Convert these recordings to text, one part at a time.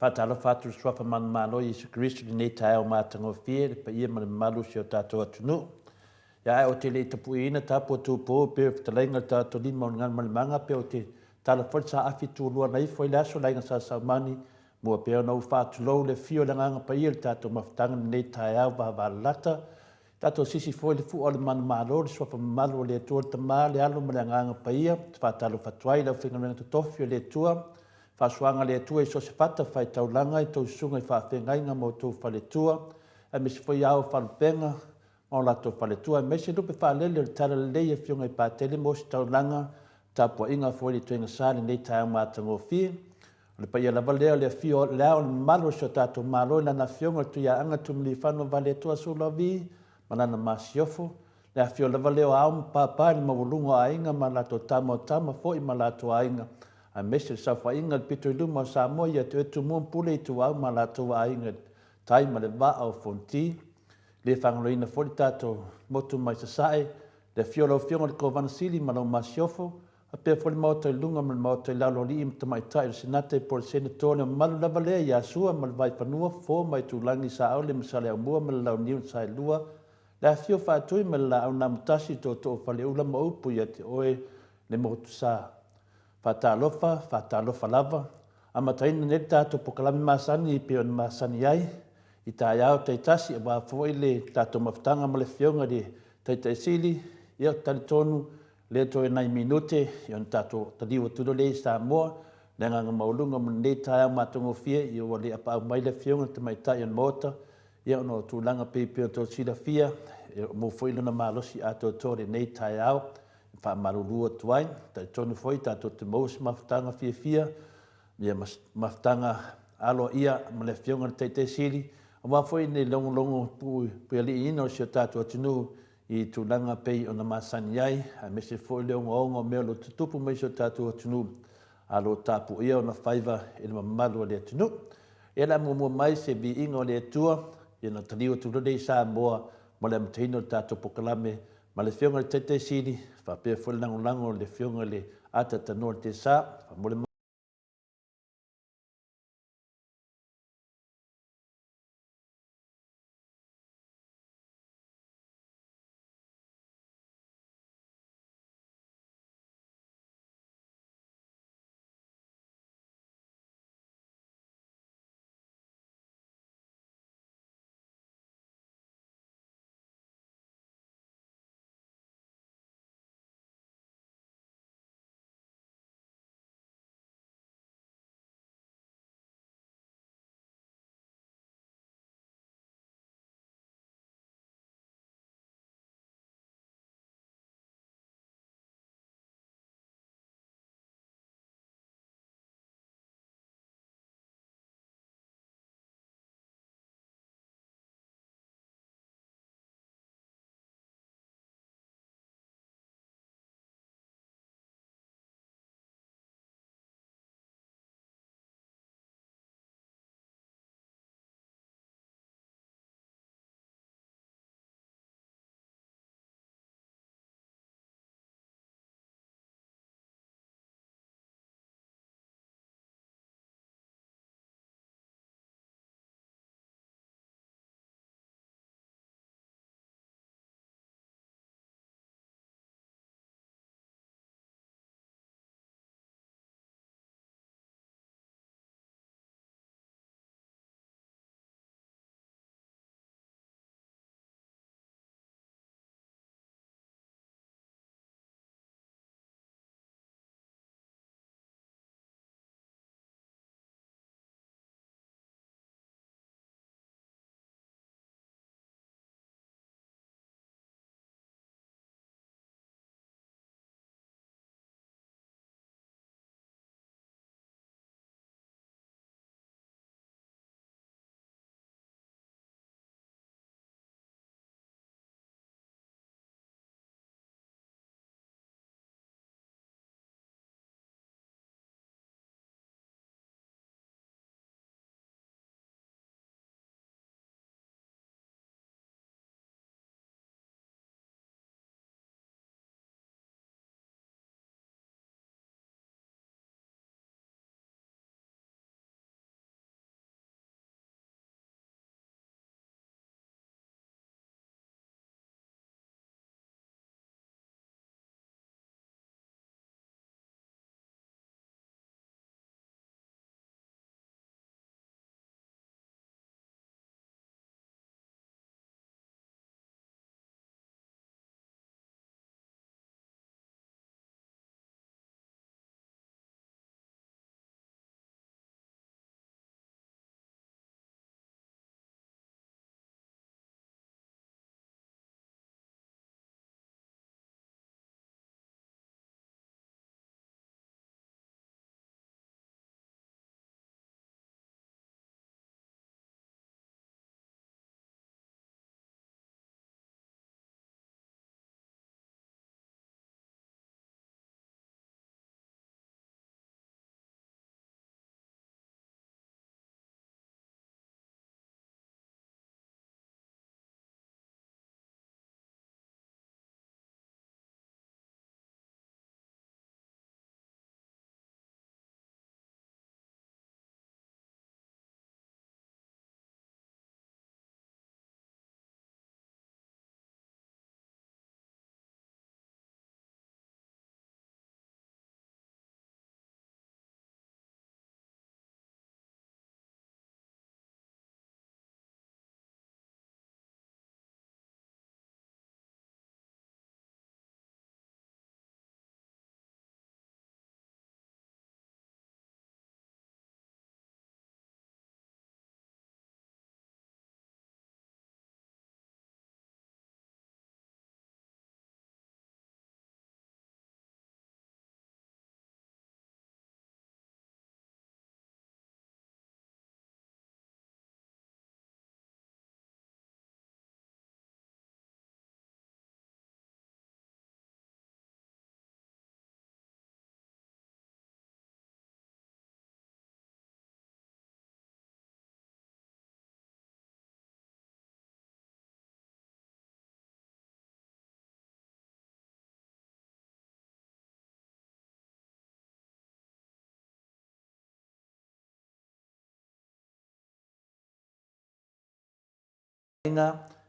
Whaatalofa atu le suafa manamalo i Iesu Kristo lenei tae o matagofie le paia ma le mamalu o se o tatou atunuu. Ia e o te lei tapuina tapu o tupou pe fetalaiga le tatolima o le galumalemaga pe o te talafole sa afi tulua nai foi le aso laiga sasaumani mua pea ona ua faatulou le fio le agaga paia le tatou mafutaga lenei taeao vavalalata tatou sisi foi le fuʻa o le manamalo le suafa mamalu o le atua le tamā le alo ma le agaga paia faatalofa atu ai lau faigaluega totofi o le atua faasoaga le atua i sosefata faitaulaga i taususuga i faafegaiga mo outou faletua e mesi foi ao falopega o latou faletua e maisi lupe faalele o le tala lelei e fioga i patele mo se taulaga tapuaʻiga foi le toega sa lenei taeao matagofie o le paia lava lea o le afio le a o le mamalu o se o tatou malo i lana fioga o le tuiaaga tumilifano vale atua sulavi ma lana masiofo le afio lava lea o ao ma papā i le maualuga o aiga ma latou tamaotama foʻi ma latou aiga a mesi le saufaʻiga le pito i luma o samoa ia te tumua pule i tuau ma latou aiga tai ma le va'a o fonti le fagaloina foʻi tatou motu mai sasaʻe le fiolofioga o le kovanasili ma lau masiofo a pea foi le maotailuga ma le maotailalo alii ma tamaʻitaʻi o le senata po le senator le mamalu lava lea ia sua ma le vaifanua fo mai tulagi saʻau le masaleaumua ma le launiu saelua le afio faatui ma le laʻauna matasi toʻatoo faleʻula ma upu ia te oe le motusā faatalofa lava amataina nei le tatou pokalame masani pe ona masani ai i taeao taitasi e wa foʻi le tatou mafutaga ma le fioga le taitaʻisili ia o talitonu le toe 9 minute i ona tatou taliu atu lelei Samoa le agaga mauluga ma lenei taeao matagofie ia ua le apaau mai le fioga le tamaitaʻi ona mota ia ona o tulaga peipe o tou silafia mo foʻi lona malosi a toto lenei taeao faamalūlū atu ai taʻitonu foi tatou te mous mafutaga fiafia ia mafutaga alo ia ma le afioga le taʻitaʻisili auā foi nei logologo puialiʻiina o se o tatou atunuu i tulaga pei ona masani ai a mese foʻi le ogaoga o mea o lo tutupu mai se o tatou atunuu a lo tapuʻia ona faiva i le mamalu o le atunuu ia la muamua mai se viiga o le atua ia na taliu atu lelei Samoa ma le amataina o le tatou pokalame ma le fioga le taʻitaʻisili faapea foi le lagolago o le fioga le atatanua le tesā mo le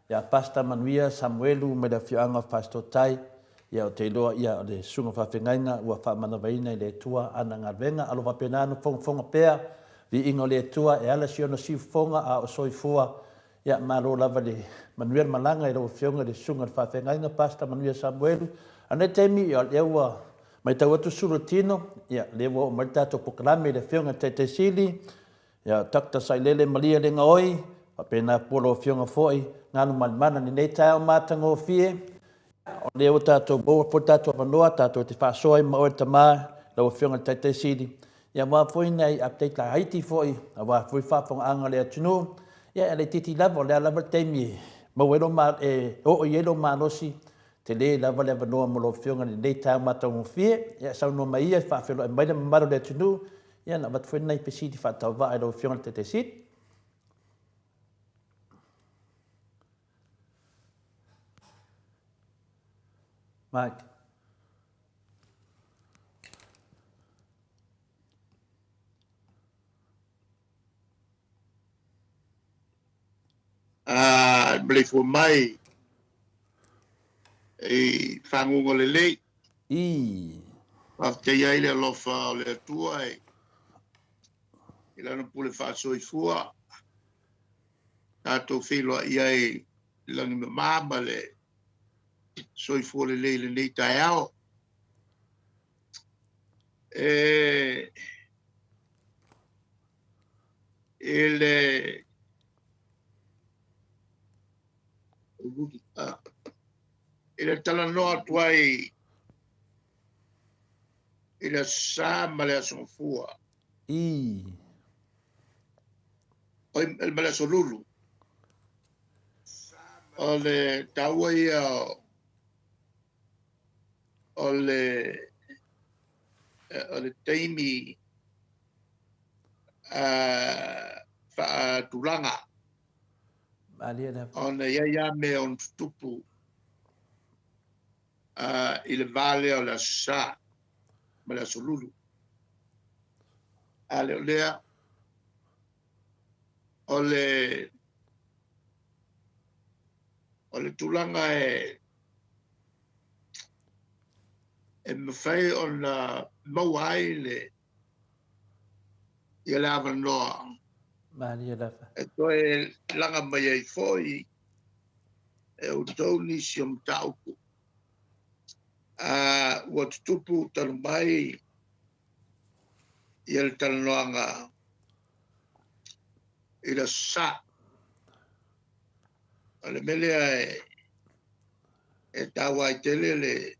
ya Pastor Manuia Samuelu me da fianga Pastor Tai ya o te loa ia o le sunga whawhengainga ua whamanawaina i le tua ana ngā venga alo wapenano fonga pea vi ingo le tua e ala siona si fonga a o soifua ya malo lava le Manuia Malanga i lo fionga le sunga whawhengainga Pastor Manuia Samuelu ane teimi ia le ua mai tau atu surutino ya le ua o maritato pokalame le fionga te sili ya takta sailele malia le ngaoi apena polo fionga foi nganu malmana ni nei tau matango fie o le o tatou boa po tatou manoa tatou te whaasoa i maoe tamā lau fionga te sili ia wā foi nei update la haiti foi a wā foi whaafonga anga le atunu ia le titi lava o le alava teimi mawelo ma o yelo malosi te le lava le manoa mo lo fionga ni nei tau matango fie ia sau no mai ia whaafelo e maina mamaro le atunu ia na wat foi nei pesiti whaatau wā e lau fionga te sili Mike. Beli for mai e fangungo le lei after ia ile lofa le tua e ila no pule fa soifua tato filo ia e langi mama le soifua le lei le nei taiao ele ele talanoa tuai ele sa male sonfua oi el male solulu ole taua ia ole teimi fa tulanga on ia me on tupu il vale o la sa ma la solulu ale lea ole tulanga e me fai on mawai le ia lava noa e toi langa mai ai foi e o toni siom tauku wat tupu talmai ia le talanoanga ila sa ale mele e tawa i tele le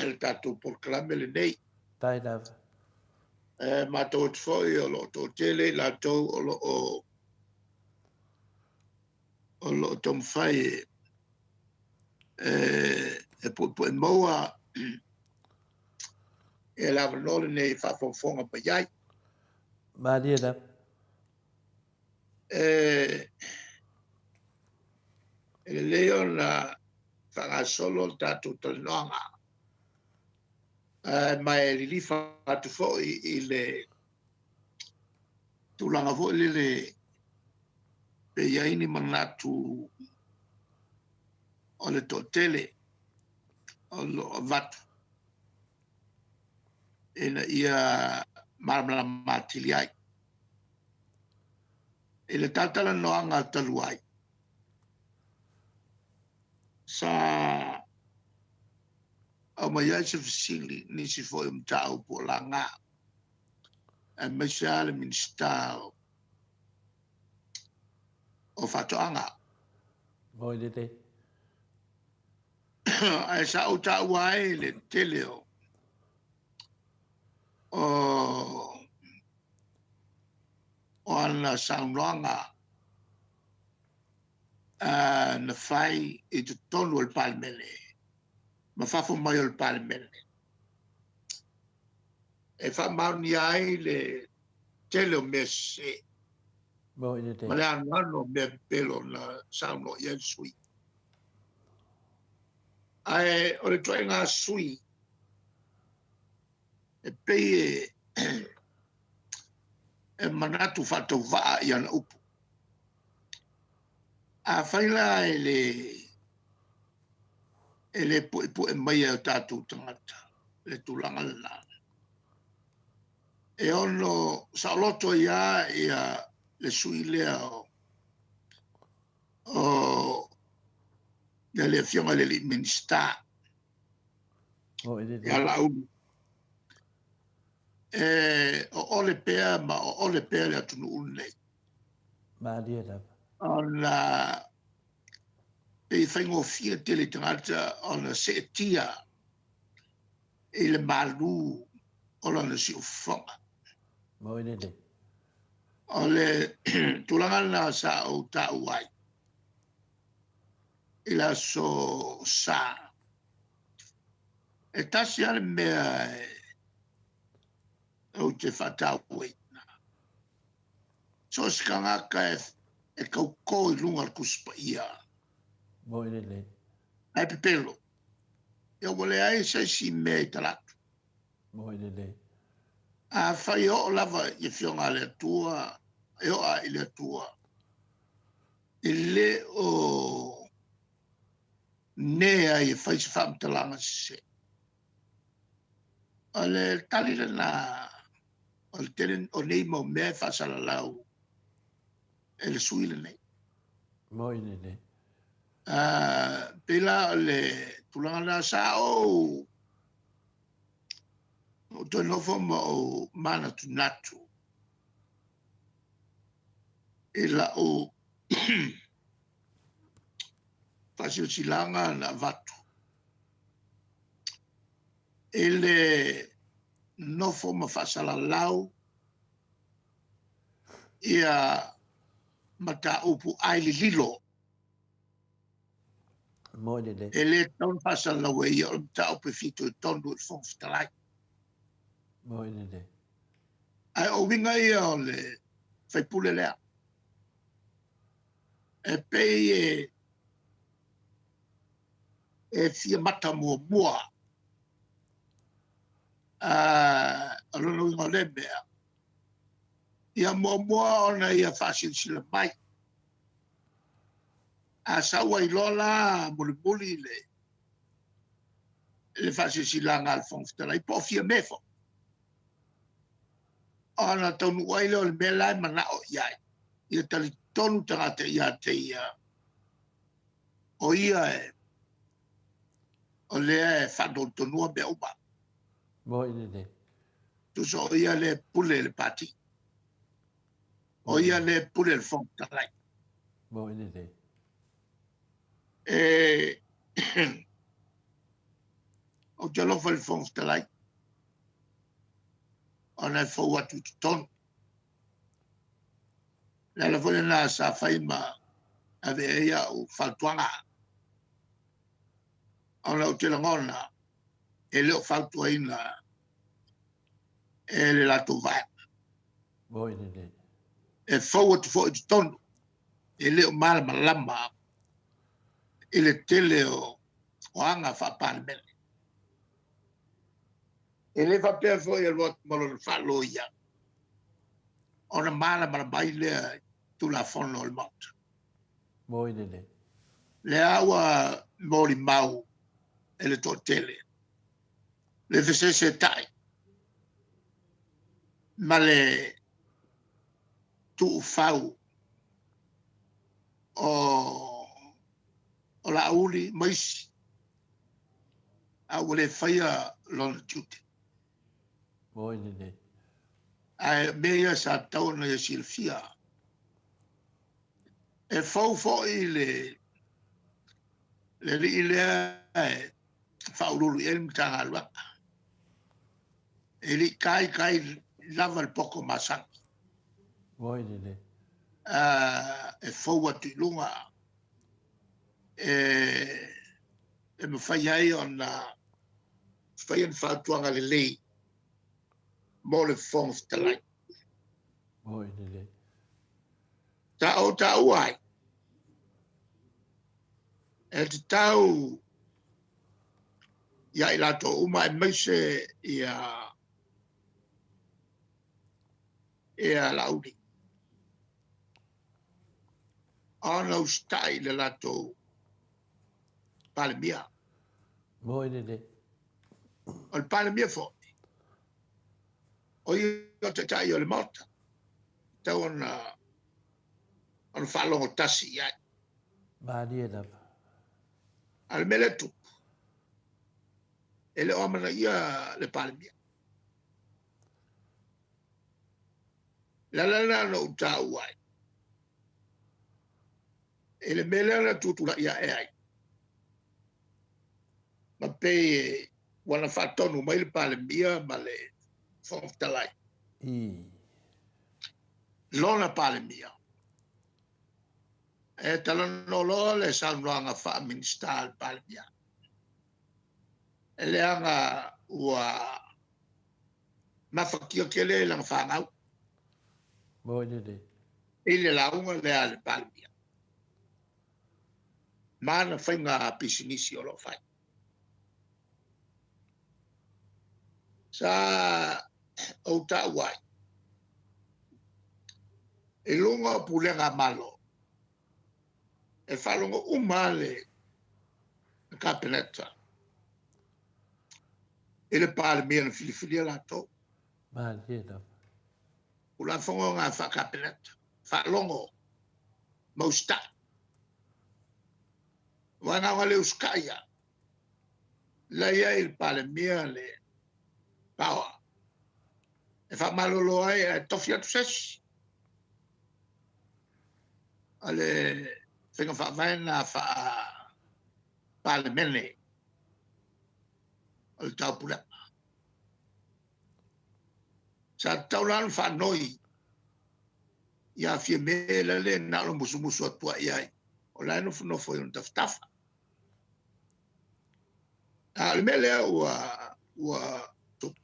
el tatu proclame le nei tai lava ma to foi o lo to tele la to o lo tom fai e po moa e la no ne fa fonga pa yai Maria da Leona fa solo tatu tonga mai li fa tu fo ile tu langa fo le pe yaini manatu o le totele o lo vat ina ia marmala matiliai ele tatala noanga taluai sa o mai se fisili ni si foi tau po langa e mesiale ministao o fatoanga voi de ai sa o tau ai le teleo o ana saunanga na fai e te tonu al palmele ma fafo mai al palmele e fa mauni ai le teleo mese voi de ma le anno me pelo na sauno yen sui ai o le toenga sui e pei e manatu fatu va ia na upu A whaila ele po e mai au tātou tangata, le tūlanga la. E ono sa loto ia le sui lea o le fionga le minsta. Ia la unu. O ole pea ma o ole pea le atunu unei. Maria la. Ona e whaingo fia te le tangata ona se tia e le malu ona na si ufonga. Moinele. O le tūlanga na sa o ta uai. Ila so sa. E tasi ale mea o te whatau weina. So skangaka e kauko i lunga kuspa ia. Moinele. Ai pepelo. Ia wale ai sa si mea i talatu. Moinele. A whai o lava i whionga le tua, e o a i le tua. I le o nea i whai se whamtalanga se. O le tali le na, o le teren o nei mo mea whasala lau, e le sui le nei. Moinele. Pela o le tulanga na sa o to nofo mo o mana tu natu. E la o pasio silanga na vatu. E le nofo ma fasala lau ia mata upu ai li lilo. Moinele. E le taun fasala lau e ia o mta upu fito e tondu e fonfitalai. Moinele. Ai o winga ia o le whaipule lea. E pei e fia mata mua. Alono winga le mea. Ia mua ona ia fasil sila mai. A sawa i lola muli le fasil sila ngal fonftala. I po fia mefo. Ona taunu waile o le mea mana o iai. Ia tali tonu tangata ia te ia. O ia o lea e whanau tonua mea upa. Moinele. Tuso o ia le pule le pati. O ia le pule le fontalai. Moinele. O te alofa le fontalai. Ona e fau atu tonu. Lala fole na sa whaima ave ea o whautuanga. Ona o te langona e leo whautuaina e le lato vai. Moinele. E fau atu fo i tonu. E leo malama. E le tele o anga whapane mele. E le whapea fo i alua malo le whalo ia. Ona malama mai lea tu la fono le mot. Moinele. Le awa mori mau e le totele. Le fesese tai. Ma le tu fau o la uli maisi. A wale whaia lona tute. Moinele. A mea sa tauna ia silfia. E fau fo i le li lea e whaurulu e mtanga lua. E li kai lava le poko masang. Moinele. E fau atu lunga. E me whai ai o na whai an whatuanga le lei. Mo le fongs talai. Moinele. Ta uai. E te tau ia i lato uma e meise ia launi. Ana ustai le lato palemia. Mo ele. O palemia fo. O i te tai o le mota. Tau on falongo tasi ia. Mali ele. Al mele tu. Ele o mana ia le palemia. La no utau ai. Ele mele na tutula ia e ai. Ma pe wana fatonu mai le palemia ma le fontalai. Lona palemia. E talano lo le sanwanga fa ministal palemia. Ele anga ua mafakia kele lang fangau. Mo ele. Ile launga le ale palemia. Mana whainga pisinisi o lo whai. Sa o ta wai. E lunga pulenga malo. E whalonga umale kapeneta. Ele palemia na filifilia lato. Mali ele. Ula whango ngā whakapeneta. Whalongo. Mausta. Wana wale uskaya. Laia il palemia le pawa. E whamalolo ai e tofi atu sesi. Ale whenga whawhaina wha palemene. Ale tau pula. Sa taulan whanoi. Ia fia mele le nalo musu atua iai. O lai no whanofo i un taftafa. Ale mele ua tupu.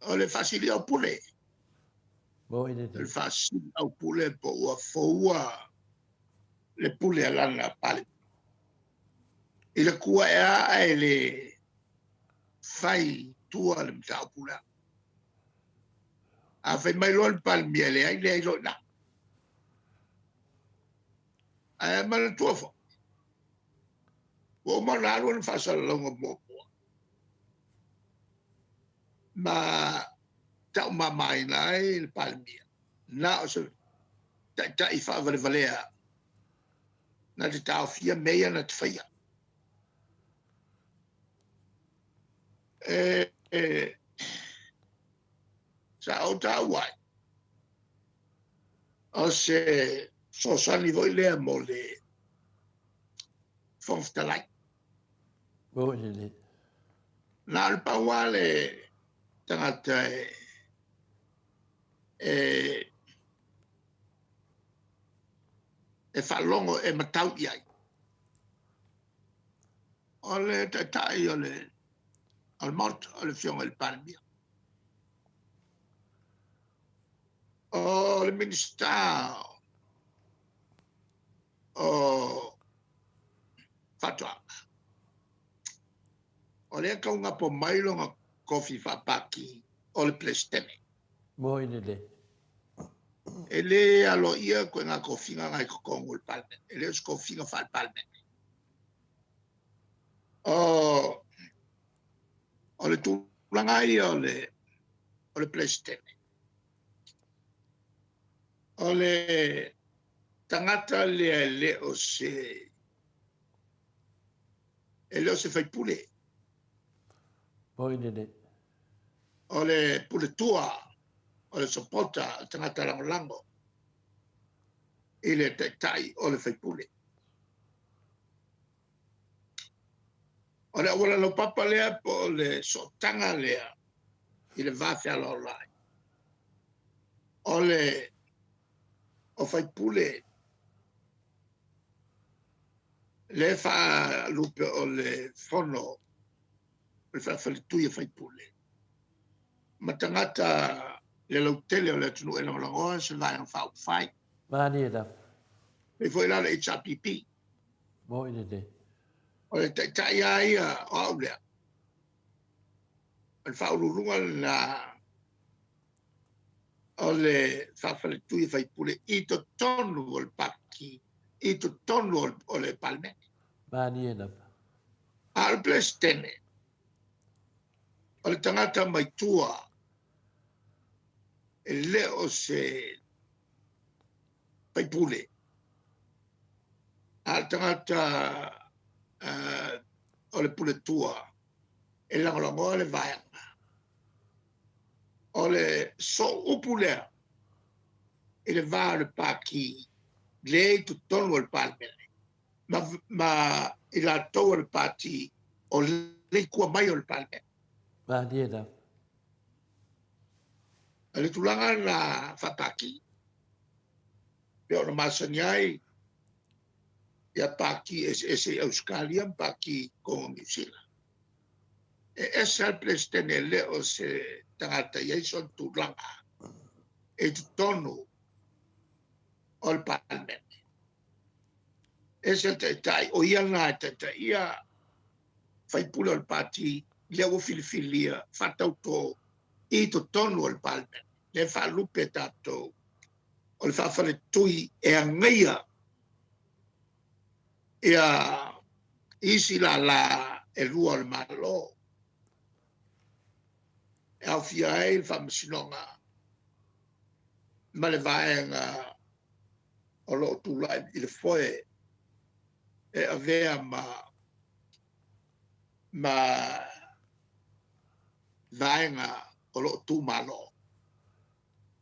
O le fasili au pule. Mo ele. Le fasili au pule po ua foua le pule alana pale. I le kua ea e le fai tua le mtau pula. A fai mai loa le palemia le ai le ai loa na. A e mana tua fo. O mana alu na fasala longa mo. Ma tau mamai nai le palemia. Na o se ta i fa vale valea. Na te tau fia meia na te faia. Sa o tau wai. O se sosani voi lea mo le fonftalai. Mo ele. Na le paua le tangata e whalongo e matau iai. O le tai o le mort o le fionga le palemia. O le minista o fatua. O le kaunga po mailonga kofi whapaki o le plestene. Mo ele. E le alo ia koe ngā kofinga ngai kokongo le palme. E le kofinga whal palme. O le tūlangai o le plestene. O le tangata le o se e le o se whaipule. Mo ele. O le pule tua, o le sopota, tangata lango. I le tai o le whaipule. O le awala lo papa lea po le sotanga lea i le vafe alo lai. O le o whaipule le wha lupe o le fono le whawhalitui e whaipule. Ma tangata le lautele o le tunu e langolangoa se vai ang whau whai. Mali ele. Me foi la le HRPP. Mo ele. O le tai ai o au lea. Al whaururunga na o le whawhaletui whaipule I to tonu o le paki, I to tonu o le palme. Mani e na. A le bles tene, o le tangata mai tua, e le o se whaipule. A le tangata o le pule tua, e langolangoa le vaianga. O le so upulea, e le vā le paki, le tu tonu o le palme. Ma I la tau le pati o le kua mai o le palme. Mani e na. A le tulanga na whapaki. Pea o na masani ai, ia paki ese Australia, paki ko New Zealand. E esa plestene le o se tangata iai son tulanga. E tu tonu o le palme. Esa te tai, o ia nga te tai, ia whaipula o le pati, lea o filifilia, whatau tō, I to tonu o le palme. Le whalupe tātou, o le whawhare tui e angaia, ia isi la e rua o le malo. E au fia e le whamasinonga, ma le vaenga o lo tula I le foe, e avea ma vaenga o lo tu malo.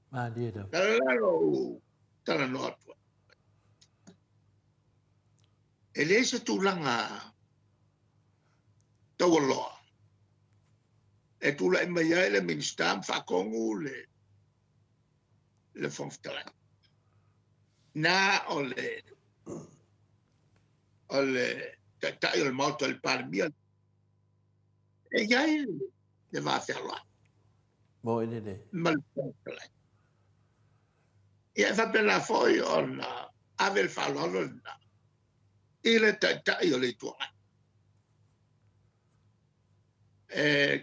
Mani e na. Lalo tala no atua. E le se tulanga tau loa. E tula I mai ai le ministam whakongu le whomftala. Na o tai o le mauta le paramia. E iai le vāwhialoa. Mo e ne. Ma le whomftala. Ia whapena foi o na avel whalolo na. I le tai o le tuanga.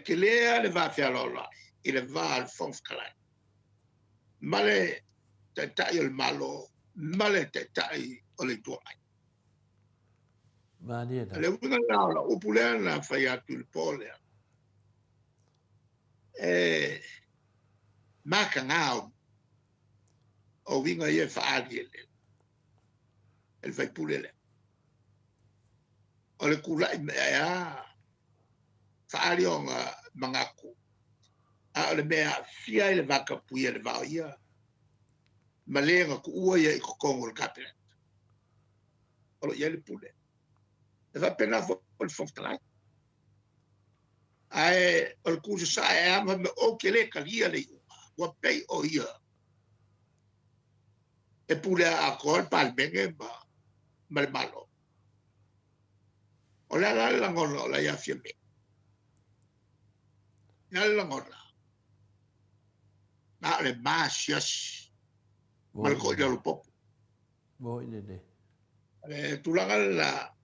Ke lea le vāwhialoa. I le vā le whomftala. Ma le tai o le malo. Ma le tai o le tuanga. Mani e na. Le winga la upulea na whai atu le pōlea. Maka ngāo o winga ia whaari ele. El whai pulele. O le kulai mea whaari o ngā mangaku. A o le mea fia ele waka puia le vau ia. Ma lenga ku ua ia I kokongo le kapenet. O lo ia le pule. E va pena fo le fontalai. Ai o le kusa sa e ama me o ke le kalia le iunga. Wa pei o ia. E pule a kol palmenge ma le malo. O le ala langona o la ia fia me. Ia langona. Na le maasias. Ma le ko ia lo popo. Mo e ne. Tulanga la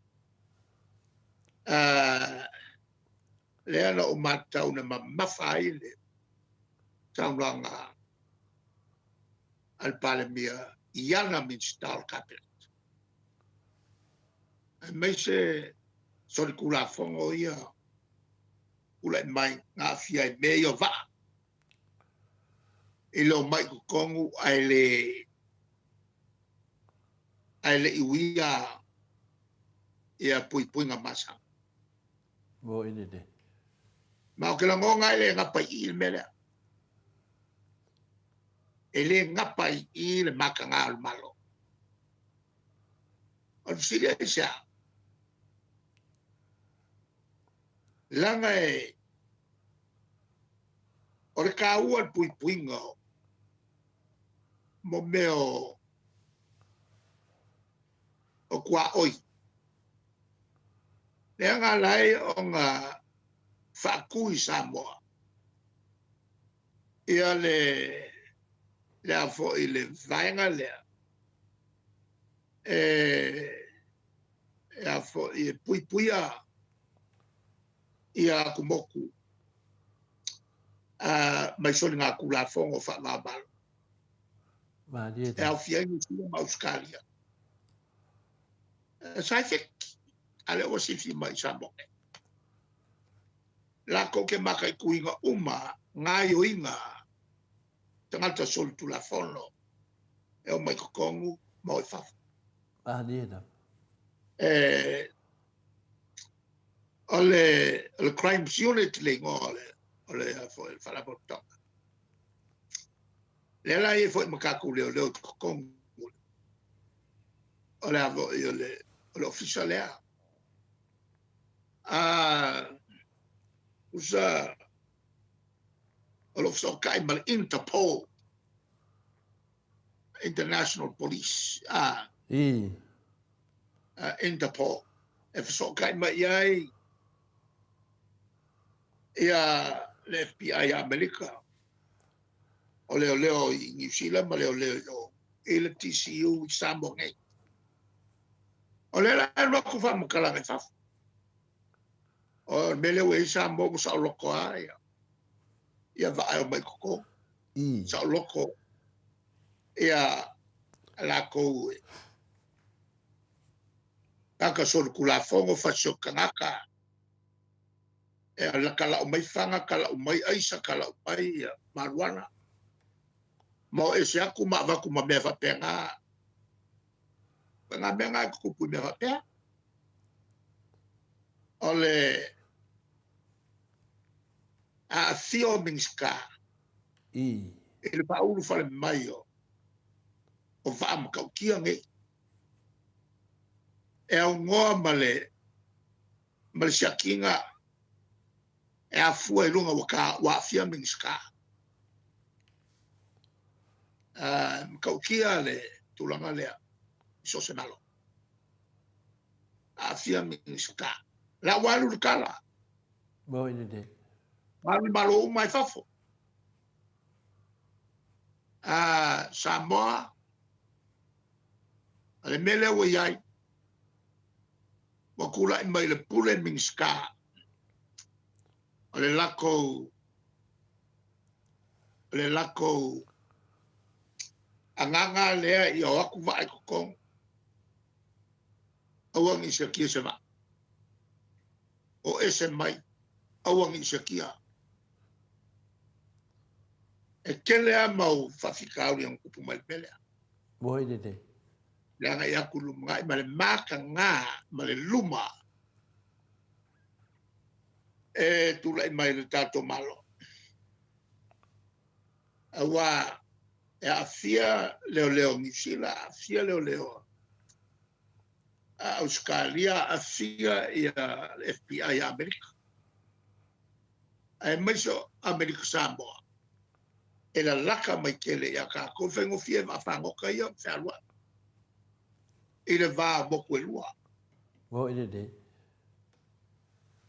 le ana o matau na mawhai le taunanga al palemia iana min stal cabinet. Mai se sori kula fongo ia kula mai ngā fia I mei o va. I lo mai ku kongu ai le iwia ia pui ngā masa. Mo e ne. Ma o ke langonga ele ngapa I mele. Ele ngapa I le maka ngā al malo. O siria isa. Langa o le ka ua pui ngā mo meo o kua oi. Le ngā lai o ngā whakui Samoa. Ia le afo I le vaenga lea. E afo I puia ia kumoku. Mai soli ngā kula fongo wha ngā malo. Maria e au fia New Zealand ma Australia. Sai fe ale o si fi mai Samoa. La ko ke maka kuinga uma ngai o inga tangata sol tu la fono e o mai kokongu mo fa. Maria. Ole crimes unit le ole fo fa la botto. Le la e fo makaku le kokongu. Ole avo ole ufficiale usa olo kai mal Interpol International Police Interpol e so kai mai ai ia le FBI America ole i New Zealand ma le ele TCU Samoa ngai ole la no ku fa mo kala fa o mele we Samoa sa loko ia va ai mai ko sa loko ia la ko kaka sol kula fongo fa kanaka e la kala mai fanga kala mai aisa kala mai maruana mo e se aku ma va ku ma me fa penga menga ku pu me fa pe ole a fio minska ele pa ulu fa mai o va am ka kia nge e o ngoa male shakinga e a fua e lunga wa fia minska kaukia le tulanga lea so se malo a fia minska la walu kala bo ine de malo mai fafo Samoa le mele wo yai wa kula mai le pule minska le lako anganga lea i o aku vai kokong awang i se kia se va o ese mai awang i se kia e kele a mau fafikau yang kupu mai pele bo ine de langa ia kulum ngai ma le maka nga ma le luma e tula mai le tato malo awa e afia leo New Zealand afia leo Australia afia ia FBI Amerika ai mai so Amerika Samoa e la laka mai kele ia ka ko fengo fie ma fango ka ia falwa ele va mo kwelua bo ine de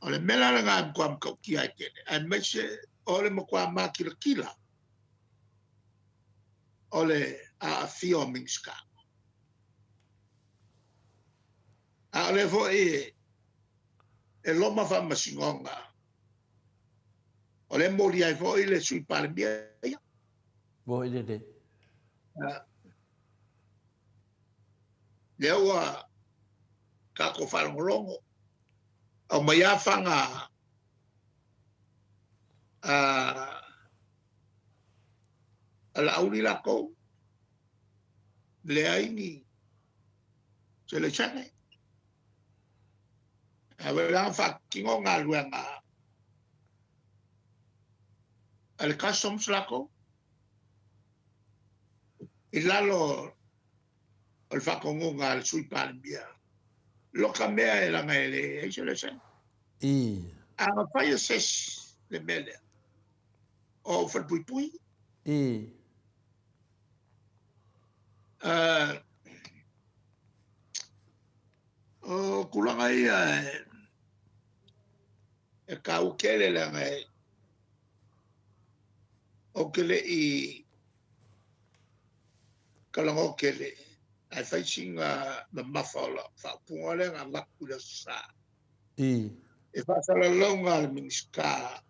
ole mela nga kwa ko kia kele ai mai se ole mo kwa ma kila ole a fio minska a le vo e loma fa masingonga ole mori ai vo ile sui palmia bo ine de lewa ka ko fa longo o mai afanga ala auli la ko le aini se le chane aveva fa kingo nga luenga al customs la ko ilalo al fa kongo nga al sui palmia lo cambia era ngele e se le chane a fa ses le mele o fa pui kulanga ia e kau kele la ngai o kele i kalango kele ai fai singa na mafala fa punga nga makula sa e fa sala longa minska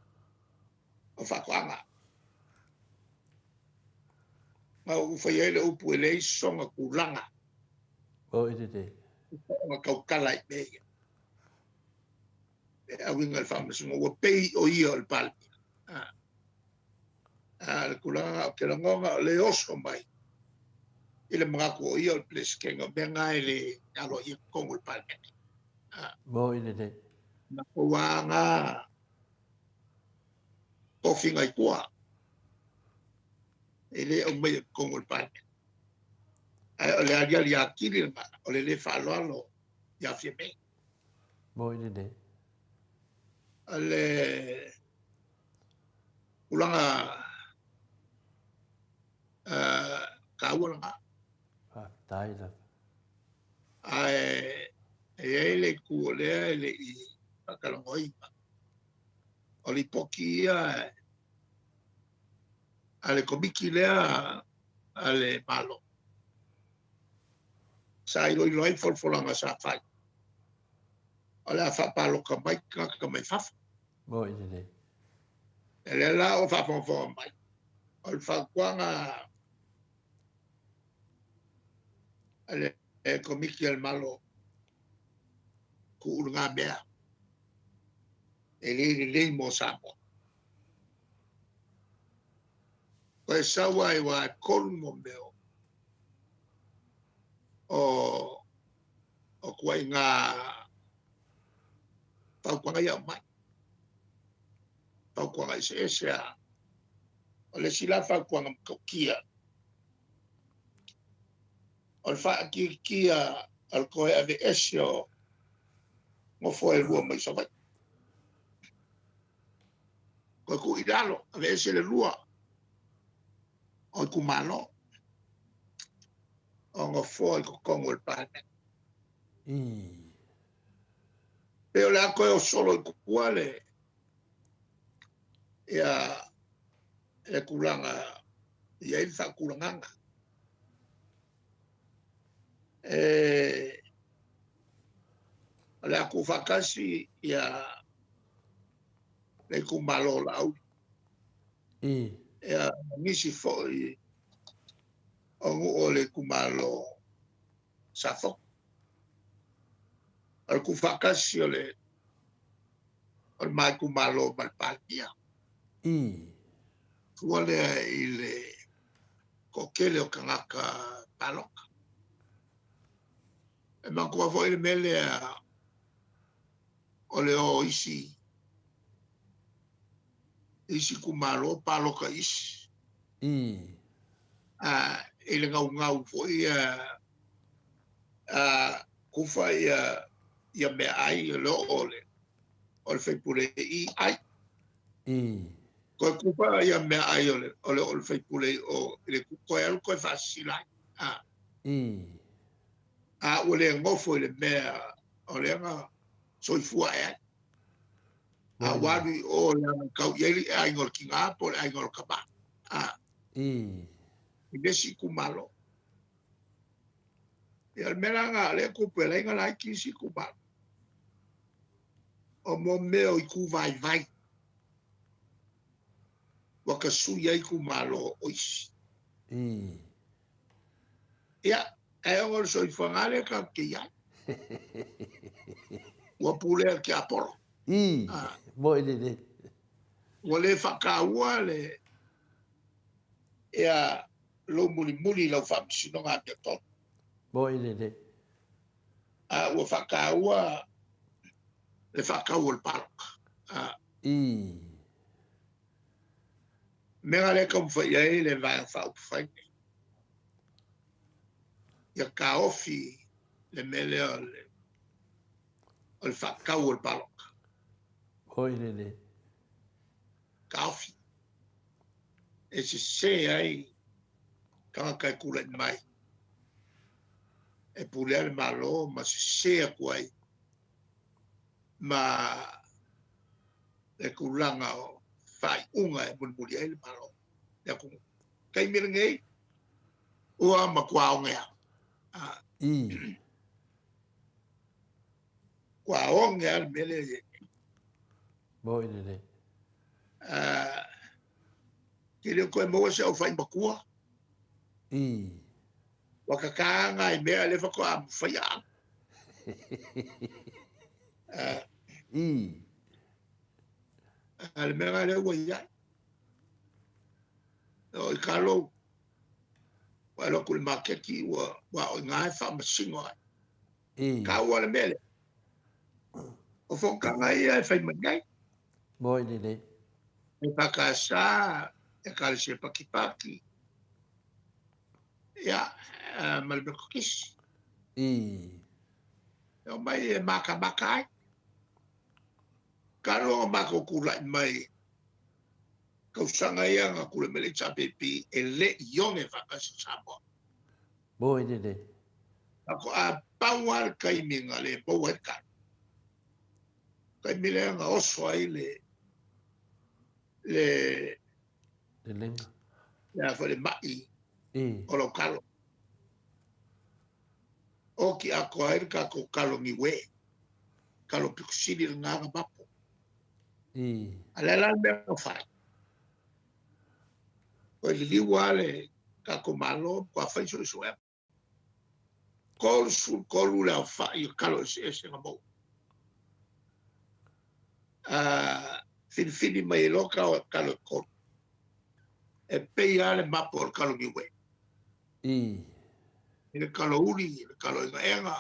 o fa kwanga Mau fai ele upu ele songa kulanga. O ide de. Songa kau kalai me. Awinga fama sunga wa pei o ia o pal. Kulanga ke longa le oso mai. Ile mga ko ia o ples kenga benga ele alo i kongo pal. Mo ide de. Na wanga tofi ngai kua. Ele o mai kongo pal. Ole alia lia kiri ma ole le falo alo ya fieme. Mo ide de. Ole ulanga kaulanga Tai la. ai ele ku ole ele I pakalongoi. Ole poki ale komiki lea ale malo. Sa ilo ilo ai folfolanga sa fai. Ole a fa palo ka mai ka mai faf. Mo ide de. Ele la o fa fon mai. Ole fa kwanga ale komiki al malo ku urunga mea. Ele mo sapo. Koe sawa e wa kolmo meo o kuai ngā taukwanga ia mai. Taukwanga I se esea. O le sila taukwanga mkokia. O le wha kia al koe ave eseo ngofo e lua mai savai. Koe ku idalo ave ese le lua. O ku malo. O ngofo e kukongo le pane. Peo le ako e o solo I kukuale. Ia e kulanga. Ia I wha kulanganga. Le aku whakasi ia le kumalo lau. Ia nisi foi o ngu o le kumalo safo. Al ku whakasi o le mai kumalo malpania. Kua lea I le kokele o kangaka paloka. E makua foi le mele o le o isi kumalo paloka isi. E le ngau foi kufa ia mea ai lo ole. O le whaipule I ai. Koe kupa ia mea ai ole o whaipule o le koe alu koe whasilai. O le ngofo I le mea o le anga soifua e ai. Wadu o le anga kau ieri e ai ngol ki ngā po le ai ngol kaba. I nesi kumalo. Ia le mea ngā le kupe le inga lai ki si kumalo. O mo meo I ku vai vai. Waka sui ai kumalo oisi. Ia, e o so I whangare ka ke iai. Ua pulea ki aporo. Mo ide de. Ua le whakaua le ia lo muli lau whamsino ngā te tonu. Mo ide de. Ua whakaua le whakaua le paroka. Mega le kam whai ai le vai whau whaine. Ia ka ofi le mele o le whakau o le paloka. Mo ide de. Ka ofi. E se ai kanga kai kula I mai. E pulea le malo ma se a kuai. Ma le kulanga o whai unga e mulmuli ai le malo. Ia ku kai mira ngei. Ua ma kua o ngea. Kua o ngea le mele. Mo ide de. Kiri koe maua se au whai makua. I. Wakakanga I mea le whako a mwhia. I. Le mea le ua iai. O I kalo, wa loko le makeki wa o ngai wha masingo ai. I. Ka ua le mele. O whokanga ia e whai mangai. Moi nere. E pakasa, e kale se pakipaki. Ia, malbe kokis. I. O mai e maka ai. Karo o mako kula mai. Kausanga ia ngā kule mele tapepi e le ione whakasi Samoa. Moi nere. Ako a pauar kai minga le pauar ka. Kai mile ngā oso ai le Le lenga. a whare mai I. o lau kalo. O ki ako aere ka ko kalo ni we. Kalo pikusini le ngā mapo. I. A le lan mea o whai. O li liwa le ka ko malo kwa whai so so e. Kolu le au whai o kalo e se ngā mou. Fini mai loka o kalo kolu. E pei ale mapo o kalo ni we. I. I le kalo uri, le kalo inga enga.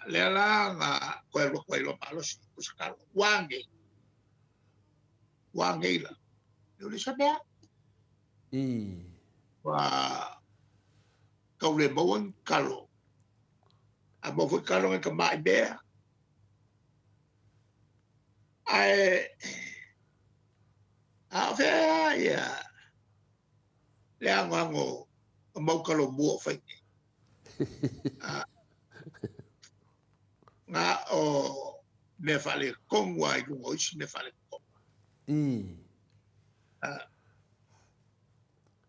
Le ala ngā koe loko i lo malosi, kusa kalo. Wange. Wange ila. Leo le sabea. I. Wa kau le mauang kalo. A mau fui kalo ngai ka mai bea. Ai... A whea ia. Le ango a mau kalo mua whaingi. Ngā o me whale kongwa i rungo isi me whale kongwa. I.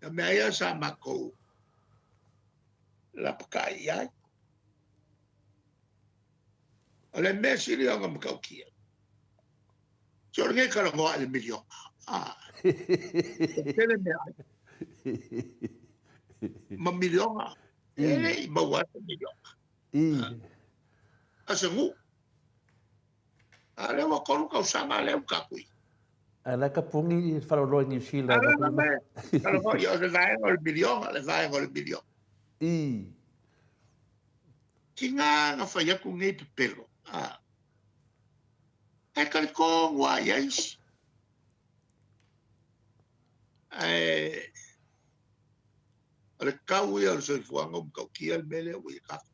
Ka mea ia sa mako la pakai ai. O le mea siri o ngā makau kia. So ngai kala ngoa le milion. Tele mea ai. Ma milion. Ele i maua te milion. I. Asa ngu. A lewa kolu kau sanga leu kakui. Ala ka pungi whaloroi New Zealand. Ala na me. Kala ngoa i o le vae ngol milion. Le vae ngol milion. I. Ki ngā whaiaku ngai pepelo. E kari ko ngua i aisi. O le kau ia o le soifuanga o mkau kia le mele o i kaku.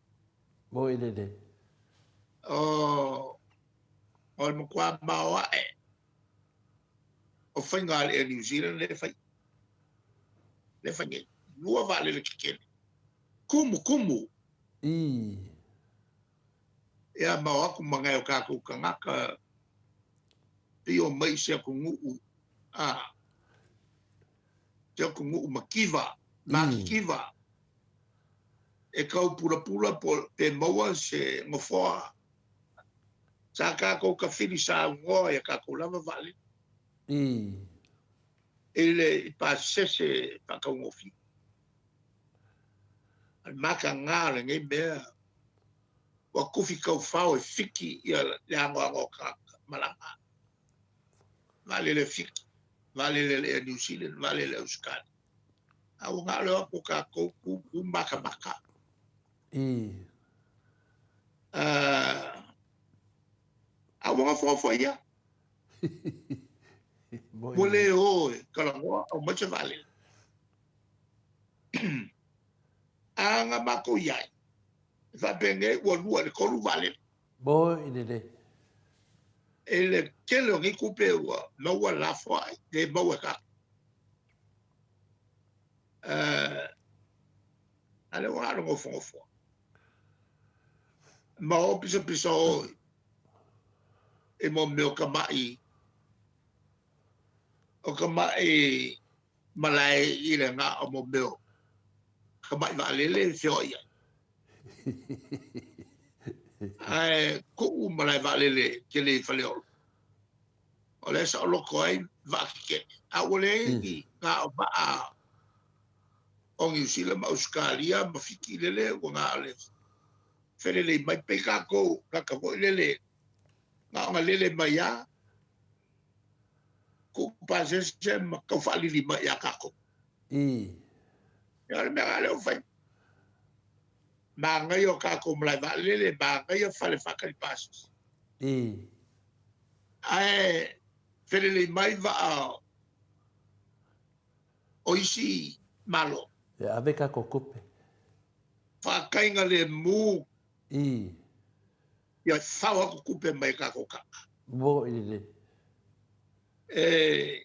Moi nere. O le mkua maoa e. O whainga ale e New Zealand le whai. Le whainga. Lua vale le kikene. Kumu. I. Ia maoa ku mangai o kaku ka ngaka. Pio mai se ku nguu. Se ku nguu makiva. Makiva. E kau pura po pe maua se ngofoa. Sa kako ka fini sa ngoa e kako lava vale. I. Ele i pa sese pa ka ngofi. Al maka ngā le ngai mea. Wa kufi kau whao e fiki ia le ango ka malanga. Vale le fiki. Vale le New Zealand. Vale le Australia. Au ngā leo ko ka kouku maka. I. Au mga fofo ia. Mole o kalangoa au macha vale. Anga mako iai. Fa penge ua lua le kolu vale. Moi nere. Ele kele o ngi kupe ua maua lafo ai. Le maua ka. Ale wa alo ngofo. Ma o pisa o e mo meo ka mai. O ka mai malai i le ngā o mo meo. Ka mai vaalele feo ia. Ai ko u malai vaalele ke le whaleolo. O le sa o loko ai vaaki ke. A ole i ngā o maa o New Zealand ma Australia ma fiki lele o ngā ale. Where le mai pe kako kaka mo lele. Ngā lele mai a. Ko pasese ma ka whali li mai a kako. Ia le mea leo whai. Mā ngai o kako mlai wa lele mā ngai o whale whakari pasese. Ae where le mai wa a o isi malo. Ia ave kako kupe. Whakainga le mū. Ia whawa ko kupe mai kako kaka. Mo i le. E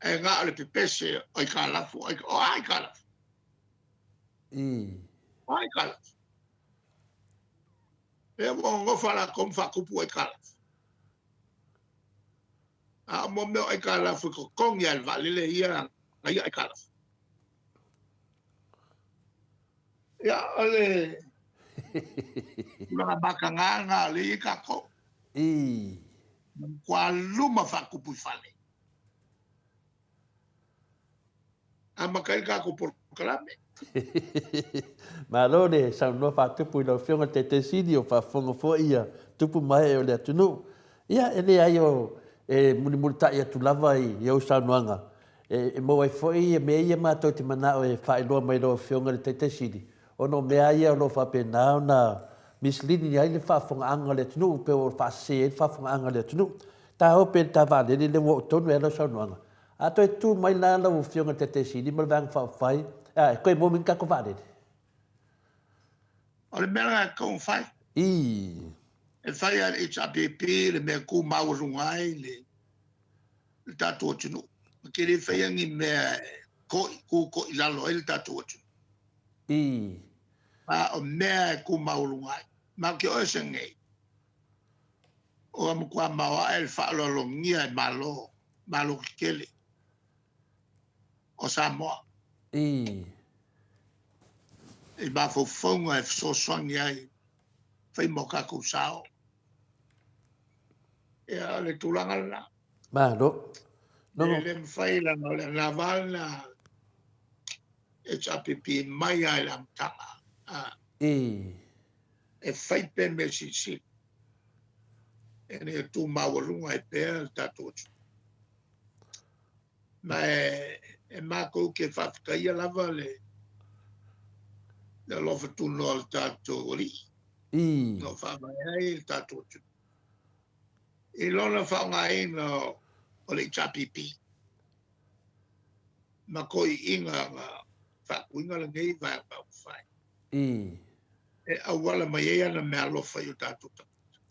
ngā ole pepese o i ka lafu. O ai ka lafu. O ai ka lafu. E mo ngofala kom whakupu o i ka lafu. A mo meo ai ka lafu ko kongi al valile ia ngai ai ka lafu. Ia ole mga baka ngā le i kako. Kua luma whakupu i whale. A makai kako por kalame. Ma lore sa no fa tupu no fiona te sidi o fa fongo fo ia tupu mai o le tunu. Ia ele ayo muni multa ia tu lava i o sa noanga. Mo ai fo ia me ia ma to te mana o e fa ilo mai lo fiona te sidi. Ono me ia lo fa pena na misleading ia le fa fonga anga le tunu pe o fa se fa fonga anga le tunu. Ta o pe ta va le wo tonu e lo sa noanga. A to tu mai la lo fiona te sidi mo vang fa fai. Koe mo min kako vare. O le mea kong whai. E whai al HRPP, le mea ku maurungai, le tātua tunu. Ma ke le whai angi mea ko i lalo e le tātua tunu. Ma o mea ku maurungai. Ma ke oe se ngei. O am kua mawa e le whaalolongia e malo ki kele. O Samoa. E ba fo fonga e so songi ai fai mo kako sao. E le tulanga la. Ma no. No. Le fai la no le navalna HRPP mai ai la mtanga. E fai pe me si. E ne tu mawalunga e pe tatochu. Ma e mako ke whafkaia lava le lofa tuno al tātou ori. No whamai ai il tātou tu. I lona whaungai no o le HRPP. Ma koi inga ngā whakuinga le ngei vai pau whai. E awala mai ea na mea lofa i o tātou tātou.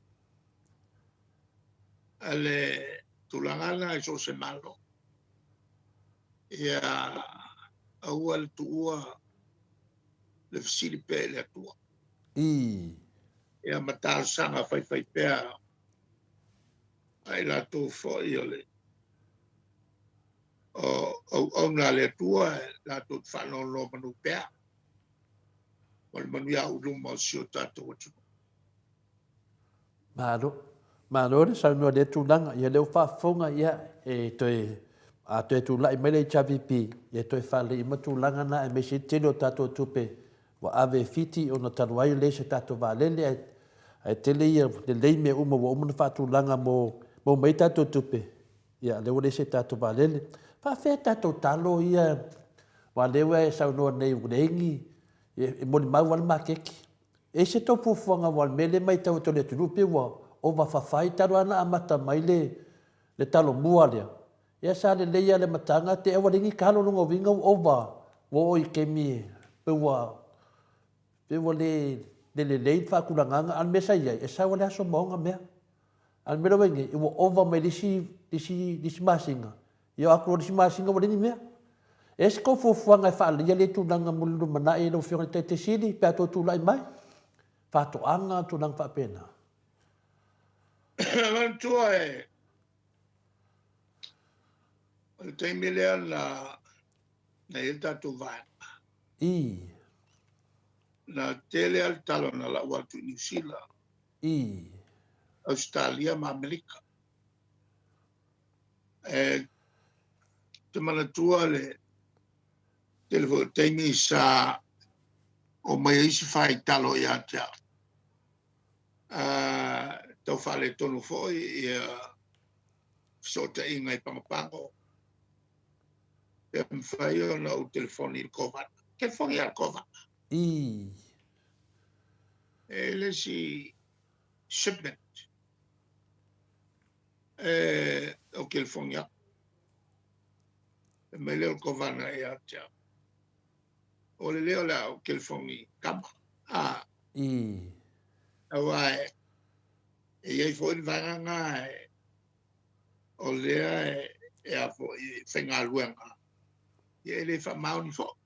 Ale tulangana e so se malo. Ia aua le tuua le fasili pe le atua. Ia matāsanga whai pēa ai lato fwoi o le o ngā le atua lato whanolo manu pēa. Wale manu ia uluma o sio tātou atu. Mano le sa no le tulanga ia le whafonga ia e toi a te tu lai mele chavipi e toi fale i matulanga na e mesi tino tato tupe wa ave fiti o na tanuai le se tato valele ai tele ia le lei me uma wa uma fatulanga mo mai tato tupe ia le wole se tato valele fa fe tato talo ia wa lewe sa no nei urengi e mo mai wal makeki e se to pufuanga wal mele mai tau to le tupe wa o va fa fai taro ana amata mai le talo mualia. Ia sa le leia le matanga te ewa ringi kalo lunga winga ova wo i kemi pewa le lei whakulanganga an mesa ia e sa wale aso maunga mea an mera wengi iwa ova mai lisi masinga ia akuro lisi masinga wale ni mea e se kou fuafuanga e whaala ia le tunanga muluru mana e lo whionga te sili pe ato tulai mai whatoanga tunanga whapena Mantua e o te milea na il tatu vai. Na tele al talo na la watu New Zealand. Australia ma Amerika. E te manatua le Televo taimi sa o mai isi fai talo ia tia. Tau whale tonu foi ia sota inga i pangapango. Ia mwhai o na o telefoni il kovana. Telefoni al kovana. Le si shipment. O telefoni ia. Me leo kovana ia tia. O le leo la o telefoni kama. Awa e foi vanga o lea e a fo fenga luenga. E le fa mauni fo.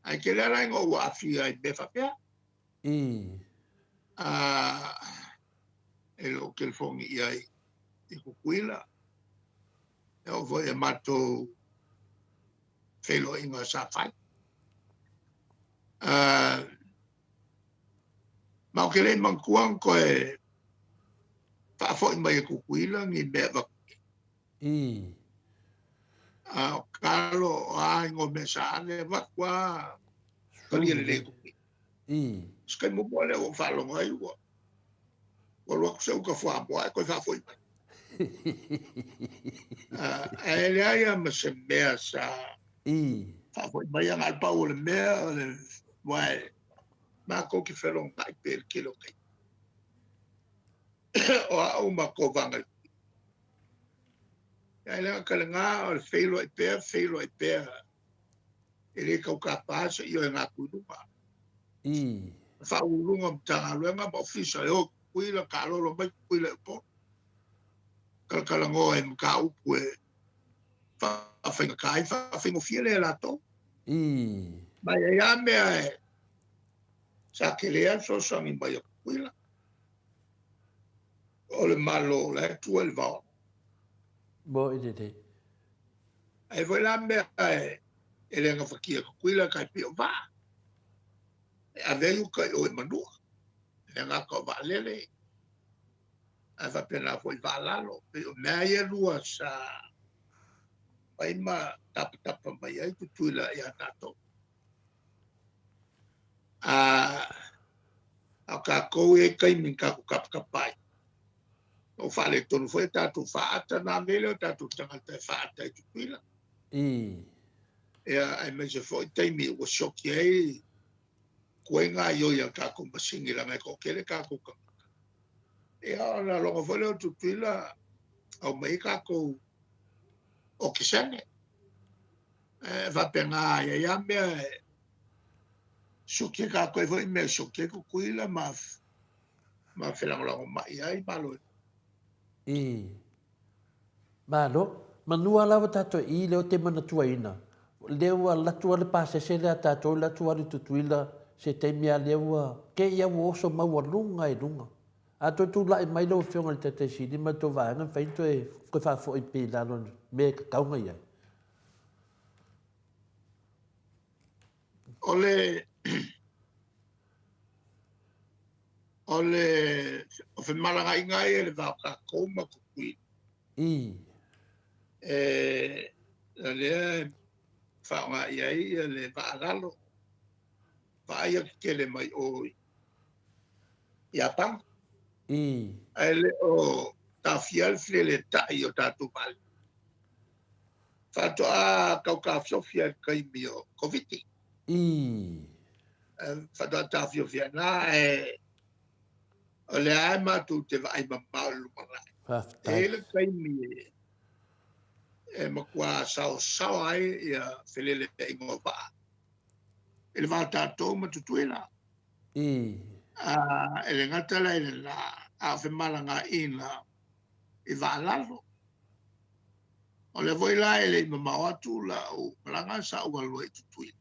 Ai ke la ngo wa fia e befa pia. E lo que el fong ia i kukuila. E o foi e mato felo inga sa fai. Ma o ke le mankuang ko e fa fo i mai kukuila ni beva. O kalo a ngo mesa le va kwa kali le kukuila. Skai mo le o fa lo ngai wo. O lo se o ka fo mo ko fa fo i mai. Ele ai ma se mea sa fa fo i mai al pa o le mea le wai ma ko ki felo ngai per kilo kai. O ma ko vanga. Ele ka nga o felo e pe. Ele ka ka pasa i o nga kurupa. Fa ulunga mtanga luenga ba ofisa yo kuila ka lo mai kuila po. Kala ngo e ka upu e fa finga kai fa finga fiele la to. Ma ya me sa ke le so so mi ba yo kuila. O le malo le 12 va. Bo ide. Ai voi la me ele nga fa kia kuila kai pio va. A veio kai o manua. Le nga ko va lele. A va pena foi valalo. Me ai lua sa ai ma tap mai ai tuila ia tato. A ka ko e kai min ka kap pai. O fale tonu foi tatu faata na mele o tatu tanga te faata i tuila. Ai me se foi taimi o shoki ai kuenga yo ya ka ko masingi la me ko kele ka ko. Na longo foi o tuila au mai ka ko o kisane. Va pena ya me shoki ka ko foi me shoki ko kuila ma fela longo mai ai malo. Malo, manua lava tato i leo te mana tuaina. Leo la tua le pase se le tato la tua le tutuila se te mea leo ke ia wo so maua lunga e lunga. A to tu la mai lo fionga le tete si di ma to vanga feito e ko fa fo i pe la no me ka nga ia. Ole o fe malanga inga e le va ka ko ma ku kui. Le fa nga ia le va galo. Va ia ke le mai o ia pang. Ele o ta fiel le ta io ta tu mal. Fa to a ka fiel kai mio covid. Fa to ta fiel na ole ai ma tu te vai ma malu ma. Ele kai mi ma kwa sao ai ia felele ingo va. Ele va ta to ma tu tuela. Ele ngata la a fe malanga ina i va lalo. Ole voi la ele ma watu la o malanga sa o lo tu tuela.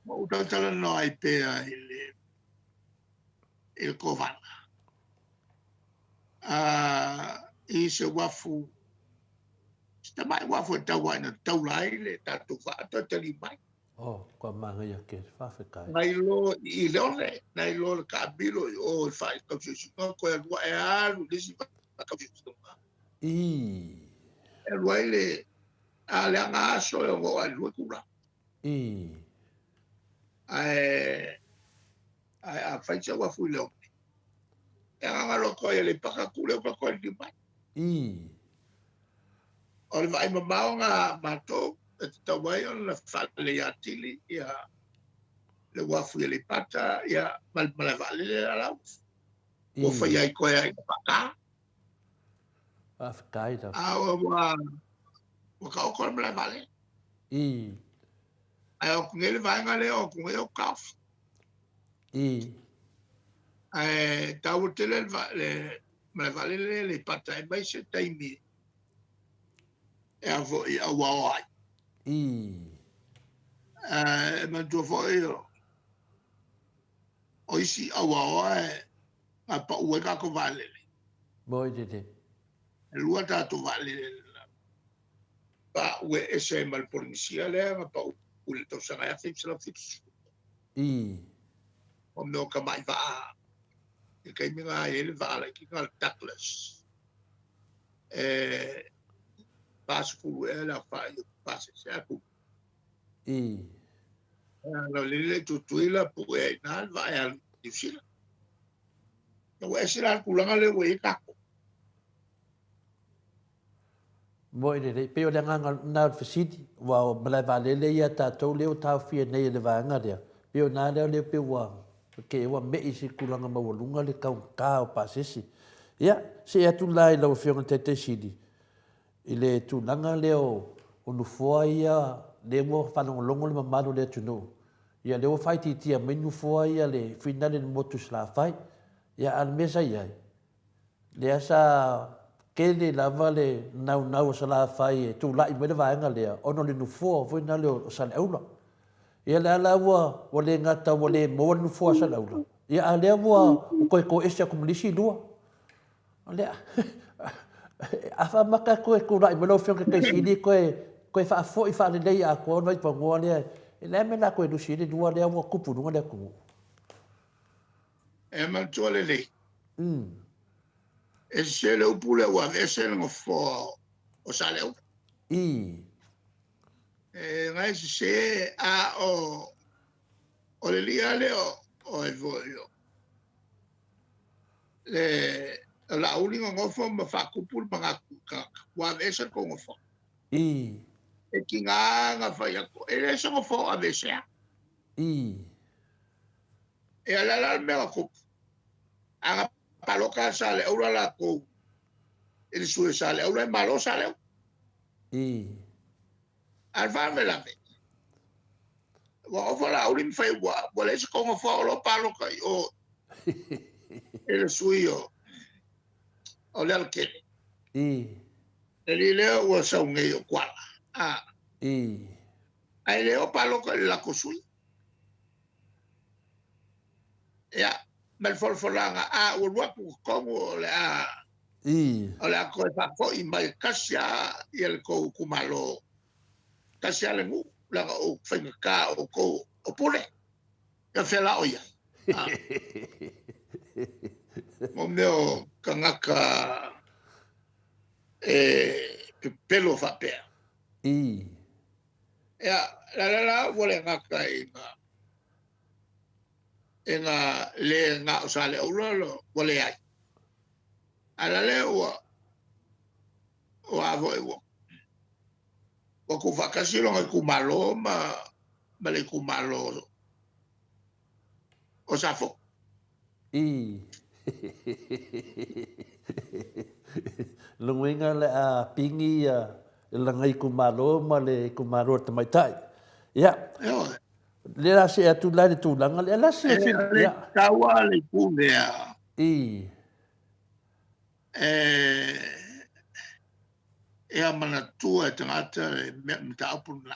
Mo utala no ai pe il kovana. I se wafu. Sta mai wafu tawana taulai le tatu fata tali mai. Kwa manga ia ke whawhekai. Nai lo i leone, nai lo ka bilo o fai ka fisu ko e wa e alu disi ka fisu. E lo ele le anga so e ngo ai lu kula ai a fai se wa fu le e anga lo ko le paka kule ko ko di mai o le vai mamao nga mato e te tawai on la fale ya tili ya le wafu le pata ya mal vale le la o fai ai ko ai paka Afkaida. a o ka ko mal vale ai o ngele vai nga le o ngele o kaf ai tau te le mal vale le pata e mai se taimi e avo i a wai ma tu foi o isi a wai a pa ue ka ko vale Boy de. lua tu vale pa ue ese mal polisia le ma pa ule to sa ya fix la fix o no ka mai va e kai mi nga ele va la ki ka Douglas pas fu ela fa yo pas se aku la le tuila pu e na va ya difícil no es la kulanga le we ka Boy de. Peo le nganga na fasiti wa bala vale le ya ta to le ta fia nei le vanga dia. Peo na le pe wa ke wa me isi kulanga ma lunga le ka o pasisi. Ya, se atu lai lo fio te sidi. Ile tu nanga leo onu foa ia le mo whanong longo le mamano le tuno. Ia leo whai titia menu foa ia le finale le motus la whai. Ia al mesa ia. Le asa kele lava le nau sa la whai e tu lai me le vaenga lea. Ono le nu foa fwina leo sa le aula. Ia le ala ua wa le ngata wa le mo nu foa sa le aula. Ia a lea ua ko estia kumulisi lua. Lea. Afa maka koe lai me lo fio ke sidi koe fa fo i fa le lei a ko vai pa ngo le le me la koe du sidi dua le mo kupu no le ku e ma tole le e se le upule wa e se no fo o sale e ngai se a o le lia le o e voio le la ulinga ngofo ma fa kupul manga ka wa ese ko ngofo e kinga fa ya ko e ese ngofo a vese e ala la me ko aga paloka sale ora la ko e su sale ora malo sale al va me la ve wa o la ulin fa wa le ese ko ngofo lo paloka o e suio o le alkele e li leo ua saunge o kuala ai leo palo ka la kosui ia mal folfolanga ua lua pu kongo o le o le ako e fafo i mai kasia i le kou kumalo kasia le ngu langa o whainga ka o kou o pule ia whela o ia mo meo kangaka pelo fapea ya la wole ngaka inga le nga usale ulolo wole ai ala le o avo o ku vakasilo ngai ku malo ma le ku malo o safo Lunguinga le a pingi la ngai kumalo ma le kumalo te mai tai. Ya. Le la se atu la le tu langa le la se ya. Tawa le kumea. E a mana tua tangata me taupuna.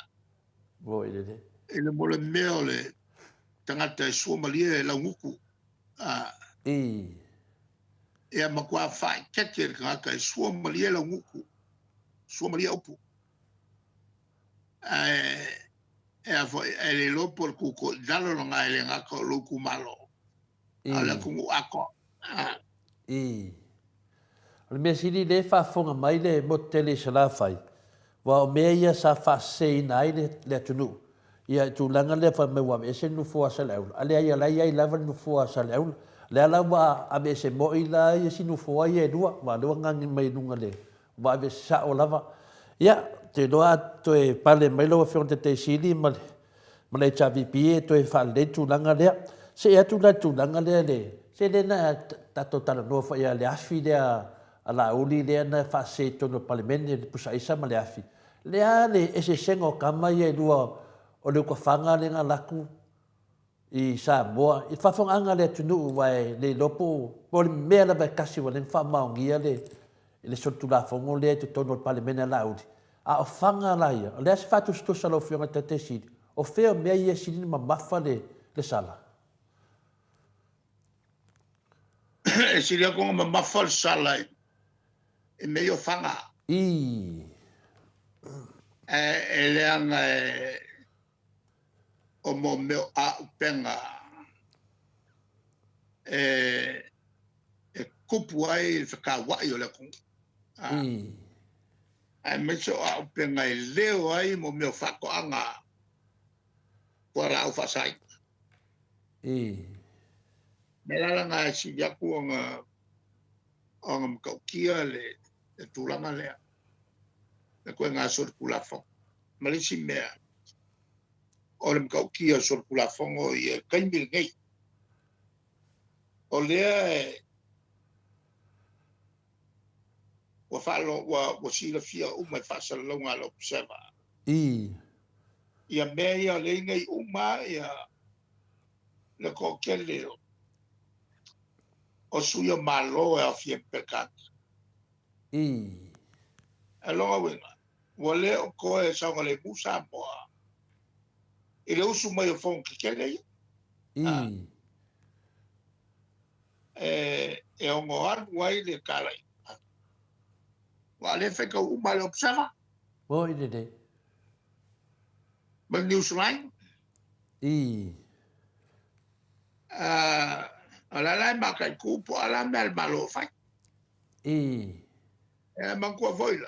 Voi le. Ele mole meo le tangata e Somalia la nguku. E a makua fai kete tangata e Somalia la nguku. Somalia upu. E a foi ele lo por kuko dalo no ngai le ngako luku malo. Ala kungu ako. Le me sili le fa fonga mai le motele sala fai. wa o mea ia sa whaseina ai le atunu. Ia tūlanga le wha me wa ese nu fua sa leula. Alea ia lai ai lava nu fua sa leula. Lea la wa ame se mo i la ia si nu fua ia dua. Wa lua ngangi mai nunga le. Wa ame sa o lava. Ia, te loa to e pale mai loa whiong te sili ma le. Ma le chavipi e to e wha le tūlanga lea. Se ea tūlanga lea le. Se le na tato tala noa wha ia le afi lea a la uli lea na wha se tono palemene le pusa isa ma le afi. Lea le ese sengo kama ia lua o le whanga le ngā laku i Samoa. I whawhanga le tunu wai le lopo. Po le mea la vai kasi wa le whamaongia le sotu la whongo le te tono palemene la uli. A o whanga la ia. O le ase whatu stosa lo whionga te siri. O wheo mea ia siri ma mafa le sala. E siri a konga ma mafa le sala e mei o whanga. E leanga o mo meo a upenga e kupu ai whakawai o le konga. Ai me so a upenga e leo ai mo meo whakoanga kua rau whasai. Me lalanga e si yaku o ngā mkaukia le tūlanga lea. Me koe ngā sori kulafong. Malisi mea. O le mkaukia sori kulafongo i e kaimil ngei. O lea e wa whalo wa sila fia umai whasala launga lo kusema. Ia mea ia le ngai uma ia le koke leo. O suia malo e a fia pekata. E longa winga. Wa leo koe saunga le musa moa. I le usu mai o fong kikele ia. E ongo anu ai le kalai. Wa le wheka uma le observa. Mo i de. Ma Newsline. Ala lai makai kupo ala mel malo fai. E mangkua voila.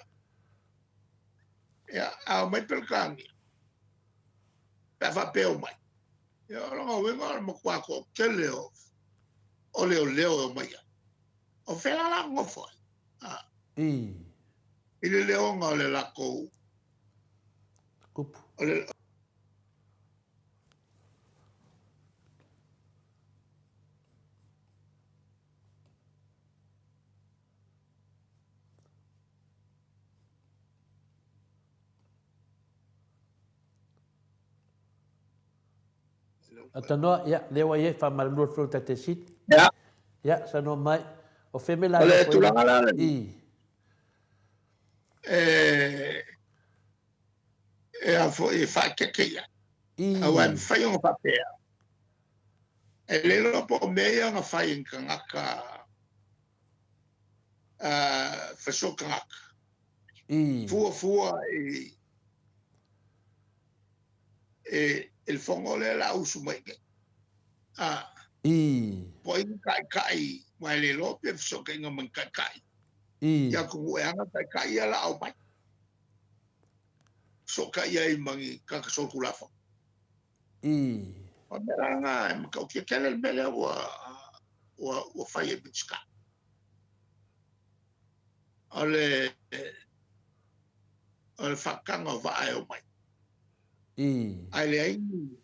Ya, au mai pelkangi. Pefa peo mai. Ya, longa wenga makua ko keleo. O leo o mai. O fela la ngofo. Ile leo nga le lako. Kupu. Atanoa, ya, lewa ye, whamarunua fruta te sit. Ya. Ya, sano mai. O whemela. Ole tulanga la. A fo e whakekeia. Awa e whai o papea. E lelo po mea nga whai in kangaka whaso kangaka. Fua il fongo le la usu mai. Po in kai mai le lope whaso ka inga man kai. Ia kungu e anga kai ala au mai. So ka ia i mangi kakaso kulafa. O mera nga mkau kia kele mele wa whai e bitska. Ole whakanga vae o mai. Ai le aini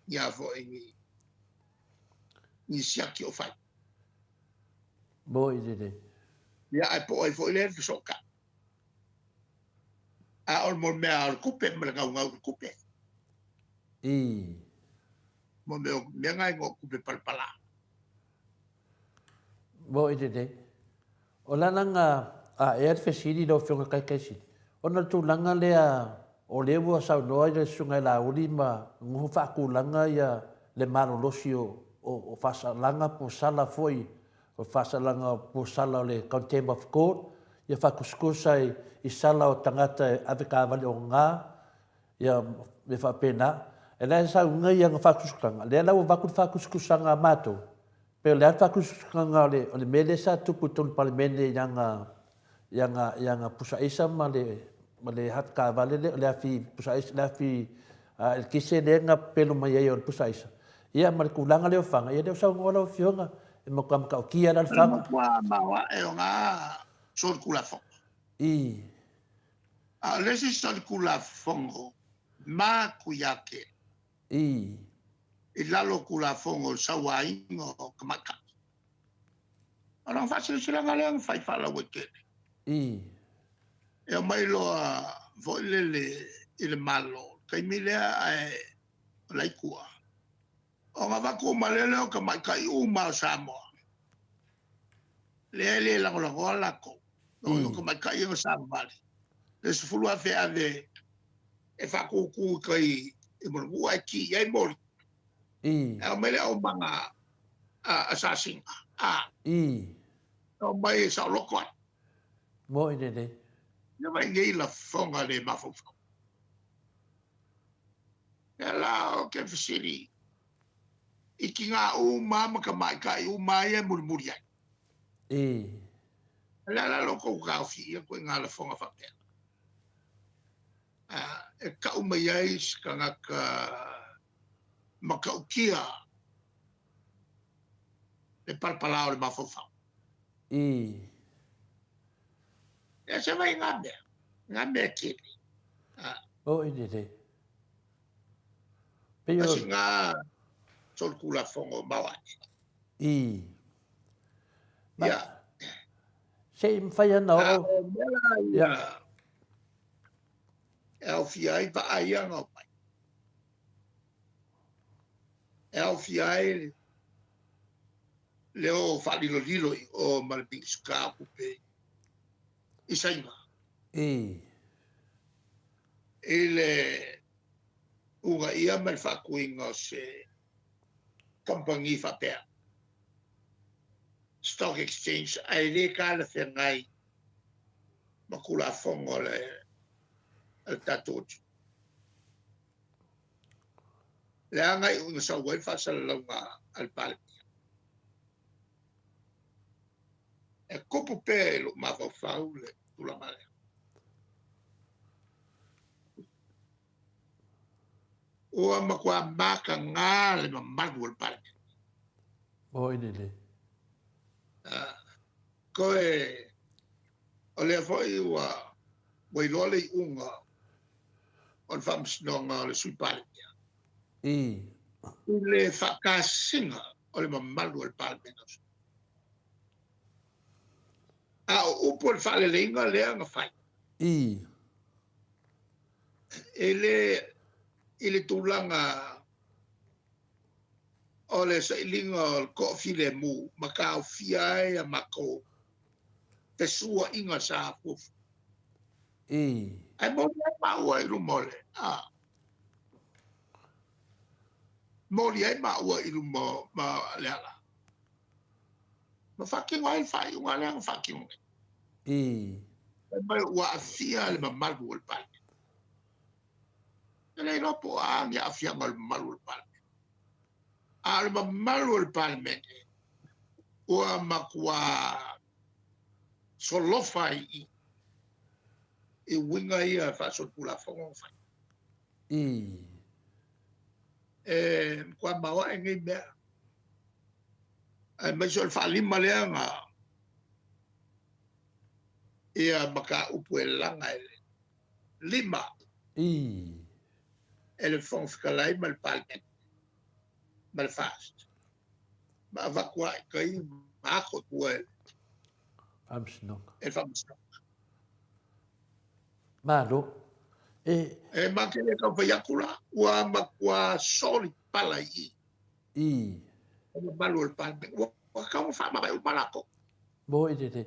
ia fo ingi ni siaki o whai. Mo i de. Ia ai po ai fo i le fisoka. A ol mo mea al kupe mele ngau kupe. Mo mea ngai ngau kupe palpala. Mo i de. O lananga a e whesiri lo whionga kai si. O na tūlanga lea o lewa sau noa i le sungai la uri ma nguhu whakulanga ia le marolosi o whasalanga po sala foi. O whasalanga po sala o le contempt of court. Ia whakuskusa i sala o tangata ave ka vale o ngā. Ia me whapena. E lai sa unga ia ngā whakuskanga. Lea lau waku whakuskusanga mātou. Pero lea whakuskanga o le mele sa tupu tonu palemene ia ngā pusa isa ma le ma le hat ka vale le afi pusaisa le afi el kise le nga pelo mai ai o pusaisa ia ma ku langa le fanga ia de sa ngolo fionga e mo kam ka kia dal Alam mo fanga kwa mawa e o ngā sol kula fongo. i Lesi sol kula fongo, ma kuyake, i i lalo kula fongo sa waingo kamaka. Orang fasil sila nga leang fai fala weke. i E o mai loa voilele i le malo, kai milea ai laikua. O ngā wako malele o ka mai kai uma o Samoa. Le lango lako. O ka mai kai o Samoa. Le se fulua fe ave e whakuku kai e monu ai ki ai mori. i E o mele o manga asasinga. i O mai e sa loko ai. mo i ne Ia mai ngei la fonga le mafofo. E la o ke fasiri. I ki ngā uma ka mai kai uma e muri ai. i La loko ka fi e koe ngā la fonga whapea. E ka uma iai ka ngaka makaukia le parpalao le mafofo. i E se vai ngā mea kini. o i ne pe yo Asi ngā sol kula fongo mawa. i Ia. se mfai ana o Ia. E au fiai pa aia ngau pai. E au fiai leo whalilo o malipingi suka kupe. Isainga. i Ele unga ia mai whakuinga o se kampangi whapea. Stock Exchange, ai le kāna whengai makula fongo le tatotu. Le angai unga sa wai whasalalaunga al palpia. E kupu pē e lo mawhawhau le tulamare. Ua makua maka ngā le mamaru al palpia. o i ne Koe o lea foi ua wailole I unga on whamsinonga o le sui palpia. i I le whakasinga o le mamaru al palpia. O upo le whaleleinga lea nga whai. i I le tūlanga o le sailinga o le kofi le mu, makao fiai a mako te sua inga sa fufu. i Ai mori ai maua I rumole. Mori ai maua I rumo ma leala. Ma whakingo ai whai, unga lea nga whakingo. i Ai mai ua afia le mamaru o le pale. Ele ropo a ngia afia ma le mamaru o le pale. A le mamaru o le pale ua makua solofa I winga ia whasopula whongo whai. i Kua mawa ngai mea. Ai mai so le whalima lea ngā. Ia maka upu e langa ele. Lima. i Ele whongwhikalai ma le palmen. Ma le fast. Ma wakua I kai maako tua ele. amsnong E whamusna. malo e E makele ka whaiakura. Ua makua soli pala I. i E malu le palmen. Ua kau wha mai umalako. mo i ne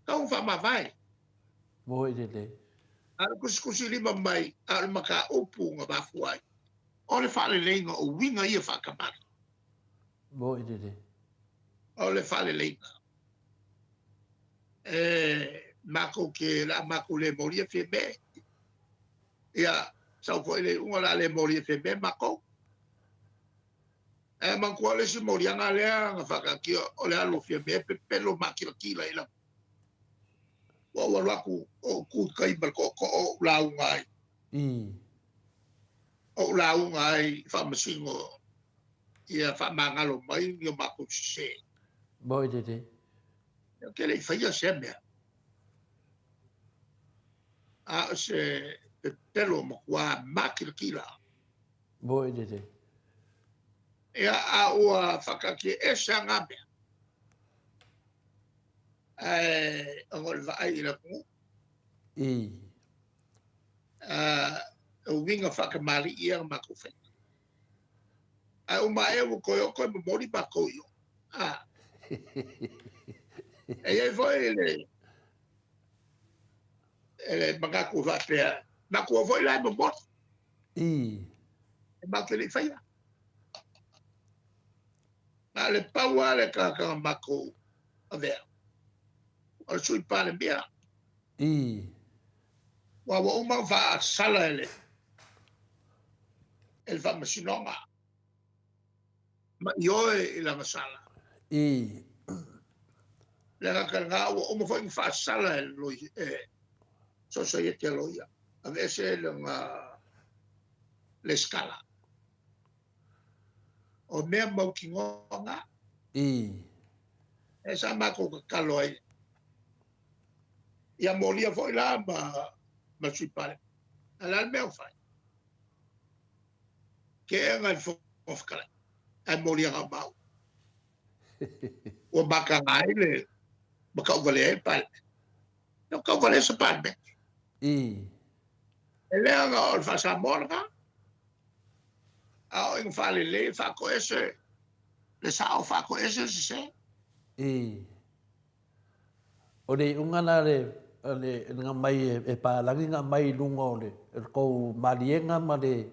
Kau wha mawai. mo i ne Ala kusi lima mai. Ala maka upu ngā wafuai. O le whale leinga o winga ia whakamari. mo i ne O le whale leinga. Mako ke la mako le moria fe me. Ia, sau ko ele unga la le moria fe me mako. Mako le si moria nga lea nga whakakio o le alo fe me pe pelo makila kila ila. o laku o ku kai bal ko o lau ngai o lau ngai fa masingo ia fa mangalo mai ni ma ko se Boy de. ke le fa ia se me a se pelo mo wa makila Boy de. ia a ua whakake e sanga mea. Angol vai i la ku. O winga whakamari i ang mako whenga. Ai o mai e koe mo mori mako i o. E voi ele mangako whapea. Mako voi lai mo mori. E mako le whaia. Na le paua le kaka mako a vea. O sui pale mea. Wa uma va sala ele. El va masinonga. Ma io e la sala. Le kaka wa uma va sala el lo so sai che lo ia. Avesse le scala. O mea mau ki ngonga. E sa mako ka kaloi. Ia molia foi la ma sui pare. Ala mea fai. Ke e ngai fofkala. Ai molia ka mau. O baka ngai le. Baka uvale e pale. No ka uvale sa pale. E lea nga o fa sa morga. A o ing fale le fa ko ese. Le sa o fa ko ese se. O le ungana le nga mai e palangi nga mai lunga o le ko malienga ma le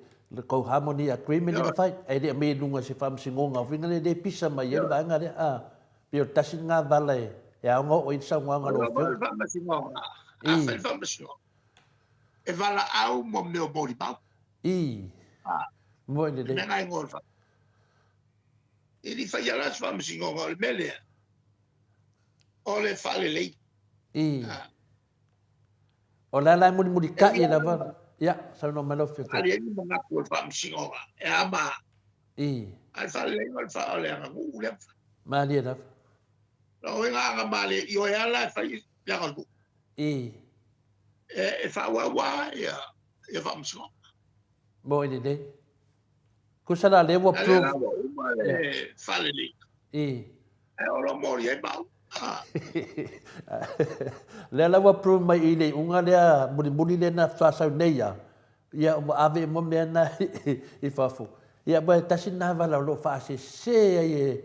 ko harmony agreement na fai e le mai lunga se fam singonga vinga le pisa mai e ba nga le pio tasinga vale e a ngo o isa nganga lo fe a fam singonga e vala au mo meu body ba mo le me ngai ngol fa e di fai ala fam singonga le mele o le fale le o la muri ka e la va ya sa no me lo fe ali ni mo ngako fam singonga e ama al fale ngol fa ole nga u le ma li la no nga male yo ya la fai ya ko e fa wa ya fam singonga mo de kusala le wo pro fale le e ora mori e ba le la wa pro mai ile unga le muri le na fa sa nei ya ave mo me na I fa fu ya ba tasina va la lo fa se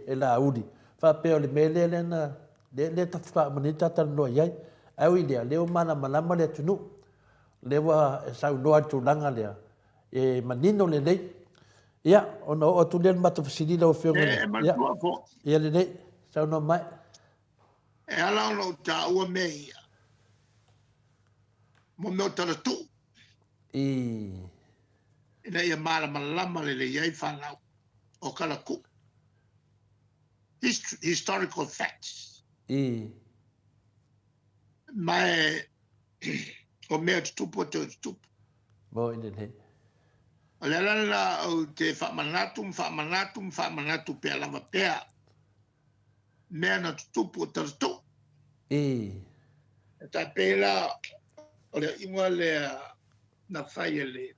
e la udi fa pe le mele le na le ta fa mo ni ta no ya ai ile le o mana malama le tunu le wa sa no atu langa le e manino le nei ya ono o tu le mata fasili lo fe ya le nei sa no mai e ala no ta ua mei mo no tala tu ina ia mala malama le iai whanau o kala ku historical facts mai o mea tupu bo ine le o le ala o te whamanatu pe alama pea mea na tupu tala tu ta pela o le inga le na whai le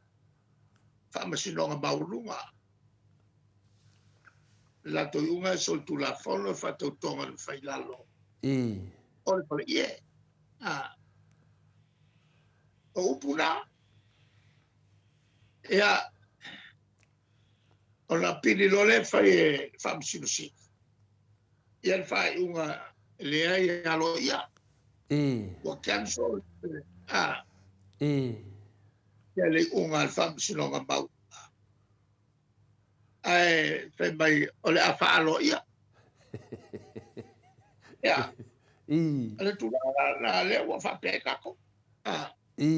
whamasinonga maurunga la to iunga sol tu la fono whatau tonga le whai lalo o le pala ie o upuna ea o na pini lole whai e whamasinosi ia le whai iunga le ai alo ia wa cancel ia le unga al whamasinonga mau ai whai mai o le a whaalo ia ia ale tu la le wa whapea kako e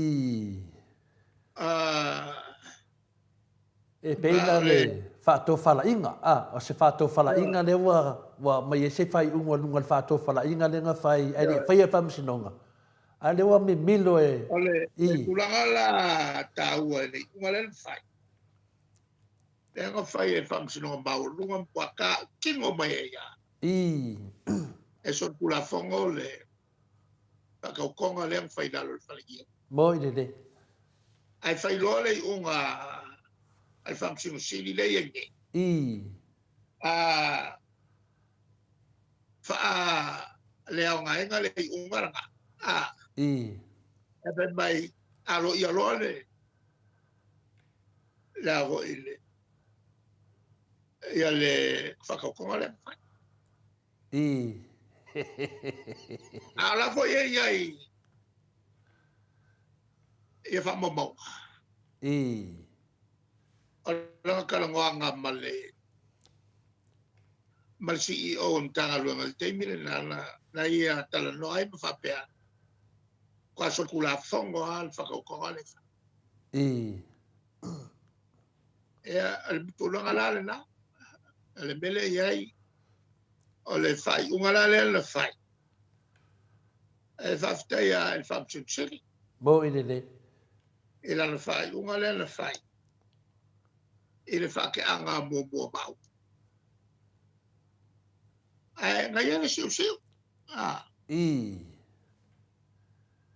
peina le fato fala inga o se fato fala inga le wa mai se fai unga lunga fato fala inga le nga fai ai fai e fam sinonga A le wa me milo e. Ole I. kulanga la taua ni ungalen fai. Tenga fai e function o mau lunga waka kingo mai ya. I. E son kula fongo le ka konga le fai dalo fai. Moi de de. Ai fai lole unga ai function sili le yengi. I. Fa le nga enga le unga nga. I. E ben mai alo ia lole. La go ile. Ia le whakakonga le fai. I. Ala fo ia whamamau. I. Ala karangoanga male CEO on tanga luanga le teimile na ia tala no ai mawhapea. Kwa so kula fongo al whakakonga le fai. I. Ea alipulanga la le na. Ale mele iai o le fai. Unga la le fai. E whaftea e function city. Moi de de. E la fai. Unga le fai. E le whake anga mua mau. Ngai anga siu. I.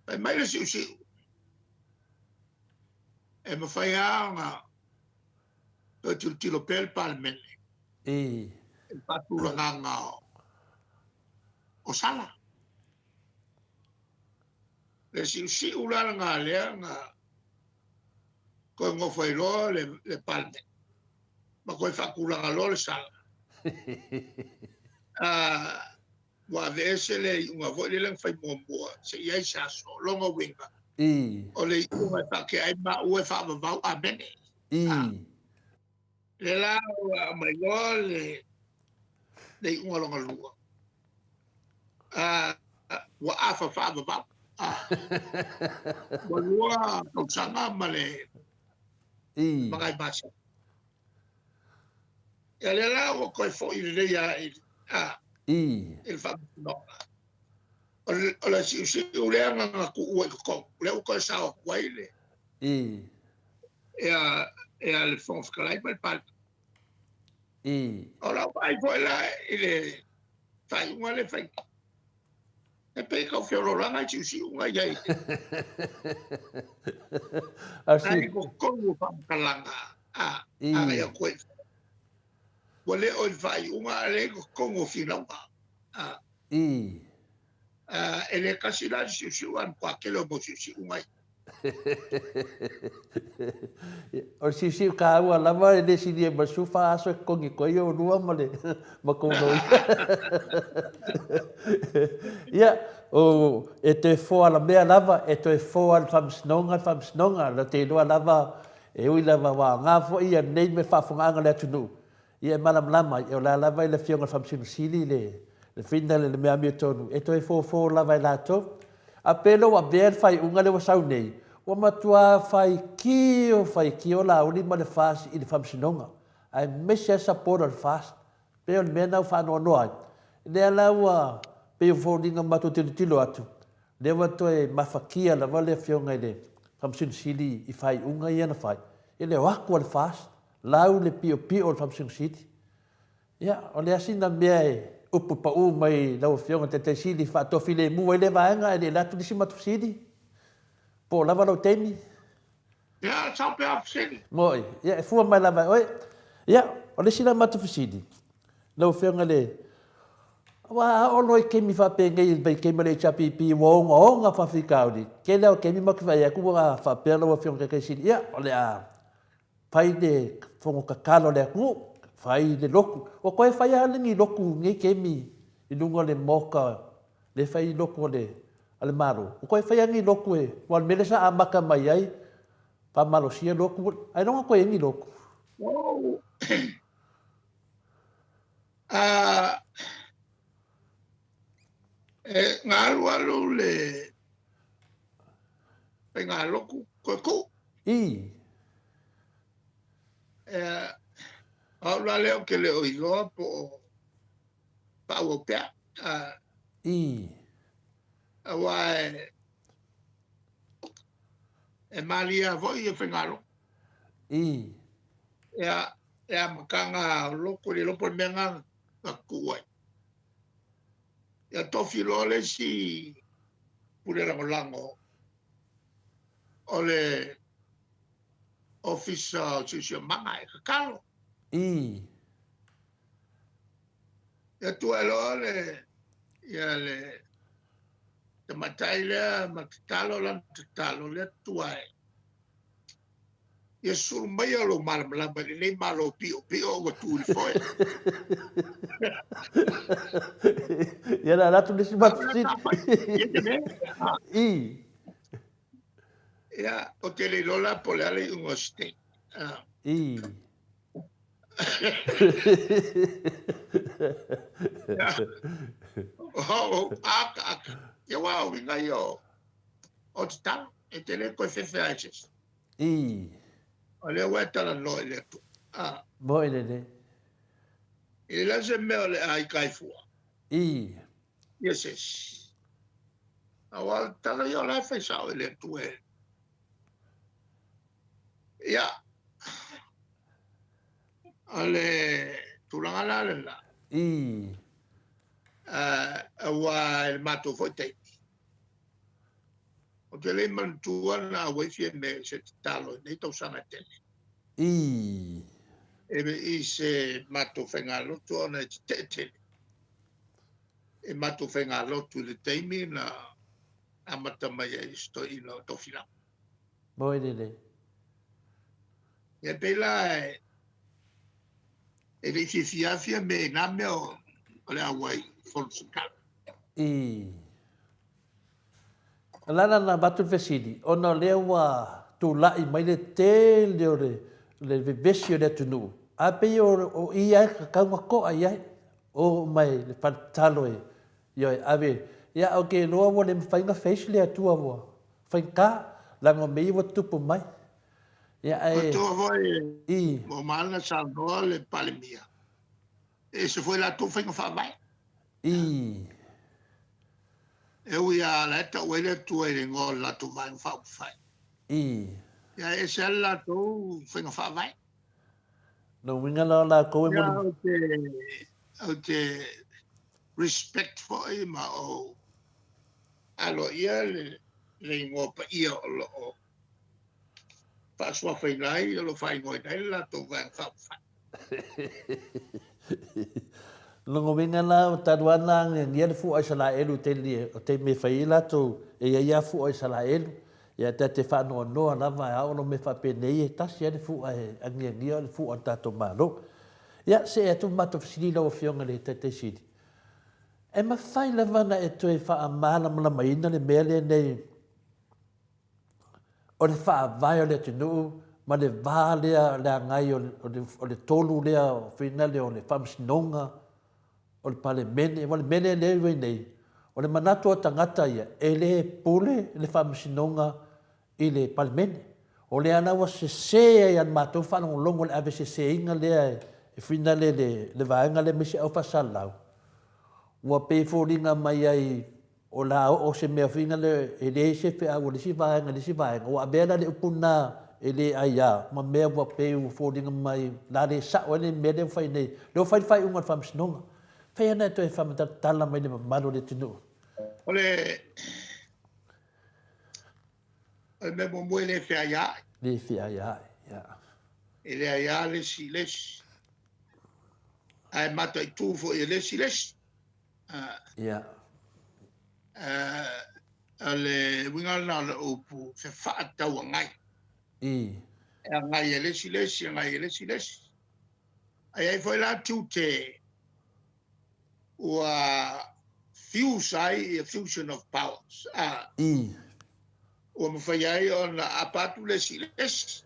Pai mai le siu. E mawhai anga to tilo pel palmene. I. E patura nganga o sala. Le siu la nga lea nga koe ngofai lo le palme. Ma koe whakulanga lo le sala. Wa vese le unga voi le lang fai mua. Se iai saso, longa winga. I. O le unga take ai ma ue whamavau a mene. I. Le la mai lo le unga longa lua. Wa afa whamavau. Wa lua kausanga ma le I. mangai basa. Ia le la o koe fo i le ia I. il whamavau. O le siu lea nga ku ue kong. Le u koe sao kuai le. I. Ea le whongwhakalai mai pal. I. O la pai foi la i le fai unga le fai. E pe kau whiororanga i siu unga iai. Ai Asi. ko kongu whamkalanga. I. Ia koe. Wale o i fai unga le ko kongu whinaunga. I. E le kasi la siu an kwa kele mo siu unga. O si ka ua lava e desi dia masufa aso kongi ko yo rua male makono. Ia o e te fo ala mea lava e te fo al famsnonga la te loa lava e ui lava wa ngafo ia nei me fafonga le tunu. Ia malam lama e la lava i le fionga famsino sili le finda le mea mi tonu e te fo lava i la to. A pelo wa ver fai unga le wasau nei. Wa matua fai kio la uni ma le fast i le famsinonga. Ai mese support al fast. Pe on mena fa no ai. Le la wa pe fo dinga matu tilo atu. Le wa to e mafakia la vale fionga ile. Famsin sili i fai unga ia na fai. Ile wa ko fast. La u le pio al famsin city. Ya, o le asina mea e upu pa u mai lau fionga te sili fa to file mu ele vaenga ele la tu disi matu sili. Po lava lau temi. Ia sampe a sili. Moi, ia e fua mai lava oi. Ia, o le sila matu sili. Lau fionga le. Wa o noi kemi fa pe ngai bai kemi le chapi pi wonga onga fa fikaudi. Ke lau kemi mak fa ia ku wa fa pe lau fionga ke sili. Ia, o le a pai de fongo kakalo le ku. Fai le loku. O koe fai ale ni loku ngai kemi. I lunga le moka. Le fai loku le. Ale maro. O koe fai ngi loku e. Wan mele sa amaka mai ai. Pa malo sia loku. Ai ronga koe ngi loku. Wow. Ngā alu le. Pe ngā loku koe kou. I. Au la leo ke leo i loa po pa o pea. I. Awa e malia voi e whengaro. I. Ea makanga loko le lopo menga na kuai. Ea tofi lole si pulera molango. Ole office sisio manga e kakalo. I. Ea tua lole ea le te matai lea matatalo lan tatalo le tuai. Ia suru mai alo malama le nei malo pio o tu foi. Ia na ratu nisi matusi. I. Ia o te le lola po le ale ungo ste. I. Aka. Ia wao winga yo. O te tau e te le koe fefe aises. I. O le weta la no le tu. Moi le. I le se meo le ai kai fua. I. Yes. Awal tala yo la fai sao le tu e. Ia. Ale tulanga la le la. I. Awa el mato foi te. O te le mantua na wefie me se talo nei tau sanga tele. I. Ebe i se mato whenga lotu ana te tele. E mato whenga lotu le teimi na amata mai e sto ino tofina. Moi le. E pela e le fiafia me na meo o le awai fonsuka. I. Lana na batu fesidi. Ona lewa tu lai mai le te le vivesio le tunu. A pe o ia ka ko ai o mai le patalo e. Yo ave ya o ke loa mo le fainga face le tua mo. Fainga la ngo me wo tupu mai. Ya ai. Pato voi I. mo mala sa no le palemia. E se foi la tu whenga whawai. I. E ui a la eta uele tu e ngō la tu vai whawai. I. Ia e se la tu whenga whawai. No winga la ko e mo. O te respect for ima o alo ia le ngō pa ia o lo o pasua whainai o lo whai ngoi nei la tu vai whawai. Longo winga la taduana ngia fu ai sala elu te li o te me fai la tu e ia fu ai sala elu ia te fa no la vai au no me fa pe nei e tas ia fu ai ngia fu anta to malo ia se e tu mato fsili lo fionga le te sidi e ma fai la vana e tu e fa amala mala mai na le mele nei o le fa vai o le tunu ma le vale le ngai o le tolu le finale o le famsnonga o le pale mene, o le mene le wei nei. O le manato o tangata ia, e le pule le whamisinonga i le pale mene. O le ana wa se se an matou whanong longo le ave se se inga le e whina le vaenga le misi au whasalau. Ua peiforinga mai ai o la o se mea whina le e le se whea o le si vaenga. O abela le upuna e le aia, ma mea ua peu foringa mai la le sa o le mea le whai nei. Leo whai unga whamisinonga. Pea na to e whamatala mai le mamalo le tinu. Ole me mo mo le fe ia. Le fia ia, ia. E le ia le si les. Ai mata i tufo e le si les. Ia. Ale winga na le upu fe whaata ua ngai. I. E ngai e le si les, e ngai e le si les. Ai foi la tute ua fuse fusion of powers. I. Ua mawhai ai o na apatu le si les.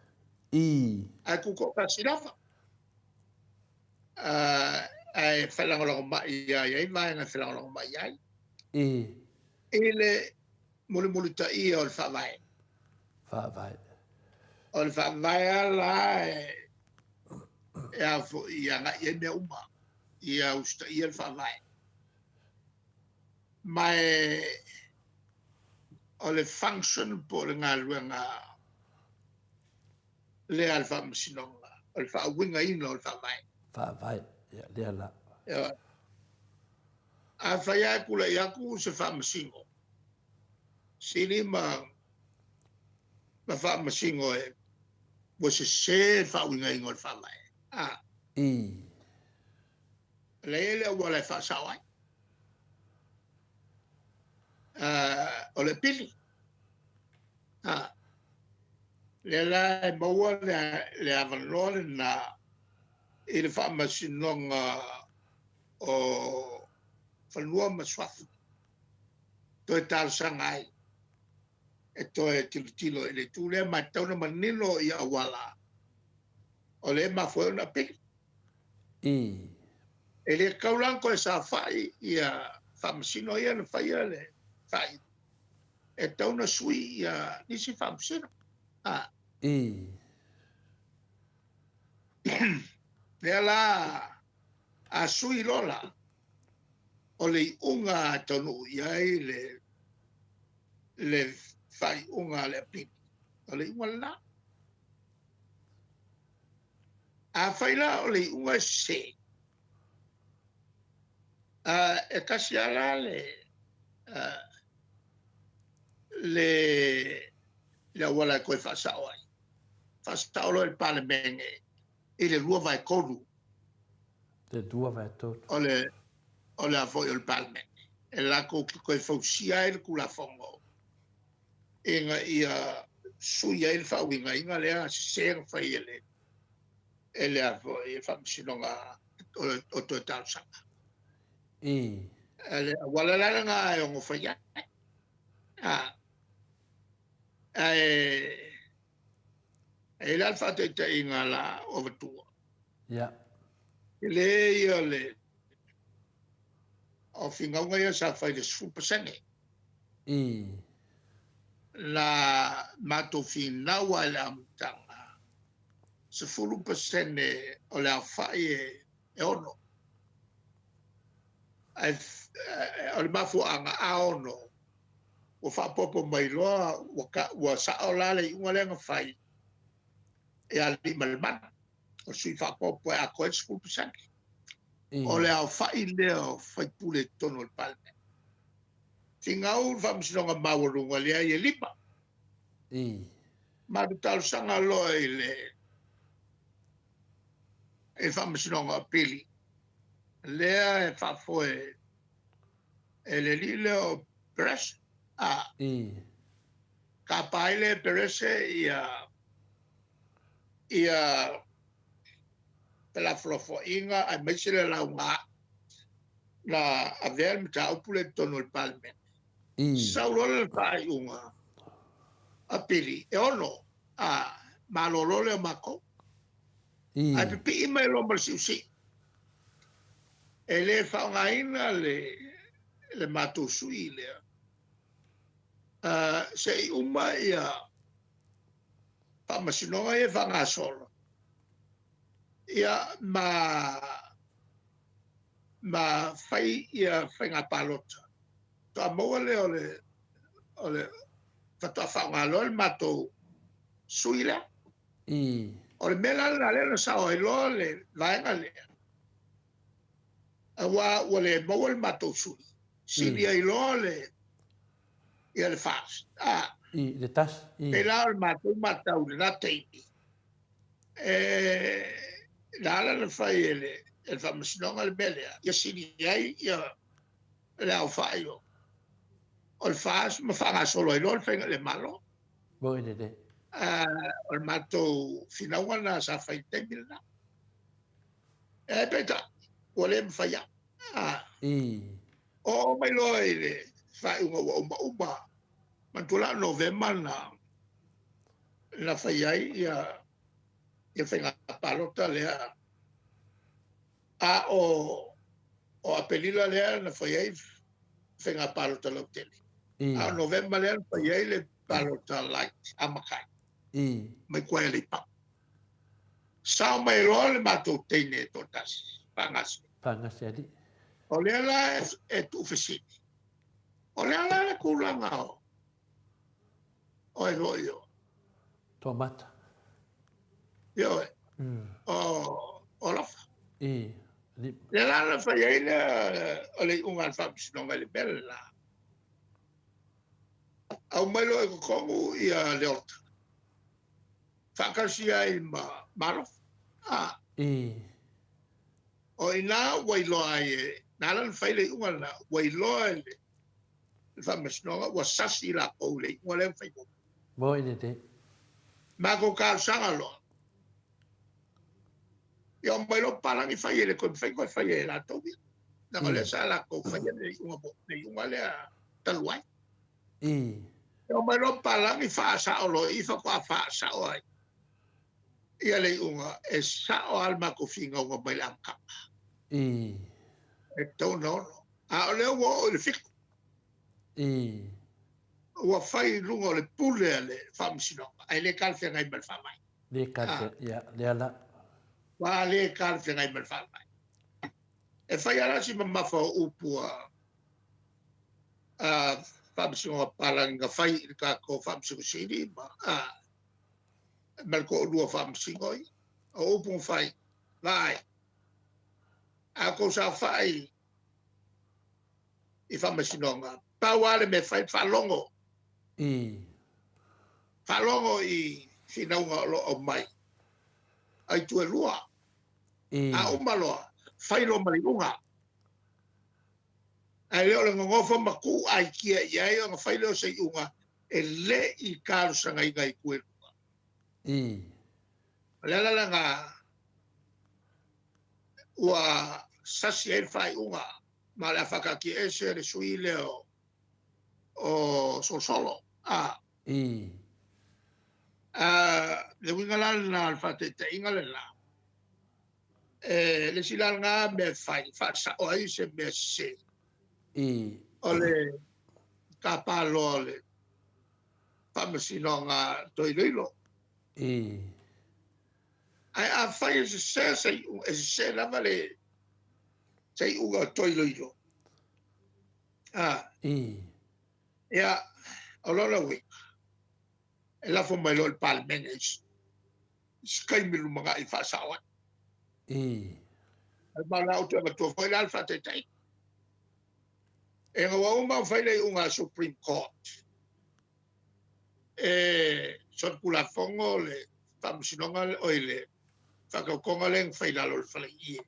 I. Ai kuko ka sirafa. Ai whalangolongo mai ai, ai mai nga whalangolongo mai ai. I. Ele muli ta ia o le whawai. Whawai. O le whawai ala e a fo i anga i mea uma. I a usta i le whawai. Mai o le function po le ngā luenga le al whamasinonga, o le whawinga ina o le whamai. Whawai, ia, lea la. A whai ai kula i aku se whamasingo. Sini ma whamasingo e, wa se whawinga ina o le whamai. I. Le wala e whasawai. O le pili. Le la e maua le avanore na i le whamasinonga o whanua maswafu. Toi tārsanga ai. E toi tilo e le tūlea mai tauna manino i awala. O le mawhoi na pili. I. E le kaulanko e sa whai i a whamasino ia na whai le whai. E tauna sui i a nisi whamasino. I. Lea la a sui lola o le unga tonu iai le fai unga le pini. O le unga la. A fai la o le unga se. E kasi ala le wala koe whasao ai. Whasao lo il palemenge i le lua vai koru. Te dua vai tot. O le avoi o le palme. E la koe fausia e le kula fongo. Inga ia sui e le whauinga inga lea sesega whai e le avoi e whamsinonga o toi tausanga. I. E le walalanga e ongo whaia. E la whate te inga la o vatua. Ia. Le ia le o fingaunga ia sa whai le supasenge. I. La mato finaua le amtanga. Se 10% o le awhai e ono. O le mafuanga a ono. O whapopo mai loa wa sao lale i unga lenga whai. E a lima le mana. O sui whapopo e a koe 10%. O le au whai leo whai pule tono le palme. Tingau whamsinonga mawarunga lea i e lima. I. Madu talusanga loa i le e whamsinonga pili. Lea e whafoe e le li leo press. I. Ka paile perese ia pela flofo inga a mesile la unga na aver mta upule tono il palme. I. Saulole pai unga a pili e ono malolole mako. I. A pipi ima lo marsiusi. E le whaungaina le matu sui lea. Se uma ia whamasinonga e whangasolo. Ia ma whai ia whainga palota. Toa moa le o le whatua whaungalo le matu sui lea. I. O le mela le sao e lo le vaenga lea. Wa le moa le matu sui. Sini ai lo le ia le fast. I. Le tas. I. Pela o matu matau le na teipi. Nala le fai ele whamasinonga le melea. Ia sini ai ia le au whai o. O le fast ma whanga solo i lo le whainga le malo. Bo ine de. O le matou finaua na sa whai teimila na. E peta, o le mwhaia. I. O mai loa i le whai unga uma. Mantula novema na whai ai ia whainga palota lea. O apelila lea na whai ai whainga palota lau tele. I. A novema lea na whai ai le palota light amakai. I. Mai koe le pa. Sao mai loa le matou teine to tasi. Pangasi. Pangasi ali. O lea la e tu fesini. O lea la le kulanga o. O e roi o. Tomata. Yo, o lafa. Le la fa ye le ole unga fa no le bella. Au mai lo ko kongu ia le ota. Fa ka sia I maro. O ina wai lo ai na la fa le unga la wai lo le fa no wa sasi la ko le unga le fa ko. Mo ine te. Ma ko ka sanga lo. Yo mai lo palang I fa ye le ko fa ye la to. Na ko le sa la ko fa ye le unga le taluai. Yo mai lo palang I fa sa o lo I fa ko fa sa o ai. Ia le unga e sa o alma ko finga unga mai lanka. E tau no. A o le o le fik. Ua fai lunga o le pule le whamsino. Ai le kalwhi ngai mal whamai. Le kalwhi, ia, le ala. Wa le kalwhi ngai mal whamai. E fai ala si mamafa o upua whamsino a palanga fai ka ko whamsino siri ma mal ko lua whamsino I. O upun fai. Vai. A ko sa fai I whamsino nga. Pawale me fai whalongo. Whalongo I whinaunga lo o mai. Ai tue lua. A umaloa. Whairo mariunga. Ai leo le ngofo maku ai kia iai o nga whaileo se iunga. E le I karu sanga I ngai kue lua. Lala nga ua sasi e whai unga. Ma le whakaki ese le sui leo o sosolo. Le wingala na alfate te ingale la. Le silal nga me fai sa o ai se me se. Ole kapalo le pamesino nga toiloilo. Ai a fai se lava le se uga toiloilo. Ia olola wi. E la fo mai lo il palmenges. Skai milu mga I fa sawa. Al mala auto ma to foi alfa te tai. E nga uma fai le unga Supreme Court. Son kula fongo le famsinonga o le fa ko konga le fai la lo fai I.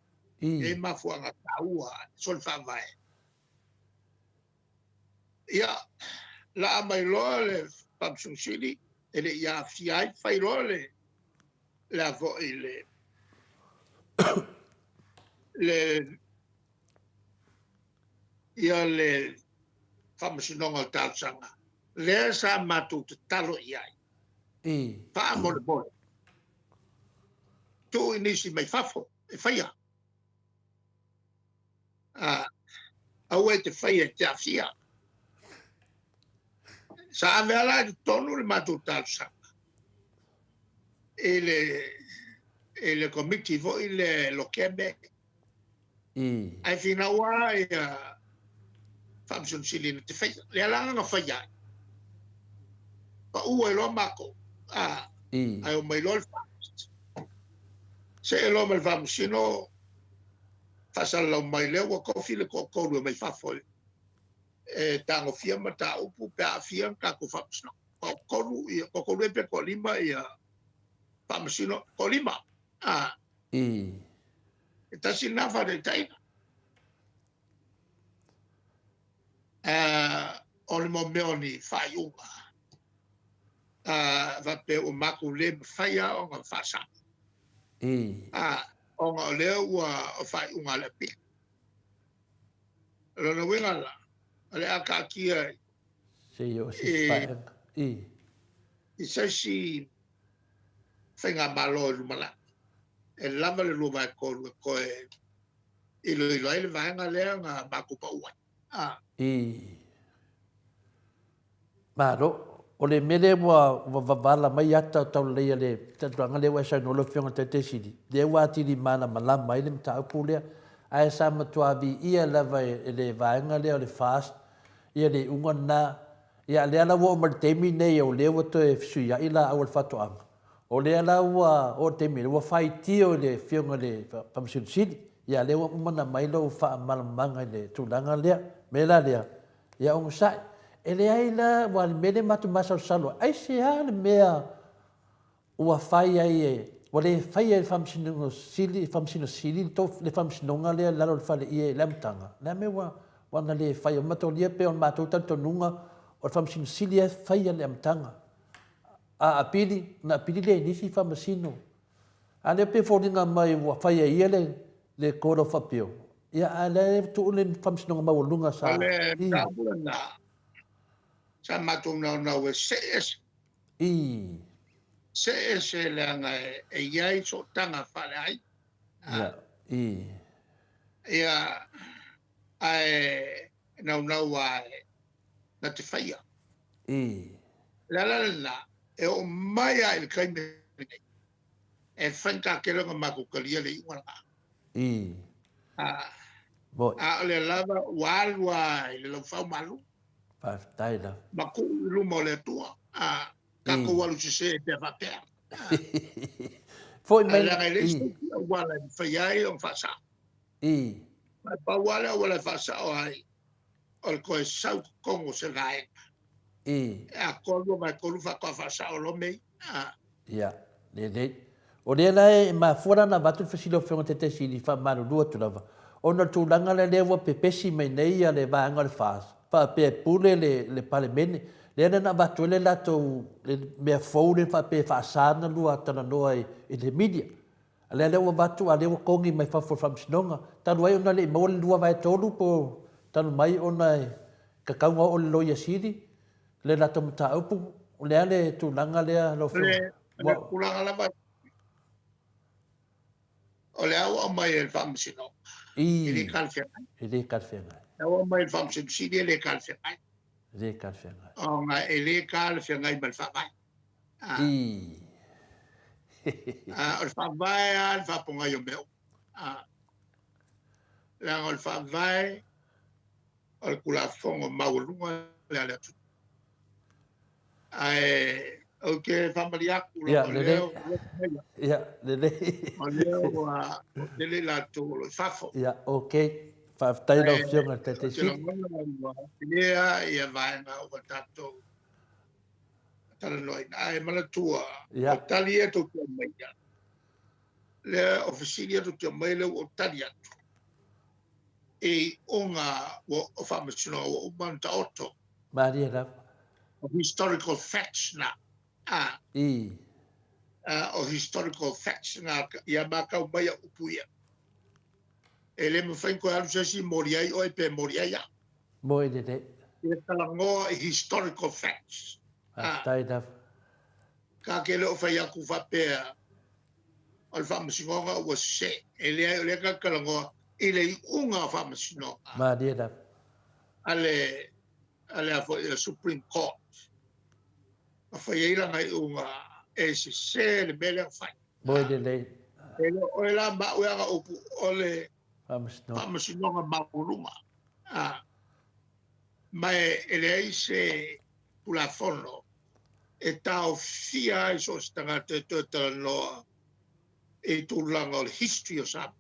E ma fuanga taua sol fa vai. Ia la mai lo le Samsung City ele ia fiai fai lo le la vo ia le Samsung o tatsanga le sa matu talo iai pa mo le bol tu inisi mai fafo e faia au e te faia te afia sa avela tonu le matu tatsanga ele committee vo le lo kebe ai fina wa ia Samsung City te fai le ala nga fai ai pa u e lo mako ai o mai lo se lo mal famsino fasal lo mai le wa ko file ko lo mai fa foi tango fia mata upu pe afia ka ko famsino ko lu pe ko lima ia famsino ko lima eta sinafa de taina o le momeoni whaiunga. Va pe o maku le whaia o ngā whasa. O ngā leo ua o whaiunga le pi. Rona wingala, le aka kia I sasi whainga malo e lumala. E lama le luma e koru e koe ilo ai le vaenga lea ngā maku pa uai. Maro, o le mele wa wavala mai ata tau leia le tatuanga le wasa no lo fionga te sidi. Le wati di mana malama mai le mta upulea. Ai sa matua vi ia lava le vaenga lea le fast. Ia le unga na. Ia le ala wo mal temi nei o le wato e fisuia ila awal fatoanga. O le ala ua o te mire ua fai tio le fionga le pamsun sili. Ia le ua umana mai lo fa malamanga le tulanga lea. Me la lea. Ia o sai. E le ai la ua le mele matu masal salo. Ai se ha le mea ua fai ai e. Ua le fai ai famsino sili to le famsinonga lea lalo le fale ia e lamtanga. Lea me ua na le fai o matolia pe on matou tantonunga o le famsino sili e fai le amtanga. A apili, na apili le nisi famasino. A le pe folinga mai ua fai ai ia le koro fapio. Ia a le tu le famsinonga maulunga sa. Ale tabula na. Sa matou na we CS. CS le anga e iai so tanga fale ai. Ia. Ia ai na wa na te faia. La e o mai ai kai me e fanka ke lo ma ko kalia le ua le lava walwa le lo fa malu Taila. ma ko lu mo le tua ka ko walu se te fa pe Foi mai la le wala fa ai on fa sa ma pa wala fa sa ai o ko sa ko se vai a kolu mai kolu fa ko fa sa o lo mei ia le o le lai ma fora na batu fasilo fe te sili fa malu dua tu lava ona tu langa le lewa pepesi mai nei ale va ngal fas fa pe pule le parlemene le na batu le lato le me fole fa pe fa sana lua tana noi e le media ale le batu ale kongi mai fa for from snonga tanu ai ona le mo le lua vai tolu po tanu mai ona ka kaunga o le loia sili le lato mata upu le ale tu langa le lo le kulanga la ba o le au mai el famsino ili kalfenga au mai famsino si le kalfenga o nga ele kalfenga i bal fa vai o fa vai al fa ponga yo meu la o fa vai o kula fongo maulunga le ale tu ai okay, familia ku le le la tu lo fafo ya okay fa tai la opción al tete si ia vai na o tato tala noi ai mala tua o talia to ke mai le oficinia to ke mai le o talia e onga o famosino o manta otto Maria la of historical facts na of historical facts na ia maka o mai upuia ele me fai ko alu sesi moriai o pe moriai ya moi de e tala ngo historical facts tai da ka ke le o fai aku fa pe al famsinga o se ele ka kala ngo ile unga famsino Maria da ale a Supreme Court a fai ila ngai unga e se le bele fai moi de ele o la ba o ga opu ole no famsino ga mauluma mai ele se pula fono e tau fia i so stanga te no e tu lango history of some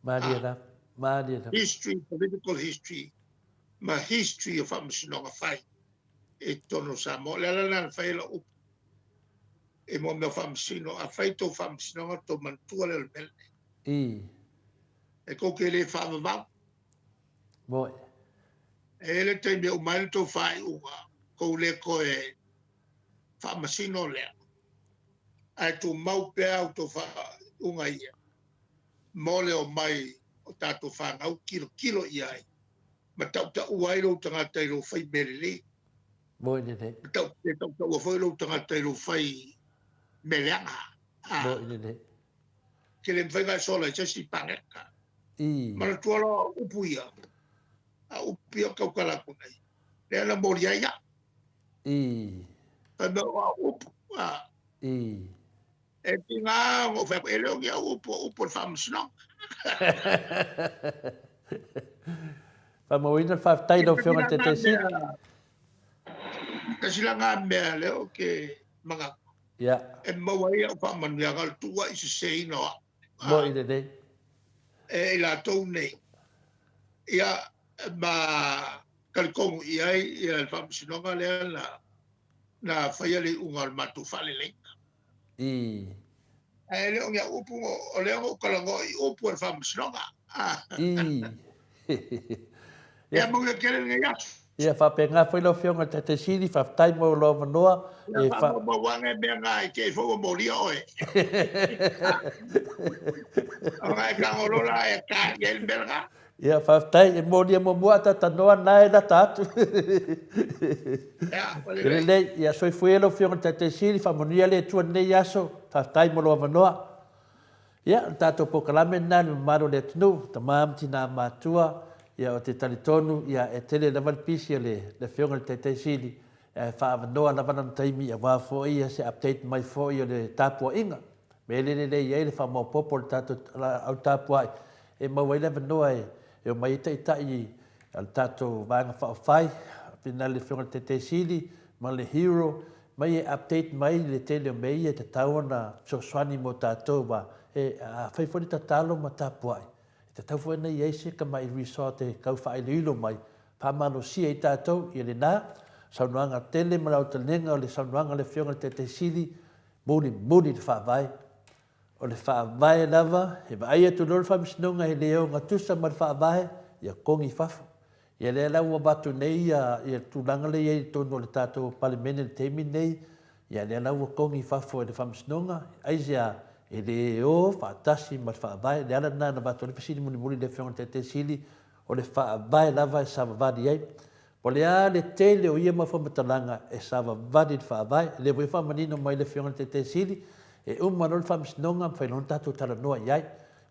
Maria da history political history ma history of famsino ga fai e tono sa mo la la fai la upu e mo me famsino a fai to famsino to mantua le bel e ko ke le fa va moi e le te me o mai to fai ko le ko e famsino le ai tu mau pe auto fa unga ia mo le o mai o tato fa au kilo ia ai ma tau ta uai lo tanga te lo fai belele moi de tau o foi lo tanga te lo fai melanga moi de ke le fai ga sola se si paneka ma tu lo upuia a upia ka kala ko nei le la moria ya pa no upu e tinga o fa ele o ya upu famsno fa mo ina fa tai do fiona tete si kasi lang nga me le o ke mga Ia. E mawaia o whamanu ngal tua i se seina o. Mo i nei. E la tau nei. Ia ma kalikongu i ai ia le whamasinonga lea na whaia le unga al matu whale lenga. I. E leo ngia upu o leo o kalango i upu al whamasinonga. I. Ia munga kere ngai atu. Ia whapenga whailo whionga te siri, whaftai mo lo manoa. Ia whawange mea ngai ke whawa moria oe. O ngai kangorola e ka ngel merga. Ia whaftai e moria mo mua tanoa nai na tatu. Kere nei, ia soi whailo whionga te siri, whamonia le tua nei aso, whaftai mo lo manoa. Ia, tato pokalame nani maro le tunu, tamamti na matua, ia o te talitonu, ia e tele na malpisi le whionga te siri, e whaavanoa na wana taimi, ia wafo ia se update mai fo ia le tapua inga. Mele le ia le whamau popo le tato au tapua ai, e maua ile vanoa e o mai itai al tato vanga whaafai, pina le whionga te siri, ma le hero, mai e update mai le tele o mei e te tauna soswani mo tato wa, e a whaifoni ta talo ma tapua ai. Te tau whena i eise ka mai resort e kau whae le ilo mai. Pamano sia i tātou i le nā. Saunuanga tele marau te nenga o le saunuanga le whionga te siri. Muni te whaavai. O le whaavai lava. He wa aia tu lor whamisinonga he leo ngā tusa ma le whaavai. Ia kongi whafu. Ia le lau wa batu nei ia tūlanga le iei tono le tātou palimene le teimi nei. Ia le lau wa kongi whafu e le whamisinonga. Aizia e le o whaatasi ma le whaavai, le ala nana watu le pasini muni le whionga te sili, o le whaavai lava e savavadi ai. Po le a le tele o ia ma whamatalanga e savavadi le whaavai, le wai whamanino mai le whionga te sili, e umano le whamisinonga whailon tatou talanoa iai,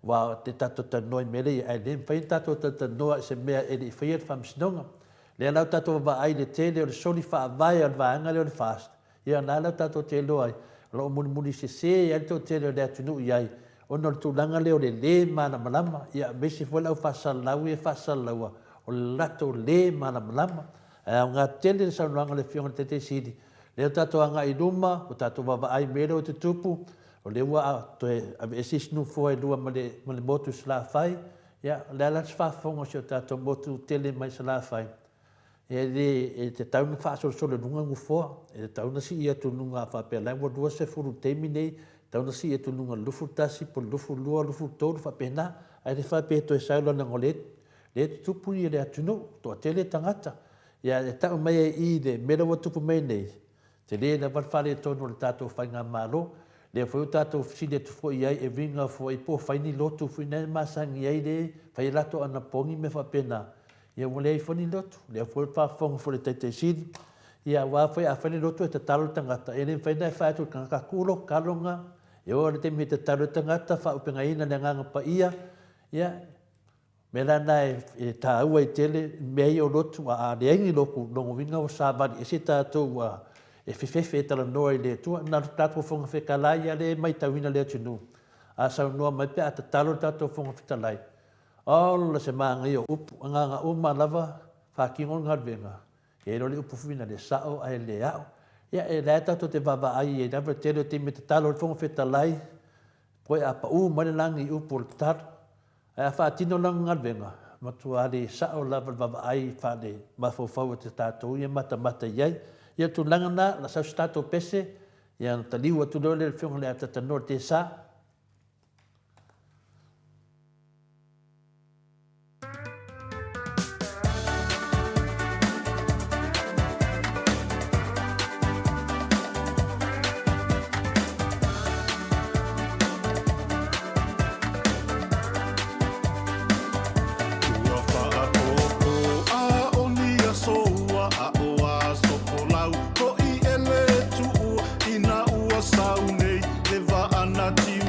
wa te tatou talanoa i mele i ai le whain tatou talanoa se mea e le whaia le whamisinonga. Le alau tatou wa ai le tele o le soli whaavai o le vaanga le o le fast. Ia na alau tatou te loa ai, lo muni se ia to tele le atunu iai ono le tulanga leo le mana malama ia besi fola u fasalau e fasalau o lato le mana malama nga tele sa langa le fiona te sidi le tato anga i luma o tato baba ai mele o te tupu o le wa to e sisnu fo e lua male motu sla fai ia le la fa fonga so tato motu tele mai sla fai e te tauna fa so le lunga ngufo e tauna si ia tu nunga fa pe la mo dua se furu temi nei tauna si ia tu nunga lufu tasi po lufu lua lufu tolu fa pena ai le fa pe to e sailo na ngolet le tupu i le atunu to tele tangata ia e tau mai i de mera wa tupu mai nei te le na fale to no tato fa nga malo le fo tato si de tu fo ia e vinga fo i po fa ni lotu fu nei masangi ai le fa i lato ana pongi me fa pena ia mo lei foni lotu le fo fa fong fo le te sidi ia wa foi a foni lotu e te talo tangata e le faina fa tu ka kulo kalonga e o le te mi te talo tangata fa upenga ina le nganga pa ia mela nai e ta ua i tele mei o lotu a le engi loku longo winga o sabani e se tātou e fefefe e tala noa i le tua na tātou fonga whekalai a le mai tawina le atunu a sau noa mai pe a te talo tātou fonga whekalai Ola se maanga i o upu, nganga uma lava, whakingon ngarwenga. E roli upu whina le sao ai le au. Ia e leta to te vava ai e nawa telo te me te talo le whonga whetalai. Poe a pa mane langi i upu le tar. E a whaatino lang ngarwenga. Matua le sao lava vava ai whane mafofau te tātou ia mata iai. Ia tu langana la sau stato pese. Ia taliwa tu lole le whonga le atatanoa te sa. Saune, leva anati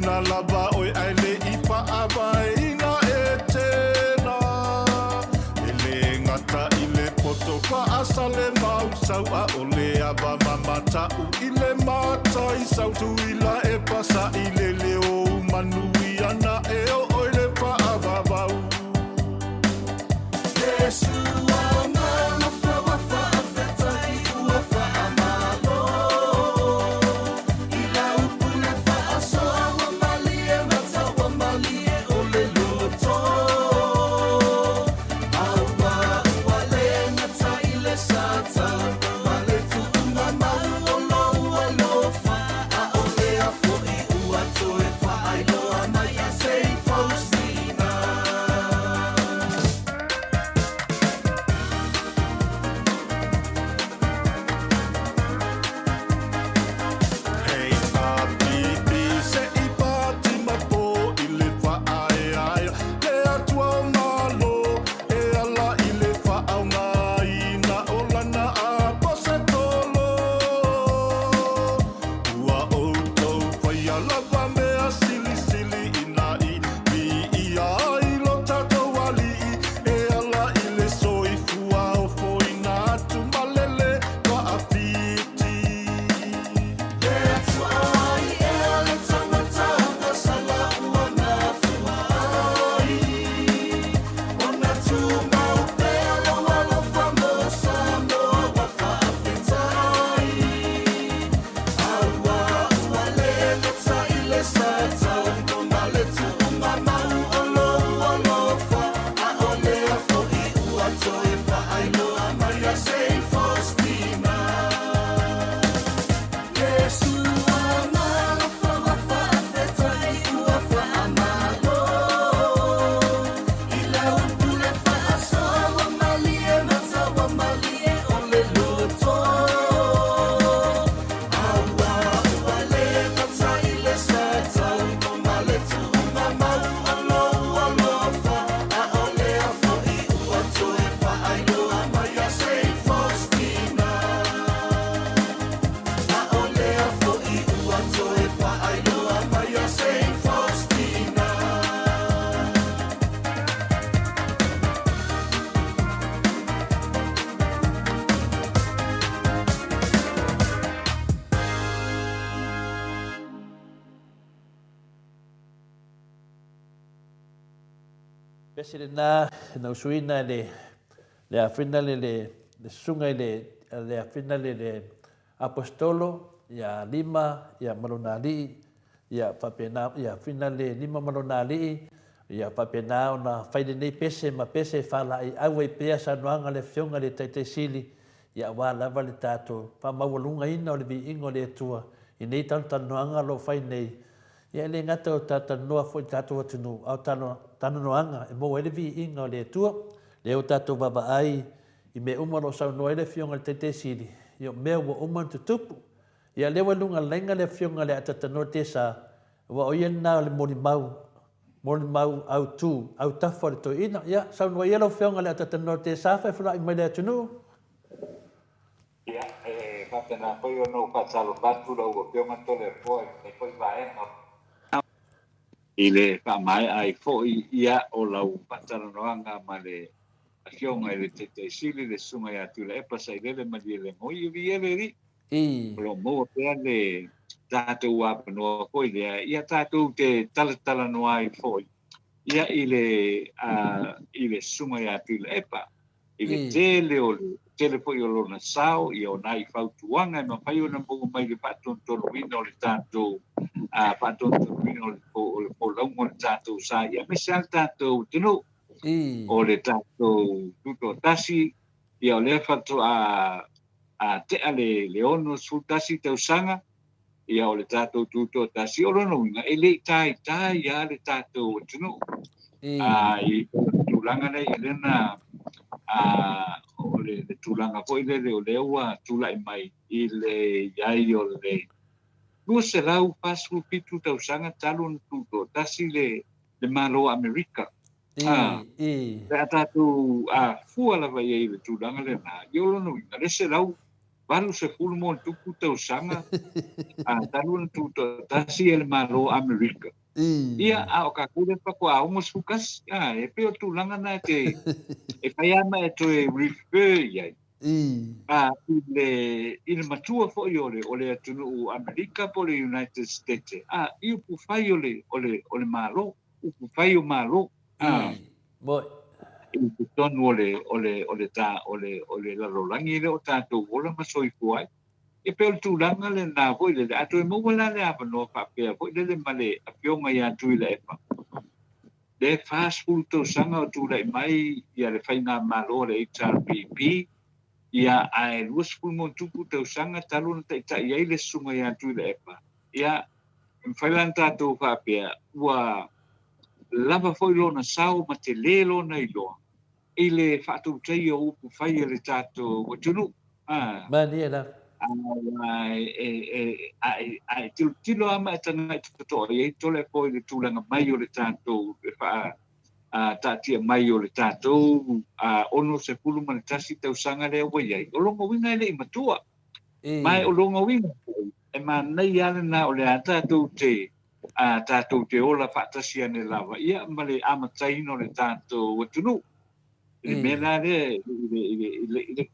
ina lava oi ai le ipa avaina e tēnā. Ele ngata i le poto pa asale mau sau a ole ava mamata u i le mata i sautu i la e pasa i le leo manui ana e o oi le pa avavau. Yeshua mana fawa fa afeta i ua fa amalo. Ila upuna fa asoa wa malie mata wa malie ole luto. Awa ua le ngata i le sata. Male tu unga mau olo ua lofa. A ole a fo i ua toe fa ailoa mai a sei Faustina. Hey, papi, se i pati mapo i le whaaeaea. Le atua o malo, e ala i le whaaunga ina o lana a pose tolo. Ua outou whai alawa mea sili sili ina i mi ia i lo tatou alii. E ala i le soifua o foina atu malele wa a fiti. Le atua ai e ale tangatanga sala ua na fuai. Ona tu mau pe alo alo famosa noa wa whaafetai. Aua ua le ngata i le sata. No male tu unga mau olo ua lofa. A ole a fo i ua toe whaailoa mai a sei Faustina. Yeshua mana fawa fa afeta i ua fa amalo. Ila upule fa asoa wa malie mata wa malie ole luto. Aua ua le ngata i le sata. No male tu unga mau alo ua lofa. A ole a fo i ua toe fa ailoa mai a sei Faustina. A ole a fo i ua toe fa ailoa mai a sei Faustina. Pese le nā, na usuina le awhina le sunga le awhina le apostolo, ia lima, ia malonali, ia whapena, ia awhina le lima malonali, ia whapena o na whaide nei pese, ma pese whala i aua i pea sa noanga le whionga le taitei sili, ia wā lava le tātou, whamaualunga ina o le vi ingo le atua, i nei tanta noanga lo whai nei, ia le ngata o tata noa fo i tātou atunu, au tana noanga, e mo ele vi inga o le atua, le o tātou baba ai, i me umaro sau noa ele whionga le taitei sili, i o mea wa uman tutupu, ia lewa lunga lenga le whionga le atata no te sa, wa o iena le moni mau au tū, au tafo le toi ina, ia, sau noa ielo whionga le atata no te sa, whai whara i mai le atunu. Ia, whapena koi o nou whatalo batu lau o pionga tole poe, e koi vaenga. I le whamai ai foi ia o lau pataranoanga ma le ahionga i le te sili le sunga ia tu le epasa i lele ma le ngoi i vi ele ri. Lo mo pea le tātou apanoa koi lea, ia tātou te talatala noa i foi. Ia i le sunga ia tu le epa, i le tele o le tele po i o lona sao, i o nai whautuanga, ma whai o na mongo mai le patontoro wina o le tātou, patontoro wina o le polaungo le tātou sa, ia me sa tātou tino, o le tātou tuto tasi, ia o le whatu a te ale le ono su tasi tau sanga, ia o le tātou tuto tasi, o lono winga, e le tai ia le tātou tino, i tūlanga nei, elena, o le tūlanga ko i le o le ua tūlai mai i le iai o le lua se lau pasu pitu tau sanga talu na tuto tasi le malo Amerika. Le atatu fua lava i le tūlanga le na iolo no inga le se lau valu se fulu mo tuku tau sanga talu tu tasi ele malo Amerika ia a o ka kule pa ko a umos fukas e pe o tu langa na te e fayama e to refer ia ile matua fo ole tunu Amerika po le United States i pu fai ole malo u fai o malo boy i tonu ole la rolangi le o tatou ola masoi fuai e pe o tūlanga le nā hoi le ato e mawala le apa no whapea hoi le male a pionga ia tui le epa le fast food tau sanga o tūla i mai ia le whainga malo le HRPP ia ai luas pulmo tupu tau sanga talo na ta ia le sunga ia tui le epa ia mwhailan tātou whapea ua lava foi lona sao ma te le lona i loa i le whātou tei o upu whai le tātou watunu mani ena ai tilo ama tanga to e tole foi le tulanga mai o le tātou e wha tatia mai o le tātou ono se pulu man tasi tau sanga le wa ia o longo winga le matua mai o longo winga e man nei ala na o le tātou te ola whaatasi ane lawa ia ma le amataino le tātou watunu le mena le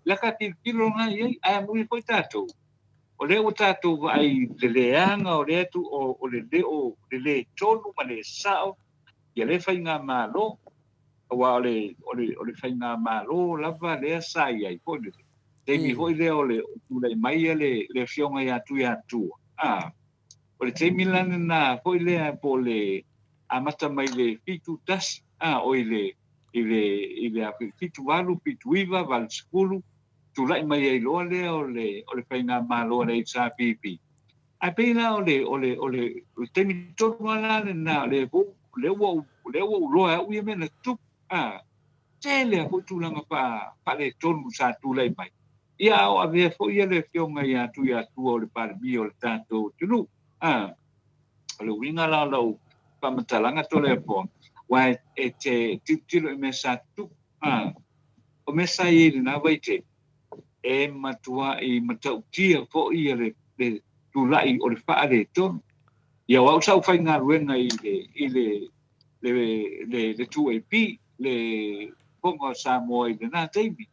laka kilo nga ia ai mui foi tātou o le o tātou ai le leanga o le atu o le tonu ma le sao ia le whainga malo wa ole whainga malo lava le sai ai foi le te mi foi le ole le mai le fionga ia tu o le te milana na foi le po le amata mai le fitu tas o ile a fitu walu fitu iva val skulu tu lai mai ai lo le ole whainga malo le HRPP a pena ole te mi tonu ala na le wo loa u me na tu tele ko tu langa pa le tonu sa tu lai mai ia o ave fo ia le fionga ia tu o le par mi o le tanto tunu ole winga la lo pa matalanga to le po wa e te titilo me sa tu o me sa i na vai te e matua i matau tia fo ia le tu lai o le fa le ton ia wa sa fa nga ruenga i le tu e pi le pongo sa moi de na teimi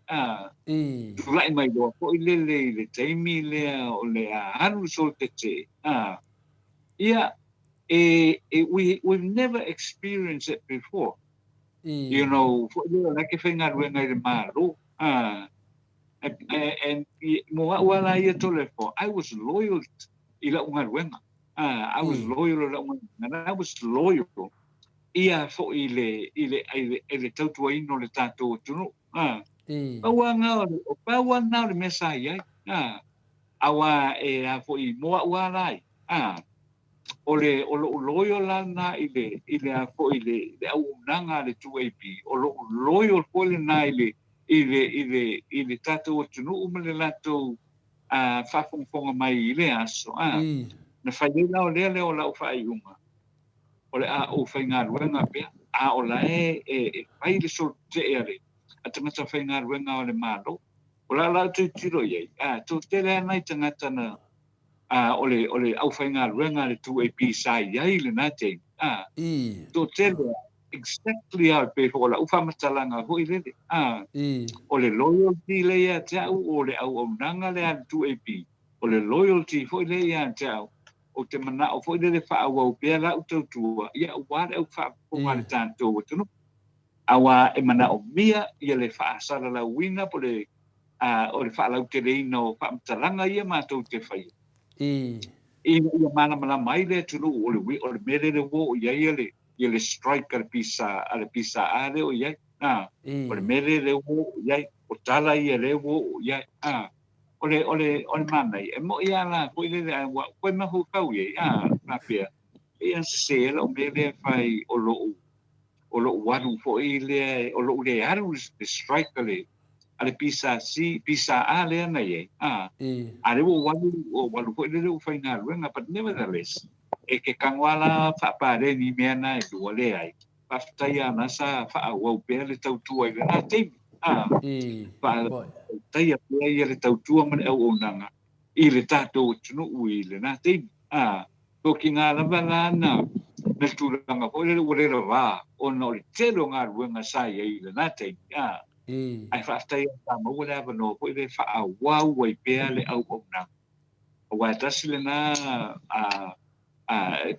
tu lai mai do fo le teimi le o le anu so te ia we've never experienced it before you know for like if nga ruenga i le malo and mo wala ia tole fo I was loyal ila unga ruenga I was loyal and I was loyal ia fo ile tautua ino le tātou tunu paua nga le mesa ia awa a fo i moa ua lai ole loyal lana ile a fo ile au nanga le 2AP o loyal fo le na ile tātou tunu umele latou whafonga mai ile aso na whaila o lea leo lau whaiunga ole a o whainga ruenga pia o la e whai le sol te ere a tangata whainga ruenga o le malo o la lau tui tiro iei tō te lea nai tangata na ole au whainga ruenga le 2AP sai iei le nā te tō te lea exactly how pe ho la ufa matalanga ho ile o le loyalty le ya tau o le au nanga le 2AP o le loyalty fo le ya tau o te mana o fo le fa au pe la utou ia wa le fa po ma tanto tunu awa e mana o mia ia le fa sala la wina po le o le fa la te le no fa matalanga ia ma to te fai ia mana mai le tunu o le mere le wo ia ia le strike al pisa ale o ia o le mere le wo ia o tala ia le wo ia ole mana e mo ia la ko ile ko ma hu kau ia na pia ia se lo mere fai o lo wadu fo ile o lo le aru the strike ale pisa ale na ia ale wo wadu ko ile o fai na ruenga but nevertheless e ke kangwala fa pare ni mena e do le ai pa tai ana sa fa o pe le tau tu ai na te I. Pa Boy. tai a ia le tautua man au onanga. I le tātou tunu ui le nā te. Ko ki ngā lava lana. Me tūranga ko le urera wā. O no le telo ngā ruenga sai i le nā te. I. Ai whaatai a tā mau le avano. Ko le wha wau wai pēa le au onanga. O wai tasi le nā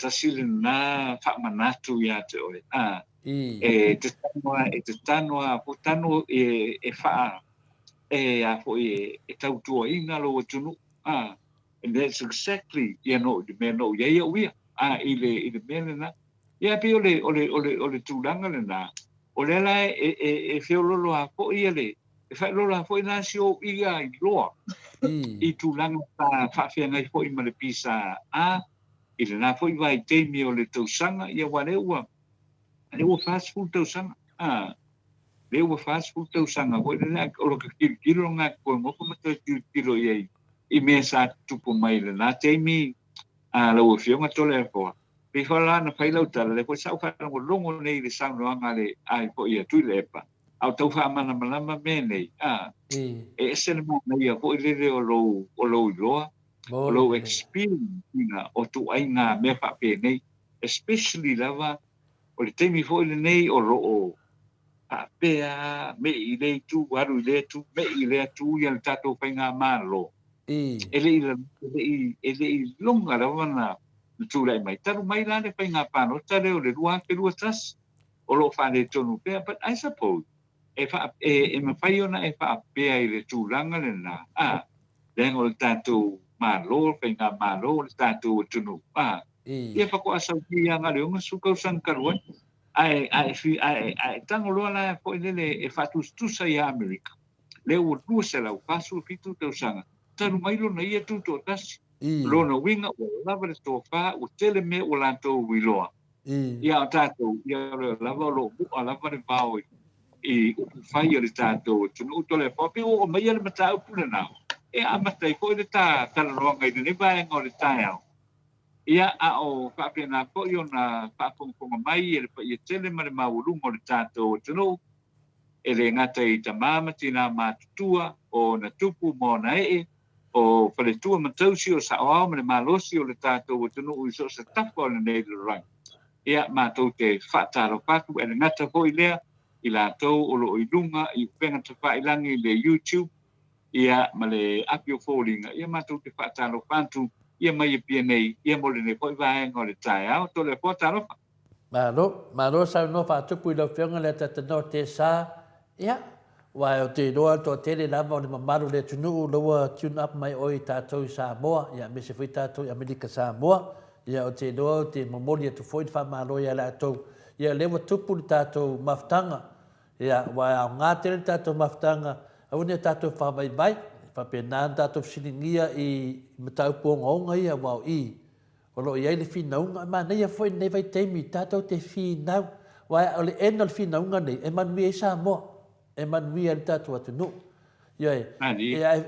tasi le nā whaamanatu ia te oi. Te tanoa, po tano e wha a po e tautua inga lo tunu. And that's exactly, the man no, ia uia. Ile mele na. Ia pe ole tūranga le na. Ole la e whiololo a po ia le. E whailolo a po i nā sio ia I loa. I tūranga ta whawhiangai po I male pisa ile nā po I vai teimi o le tausanga ia wareua. Le ua fast food tausanga. Le ua fast food tausanga. Ko le o lo ka kilo ngā koe ngoko mata kilo iei. I mea sa tupu mai le nā teimi la ua whionga tole a poa. Pe whala na whailau tala le koe sau whanango longo nei le saunoanga le ai po ia tui le epa. Au tau wha mana malama me nei. E esene mana ia po I lele o lo iloa. O lo experience o tu ai ngā mea whape nei. Especially lava o le teimi fo I le nei o ro'o pea me I le tu waru I le tu me I le tu ia le tatou whai ngā mālo. Ele I longa rawa na tūrai mai. Taru mai la le whai ngā pāno tare o le rua ke rua tas o lo whane tonu pea. But I suppose e mawhai ona e wha pea I le tūranga le nā. Lengo le tatou mālo, whai ngā mālo, le tatou tunu. Ia whako asau ki a ngā leonga sukau sankaruan. Ai tango loa la po I lele e whatustusa I Amerika. Leo o lua se lau pasu fitu tau sanga. Taru mailo na ia tuto tasi. Lona winga o lava le tō wha o tele me o lantou wiloa. Ia o tātou, ia lava lo mua lava le vāo I upu whai o le tātou. Tunu uto le whape o mai ale mata upu le nao. E amatai ko I le tā talaroanga I le nevaenga o le tāiao. Ia o whape nā ko I o nā whaponga mai e le pa ia tele ma le mawurunga o le tātou. Tunu e le ngata I tamamati nā mātutua o na tupu mō na o whaletua matausi o sa'oao me le malosi o le tātou o tunu ui so sa tapa o le nei le rai. Ia mātou te whaataro patu e le ngata hoi lea I lātou o lo ilunga I penga te whailangi le YouTube ia ma le apio fōringa. Ia mātou te whaataro patu ia mai e pia nei ia mo le ne hoi vaenga o le tai au to le whaataro. Maro sau no whaatupu I lau whionga le tatano te sā. Ia. Wai o te roa to tele lava o le mamaru le tunu loa tune up mai oi tātou I Samoa. Ia me se whi tātou I Amerika Samoa. Ia o te roa o te mamori atu whoit whamaro ia lātou. Ia lewa tupu le tātou maftanga. Ia wai au ngā tele tātou maftanga. Au ne tātou whawai mai. Whape nān tātou siningia I mataupuonga onga ia wau I. O lo iai le whinaunga. Ma nei a whoi nei vai teimi tātou te whinau. Wai o le ena le whinaunga nei. E manui I Samoa. E manui al tatu atu no. Ia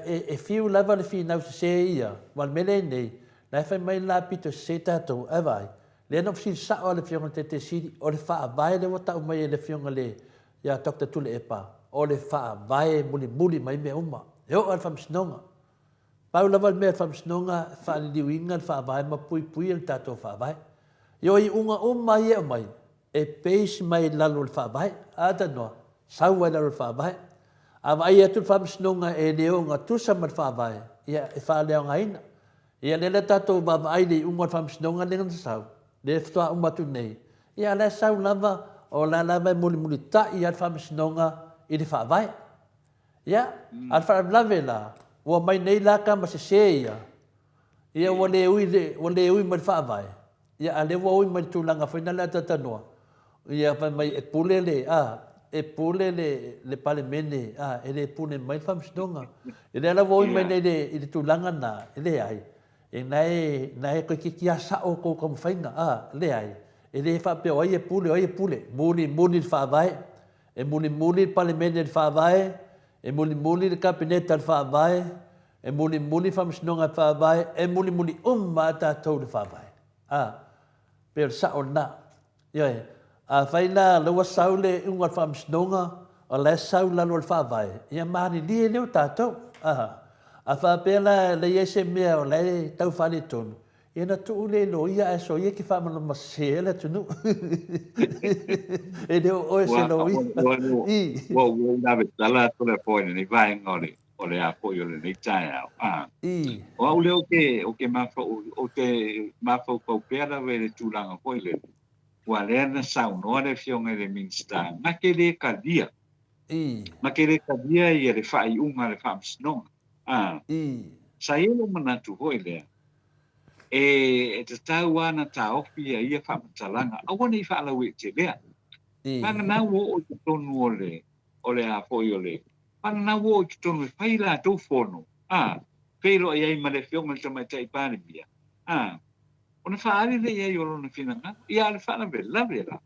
e fiu lava le finau se ia. Wal mele nei. Nai whai mai la pito se tatu e vai. Le anok si sa o le fionga te siri. O le wha vai le wata umai e le fionga le. Ia Dr. Tule Epa. O le wha vai muli mai me uma. Eo al wham sinonga. Pau lava me al wham sinonga. Wha li liwinga al wha vai ma pui al tatu wha vai. Io I unga umai e umai. E peis mai lalo le wha vai. Ada noa. Sau ai laro whāwai. A vai atu whamsinonga e leo ngā tusa mat whāwai. Ia e whāleo ngā ina. Ia lele tātou whāwai li unga whamsinonga le ngā sau. Le whtua umatu nei. Ia le sau lava o la lava muli ta I al whamsinonga I le whāwai. Ia, al whālawe la. Ua mai nei la ka ma se ia. Ia ua le ui mai whāwai. Ia a le ua ui mai tūlanga whaina le tatanoa. Ia mai e pule le e pule le pale mene e le pune mai whamsinonga e le ala woi mai nei le tūlanga nā e le ai e nai koe ki a sao kou kam whainga le ai e le whapeo ai e pule muli le whawai e muli pale mene le whawai e muli le kabineta le whawai e muli whamsinonga le whawai e muli tātou le whawai pero sao nā ioi a whaina lawa saule unga whamsinonga o le sau lalo le whaavai. Ia mahani lie leo tātou. A whaapela le iese mea o le tau whare tonu. Ia na tu ule lo ia e so ia ki whamana masea le tunu. E leo oe se lo ia. Wa na be tala to le poine ni vai ngori. O le apoio le nei tai au. O au leo ke mafo ko pera ve le tulanga poile. Wa le na sau no le fionga le minsta. Ma ke le kadia. Ma ke le kadia ia le fai unga le famsno. Sa ilo manatu hoile. E te tau ana ta ofi ia famtalanga. Awana I fa la we te lea. Manga na wo o te tonu o le apoio le. Pana na wo ki tonu pai la tau fono. Pero ai ma le fionga le tamai tai pane bia. Ona whaare le ia i olo na whinanga. Ia le whaana be lawe la.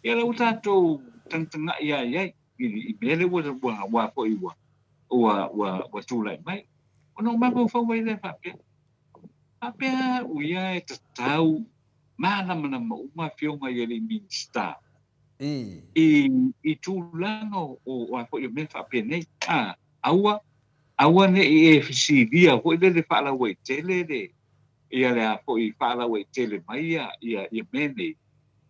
Ia le uta tau tangtanga ia iai. I mele wa po iwa. Wa tūlai mai. Ona umako whawai le whapea. Whapea uia e ta tau. Mana mana ma uma fionga i le minsta. I tūlanga o wako i me whapea nei. Aua ne e fisiria. Hoi le whaala wai tele le. Ia le apo I whaala wai tele mai ia mene.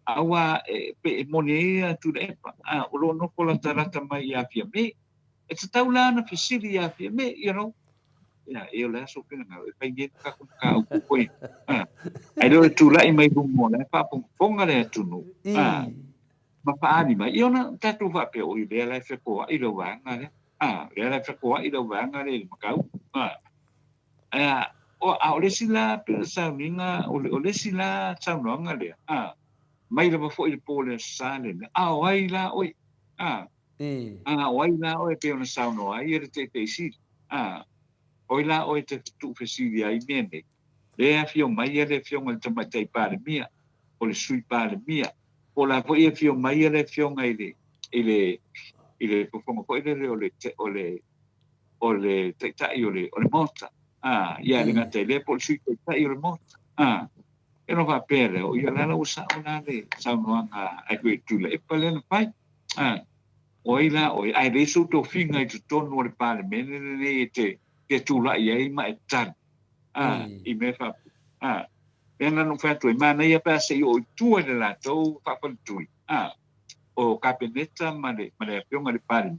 Awa pe mone ia tu le epa. O lo no kola tarata mai ia pia me. E te tau lana fisiri ia pia me, you know. Ia, e o le aso pina ngau. E pai ngeta kako ka au kukoi. Ai lo e tu lai mai rumo le. Papa fonga le atunu. Ma paani mai. Ia ona tatu whape o I lea lai whekoa I lo wanga le. Lea lai whekoa I lo wanga le makau. O le sila pila sauninga. O le sila saunanga le. Mai la fo I pole sale. O ai la oi. O ai la oi pe ona sauno ai te si. Oi la oi te tu fesili ai mene. Le a fio mai le fio ngal tama tai pare mia. O le sui pare mia. O la fo I fio mai le fio ngai ile pofongo ko ile o le te tai o le mota. Ia le ngate le po sui te tai o le mota. E no va pere o ia la usa ona le saunoanga ai ko tu le pale na pai. Oila o ai le su to finga I tonu le pale mene ne te tu la ia I mai tan. I me fa. Pena no fa tu mana ia pa se o tu le la to fa pa tu. O capeneta male pionga le pale.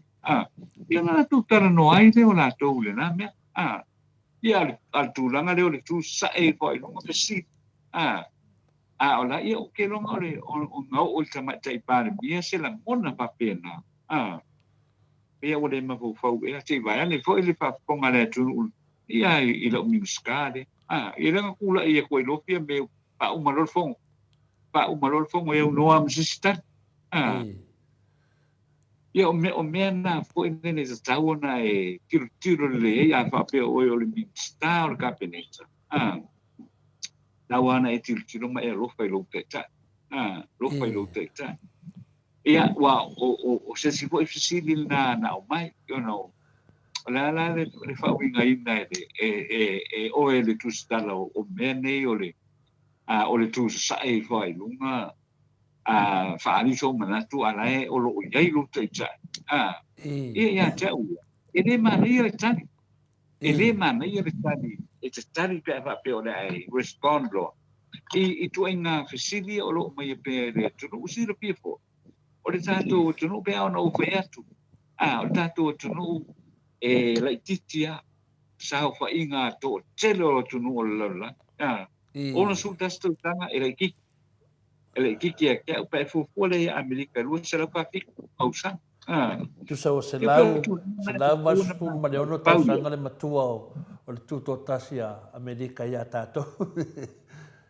Ia na tu tara no ai le o la to le na me. Ia al tu langa le tu sa e ko I no me si. Ola ia o ke longa o ngau o tama tai pare bia se la mona pa pena. Ia o le mafo fau e te vai ane fo ile pa ponga le tu ia I lo miskade. Ia nga kula ia ko lo pia me pa umalol fongo e no am sistan. Ia o me na fo ine ne tau na e tiro le ia fa pe o le minsta o capeneta. Lawana e tiro mai e rofa I lo te ta. Rofa I lo te ta. Ia wa o se si foi fisili na o mai, you know. La le fa winga ina e o le tu stala o mene o le tu sai foi lunga fa ali so mana tu ala e o lo ia lo te ta. Ia ta u. E le mania le tani. E le mania le tani. E te tani pe fa pe o le respond lo. I tu ina fisili o lo mai pe le tu usi le pifo. O le tātou tunu pe ona o fe atu. O le tātou tunu e lai titia sa o fa inga to telo tunu o la. Ona su tasto tanga e lai ki. E lai ki ke o pe fu le Amerika lu se la pa fi au sa. Tu sa se la mas fu ma le ono ta sanga le matua o le tuto tasia Amerika ia tātou.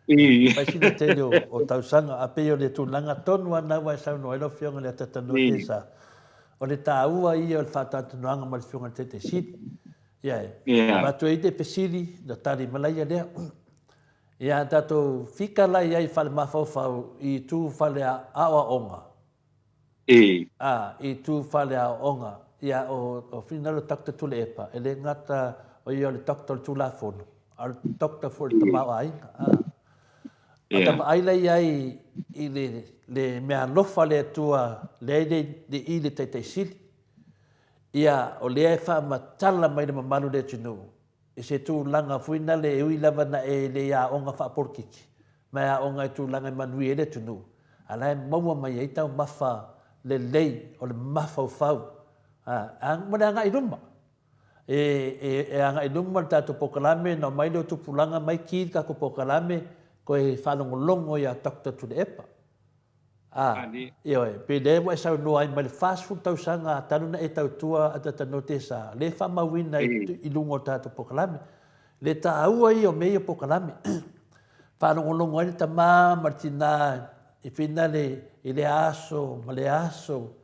Pai sina te leo o tausanga a peo le tūlanga tonu ana wai sau no elo fionga le tatanu te sa. O le tāua ia o le whātātunuanga ma le fionga te siri. Ia watu e te pesiri na tari malaya lea. Ia tātou whika lai ai whale mawhauwhau I tū whale a awa onga. I tū whale a onga. Ia o whinaro takta tule epa. E le ngata o ia o le takta le tūla whono. A le takta fo le tamau ai. Atama ailai ai I le mea lofa le atua le I le te sili. ia o lea e whaamatala mai le mamalu le tunu. I se tūlanga fuina le ui lava na e le ia onga whaaporkiki. Mai a onga e tūlanga i manui e le tunu. Ala e maua mai e tau mawha le lei o le mawha whau. Mwana anga i ruma. E anga i ruma le tātou pokalame na mai leo tupulanga mai ki ka ko pokalame ko e whanongolongo ia Dr. Tune Epa. Ioi, pe le wa sa no ai mai fast food tau sanga tanu na e tau tua ata tano te sa. Le fa mawina i lungo tātou pokalame. Le ta aua i o mei o pokalame. Whanongolongo ai ta mā martina i whina i le aso, ma le aso.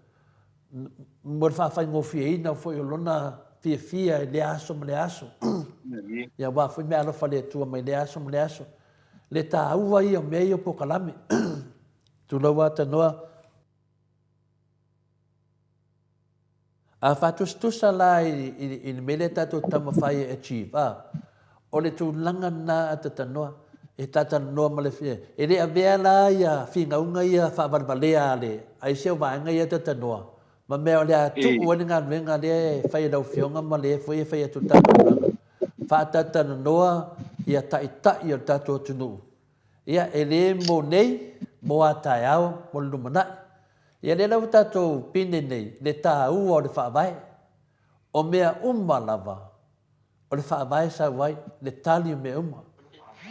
Mo le whawhai ngofi e ina fo i lona fia i le aso ma le aso. Ia wa fui mea alofa le tua mai le aso ma le aso. Le ta aua i o mei o pokalame. Tulawa tanoa. A whatustusa la i mele tātou tamawhai e achieve. O le tūlanga nā ata tanoa. E tata noa ma le fia. E le avea la ia whinga unga ia whabarbalea le. Ai seo waanga ia tata noa. Ma mea o le a tu uani ngā nuenga le whai rau whionga ma le fwoi e whai atu tātou. Whaatata noa ia tai o tātou tunu. Ia e le mo nei, mo a tai au, mo lumanai. Ia le lau tātou pine nei, le tā ua o le whaavai. O mea lava. O le whaavai sa wai, le tali o mea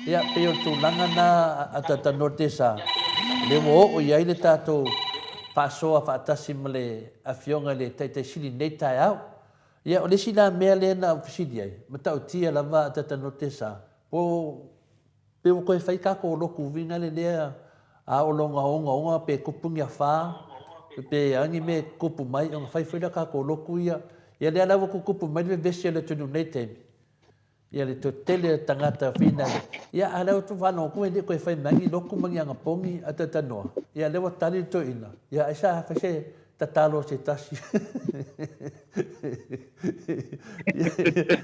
Ia pe o tūlanga na atatano te sa. Le mo o iai le tātou whaasoa whaatasi ma le awhionga le teitai sili nei tai au. Ia o le sina mea le na ofisidi ai. Ma tau tia lava atatano te sa. Pe o koe whaikako o loku vinga le lea a o longa onga pe kupungi a wha. Pe angi me kupu mai o whaiwhaira kako o loku ia. Ia lea lawa ku kupu mai le vesi le tunu nei teimi. Ia le to tele tangata fina. Ia alau tu whanau koe ni koe whai mangi loku mangi anga pongi atatanoa. Ia lewa tali to ina. Ia aisa whase tatalo se tasi.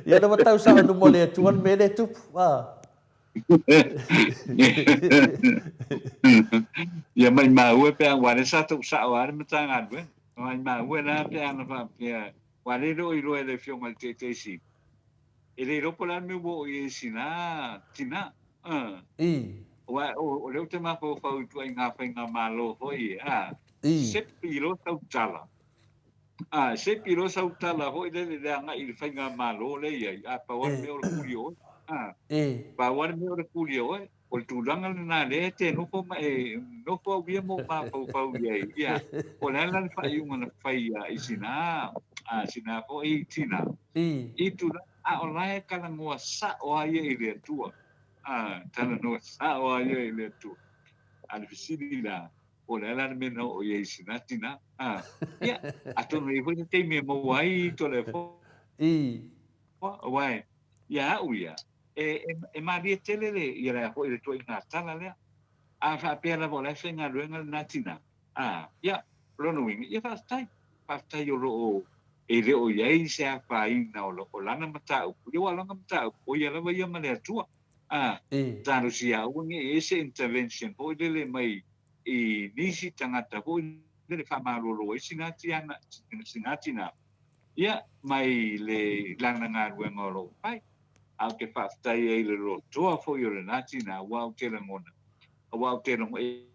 Ia lewa tau sa anu mo le tuan me le tupu. Ia mai maua pe ang wale sa tu sa wale matanga dwe. Mai maua na pe ang na pa wale ro i ro le fionga te si. Ele ropo la mi wo i sina tina. O leo te mapo fa u tu nga fa nga malo hoi se pilo tau tala. Se pilo sau tala hoi le nga i fa nga malo le ia pa wan me o kulio. Pa wan me o kulio o tu langa na le te no fo no fo vi mo pa pa ia. O la la fa i una fa ia i sina. Sina ko i tina. I tu o lai kala ngoa sa o aia i le tua. Tana noa sa o aia i le tua. Ana fisiri la, o le ala mena o ia i sinatina. Ia, atono i hoi te me mo wai to le fo. Wai, ia au ia. E maria tele le, ia le hoi le tua i ngā tala lea. A whapea la vola e ngā ruenga na tina. Ia, rono wingi, ia whastai o roo e le o iai se a whai na o lana matau. Ia wa langa matau. O ia lawa ia male atua. Tano si a unge e se intervention. Hoi lele mai i nisi tangata. Hoi lele whamaroro e sinatina. Ia mai le lana ngā ruenga o lo. Pai. Au ke whaftai e le ro. Toa fo i o le natina. Wau te langona. Wau te langona e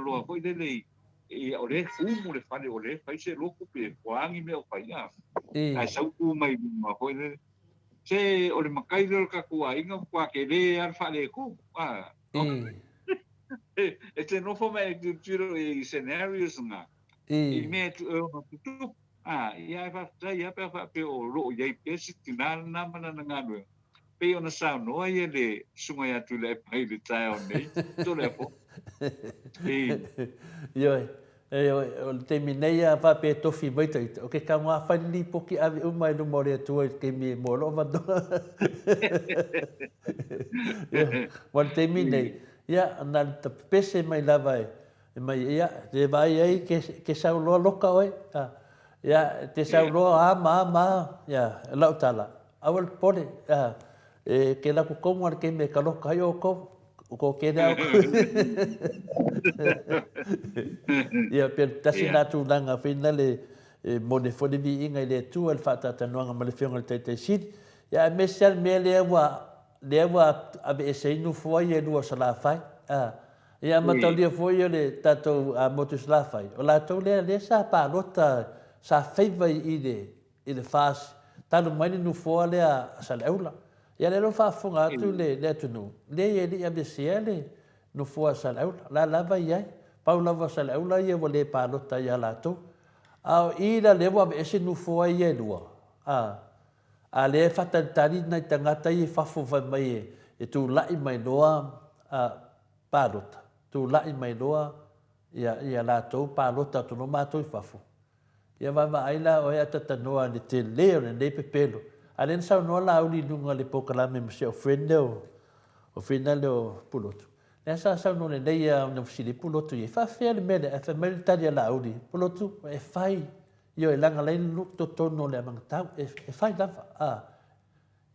loa hoi lele e o le fumu le whane o le whai se loko pe whangi me o whai ai sau ku mai ma hoi lele se o le makai lero ka kua inga kua ke le ar whale ku e te nofo mai tu tiro i scenarios nga i mea tu e o tutu ia e whaftai ia pe whape o roo iai pesi tinana namana na ngānue pe ona sao noa ia le sungai atu le pai le tae o nei to le po Ioi, o te minei a whape tofi mai tai. O ke ka ngā whaini poki awi umai no more atua ke mi moro wanoa. Wan te minei. Ia, nā ta pese mai lava e. Mai ia, te vai ai ke sauloa loka oi. Ia, te sauloa ia, lautala. Awal pole. Ke laku kongar ke me ka loka ai o kou. ko ke da ia pe tasi na tu langa fina le mo ne fo vi inga le tu al fata ta no nga le fionga te sit ya mesel me le wa ave se no fo ye do sala fai ia matalia fo ye le tato a motus la fai o la to le sa pa lota sa feiva i le fas talo mai no fo le a sala eula ia le lo fa funga tu le tu no le ye li ave se le no fo sala eula la lava ia Paula va sala eula ia le pa lota ia la to au ida le wa ese no fo ia lua a le fata tari na tangata i fafo va mai e tu lai mai loa palota tu lai mai loa ia la to palota tu no mato i fafo ia va ai la o ia tata noa ni te leo ne pepelo alen sa no la uli lunga le pokala me se o finale puloto essa sa no le ia no fili puloto e fa fele mele e fa mele talia la uli puloto e fai io e langa lei lukto tono le mangtau e fai lava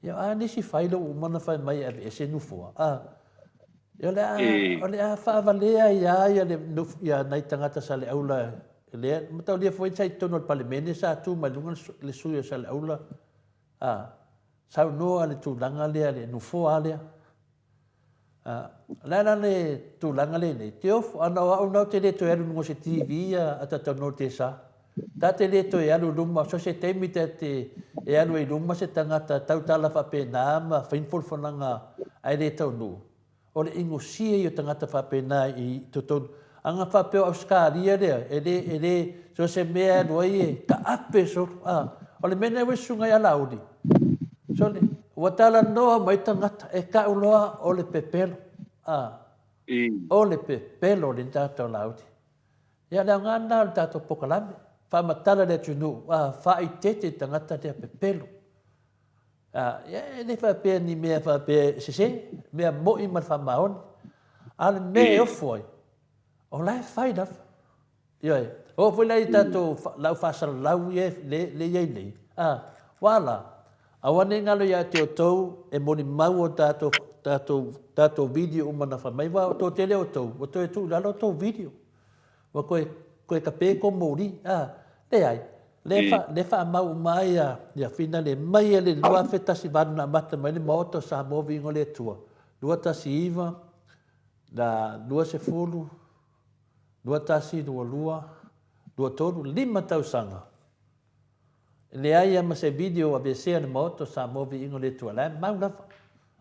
io nisi fai lo umana fai mai e se nufo io le fa valea ia le nai tangata sa le aula le matau le foi sai tono le palemene sa tu malunga le suyo sa le aula sa no ale tu langa le nufo ale la le tu langa le tiof ana o te le to eru no se TV ata tono te sa Tate le to e alu luma so se temi te e alu e luma se tangata tautala whapena ma whainfol whananga ai le tau nu. O le ingo sia i o tangata whapena i tutonu. Anga whapeo au skaria rea e le so se mea lua i e ka ape so. O le mena we sunga i ala udi. So le watala noa mai tangata e ka uloa o le pepelo. O le pepelo le tātou laudi. Ia le ngana le tātou pokalame. Whamatala le tunu, whai tete tangata te pepelo. Ne whapea ni mea whapea sese, mea moi mar whamaoni. Ale mea ofoi. O lai whai naf. Ioi, o fwoi lai tato lau whasara lau le iei nei. Wala, awane ngalo ia te o tau, e moni mau o tato video umana whamai. Wa o tō tele o tau, o tō e tū lalo tō video. Wa koe ka pē ko mōri, le ai, le wha mau mai ia whina le mai le lua whetasi vanu na mata mai le maoto sa mōvi ingo le tua. Lua tasi iwa, na lua se fulu, lua tasi lua tonu, 5 tausanga. Le ai ama se video a besea le maoto sa mōvi ingo le tua. Le mau lawa.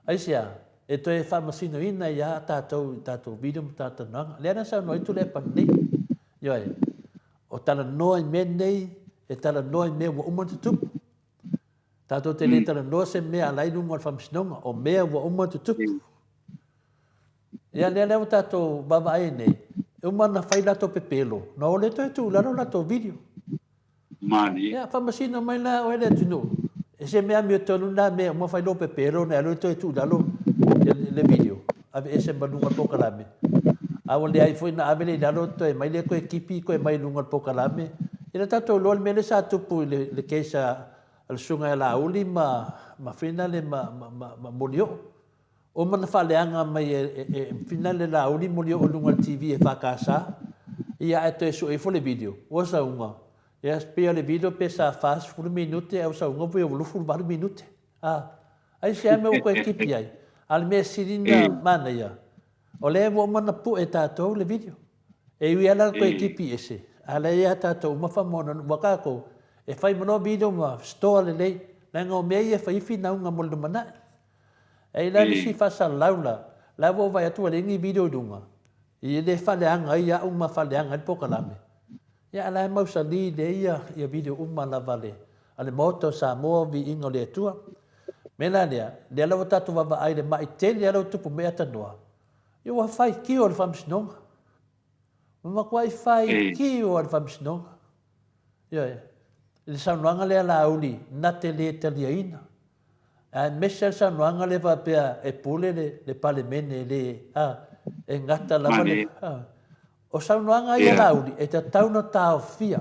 Aisia, e toi e whamasino ina ia tātou video ma tātou nanga. Le ana sa noi tu le pandei. Ioi, o tala noa i mea nei, e tala noa i mea wa uma tutupu. Tātou te le tala noa se mea alai nunga al whamsinonga, o mea wa uma tutupu. Ia lea leo tātou baba ai nei, e umana whai lato pepelo, na o le toi tu laro lato video. Mani. Ia, whamasino mai la o ele tunu. E se mea mea tonu na mea uma whai lo pepelo, na alo toi tu laro le video. Ave e se manunga pokalame. Awa le ai foi na avele dalo to e mai le ko ekipi ko e mai lunga pokalame ina tato lo mele sa tupu le keisa al sunga la uli ma finale ma molio o man faleanga mai e finale la uli molio o lunga TV e fakasa ia eto so e fole video o sa unga ia spia le video pesa fast full minute e o sa unga vo lu full bar minute ai se me ko ekipi ai al me sidina mana ia o le mo mana pu e tātou le video. E ui ala ko ekipi ese. Ala ia tātou ma whamona wakako. E whai mono video ma stoa le lei. Nanga o mea ia whai whina unga moldo mana. E ila nisi whasa laula. Lawa o vai atua le ingi video dunga. I le whale anga ia uma whale anga le pokalame. Ia ala e mausa li le ia video uma la vale. Ale moto sa moa vi ingo le atua. Mena lea. Le alawa tātou wawa ai le mai tele alawa tupu mea tanoa. Eu a fai ki o le whamsinonga. Uma kua i fai ki o le whamsinonga. Ia, le saunoanga le ala auli, na te le talia ina. A mesa le saunoanga le wapea e pule le pale mene le, e ngata la vale. O saunoanga i ala auli, e ta tauna tau fia.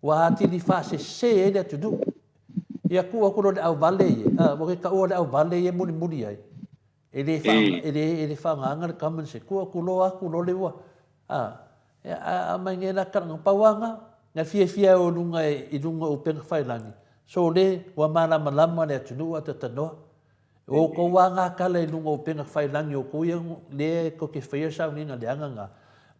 Wa ati li fase se e le atunu. Ia kua kuro le au vale e, mo ke ka ua le au vale e muni muni ai. ele whanganga le kaman se kua kulo le wa. Mai nge la karanga pawanga, nga fia o lunga i lunga o penga whailangi. So le, wa malama le atunu ata tanoa. O ko wanga kala i lunga o penga whailangi o kuia le ko ke whaia sao ninga le anganga.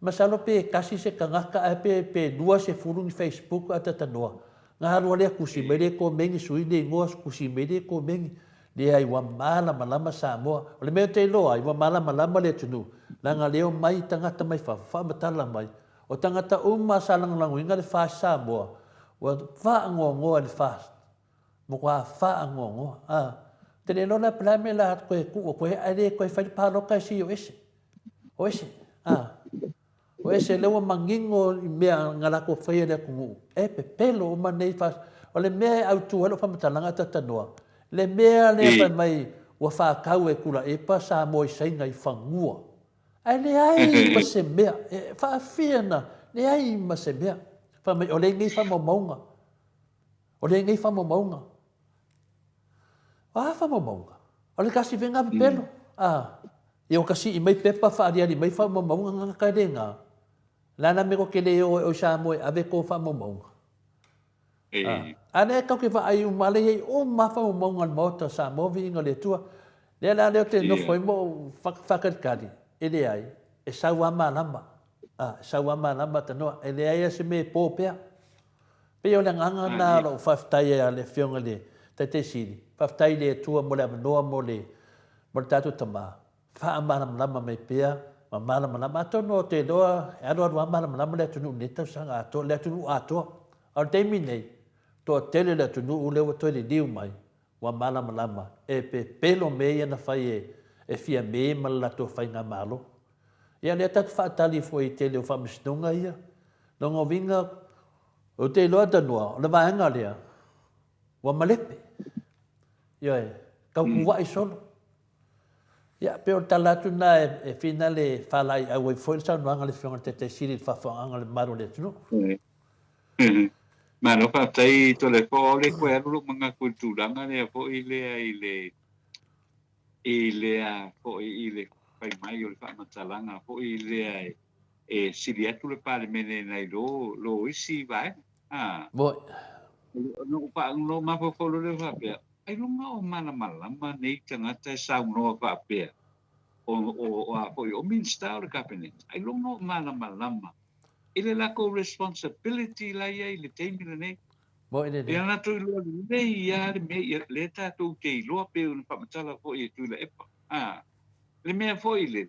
Masalo pe kasi se kangaka pe dua se furungi Facebook ata tanoa. Nga halua lea kusi mele ko mengi sui le ngoa kusi mele ko mengi. Le ai wa malama Samoa. O le mea te loa, i wa malama le tunu. Langa leo mai tangata mai whamatala mai. O tangata salang langu inga le wha Samoa. Wa wha ngongoa le wha. Mo kwa wha ngongoa. Tene lona pala me la koe kuo koe aere koe whaipaloka si o ese. O ese. O ese lewa mangingo i mea ngalako whaia lea kungu. Pe pelo o manei wha. O le mea au tualo whamatalanga tatanoa. Le mea lea mai wa whakau e kula e pa Samoa i sainga i whangua. Ai le ai ma se mea. Whaafia le ai ma se mea. O le ngai whamaunga. O le ngai whamaunga. Whamaunga. O le kasi venga pelo. E o kasi i mai pepa whaariari mai whamaunga ngā kairenga. Lana me ko kele o Samoa ave ko whamaunga. Ane kau ke ai umale ei o mafa o monga mota sa movi inga le tua. Le la le te no foi mo whakakari. Ele ai. E saua malama. Saua malama tanoa. Ele ai se me pōpea. Pe o le nganga na lo whaftai a le whionga le. Te siri. Whaftai le tua mo le amanoa mo le. Mo le tatu tama. Wha malama mai pea. Ma malama. Atono te doa. E aro malama le tunu neta sanga ato. Le tunu ato. Al te minei. To tele le tunu ule wa toi le diu mai. Wa malama. E pe pelo mea na whai e fia me malato whai ngā malo. Ia le tatu whaatali foi tele o whamisnunga ia. Longa vinga o te loa tanua. O le vaenga lea. Wa malepe. Ia e. Kau kuwa i solo. Ia pe o talatu na e fina le whalai au e foi le saunuanga le whionga te siri whawhaanga le maro le tunu. Mano pa tai to le po le ko ru manga kulturanga le po ile a po ile pai mai o le fa matalanga po ile e siria tu le pale mene nai lo isi vai Boy. no pa no ma po le fa pe ai lo ma o mana malama nei tanga te sa no fa pe o a po o min sta o cabinet ai lo no mana malama ile la ko responsibility la ia le temina nei Boy ne. Ia na tu lo nei ia me le ta tu ke lo pe un pa matala fo i tu le epa le me fo i le